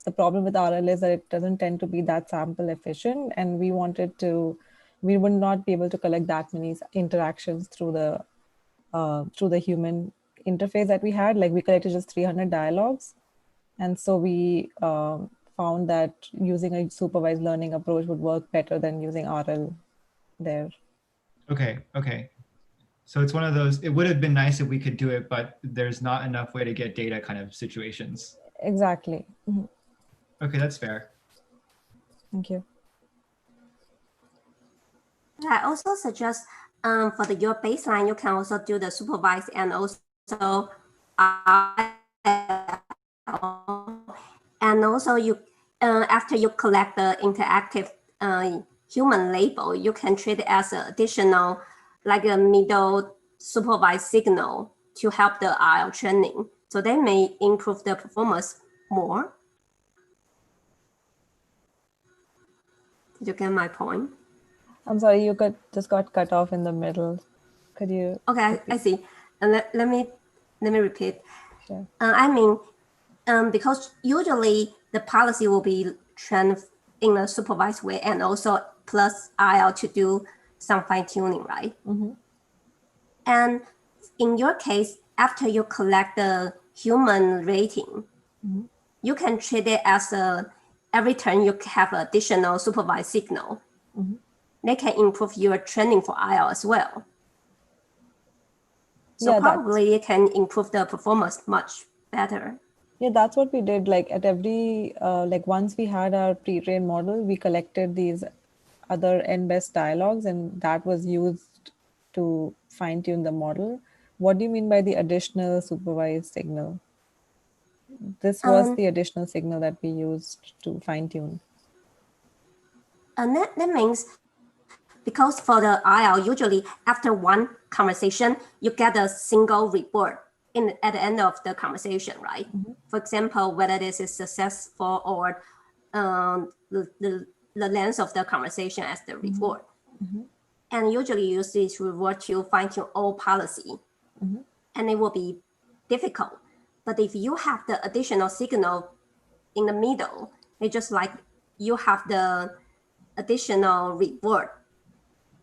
the problem with RL is that it doesn't tend to be that sample efficient, and we would not be able to collect that many interactions through the human interface that we had. Like we collected just 300 dialogues, and so we found that using a supervised learning approach would work better than using RL there. Okay. So it's one of those, it would have been nice if we could do it, but there's not enough way to get data kind of situations. Exactly. Mm-hmm. Okay, that's fair. Thank you. I also suggest for your baseline, you can also do the supervised and also you after you collect the interactive human label, you can treat it as an additional, like a middle supervised signal to help the RL training. So they may improve the performance more. Did you get my point? I'm sorry, you just got cut off in the middle. Could you? Okay, I see. Let me repeat. Sure. I mean, because usually the policy will be trained in a supervised way and also plus IL to do some fine tuning, right? Mm-hmm. And in your case, after you collect the human rating, Mm-hmm. you can treat it as every turn you have additional supervised signal. Mm-hmm. They can improve your training for IL as well. So Yeah, probably it can improve the performance much better. Yeah, that's what we did. Like at every, like once we had our pre-trained model, we collected these other NBest dialogues, and that was used to fine tune the model. What do you mean by the additional supervised signal? This was the additional signal that we used to fine tune. And that means, because for the IL, usually after one conversation, you get a single report at the end of the conversation, right? Mm-hmm. For example, whether this is successful or the length of the conversation as the report. Mm-hmm. And usually you use this report to fine tune all policy. Mm-hmm. And it will be difficult. But if you have the additional signal in the middle, it's just like you have the additional reward.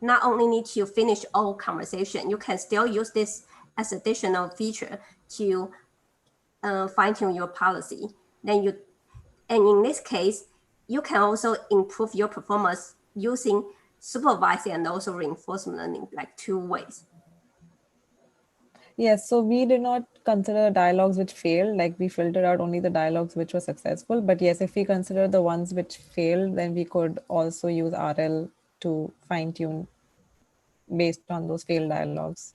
Not only need to finish all conversation, you can still use this as additional feature to fine tune your policy. And in this case, you can also improve your performance using supervised and also reinforcement learning, like 2 ways. Yes, so we did not consider dialogues which failed, like we filtered out only the dialogues which were successful. But yes, if we consider the ones which failed, then we could also use RL to fine tune based on those failed dialogues.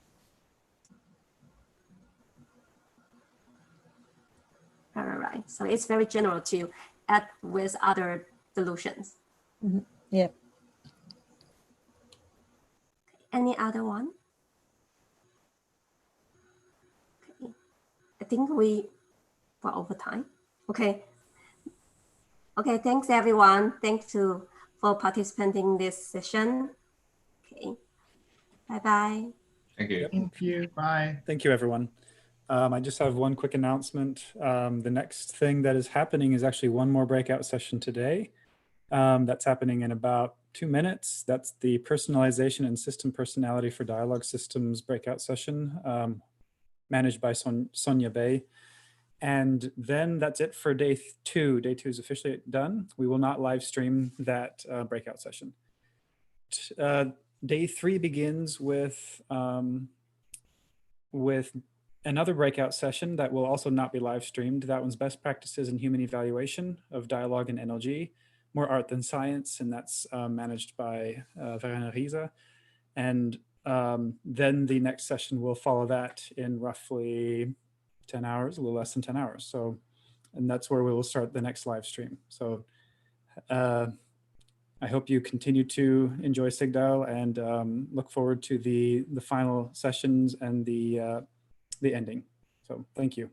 Right. So it's very general to add with other solutions. Mm-hmm. Yeah. Any other one? Okay. I think we were over time. Okay. Okay, thanks everyone. Thanks for participating in this session. Okay. Bye-bye. Thank you. Thank you. Bye. Thank you, everyone. I just have one quick announcement. The next thing that is happening is actually one more breakout session today. That's happening in about 2 minutes. That's the personalization and system personality for dialogue systems breakout session managed by Sonia Bay. And then that's it for day 2. Day 2 is officially done. We will not live stream that breakout session. Day 3 begins with another breakout session that will also not be live streamed. That one's best practices in human evaluation of dialogue and NLG, more art than science, and that's managed by Verena Riese. And then the next session will follow that in roughly 10 hours, a little less than 10 hours. So, and that's where we will start the next live stream. So I hope you continue to enjoy SIGDIAL and look forward to the final sessions and the ending. So thank you.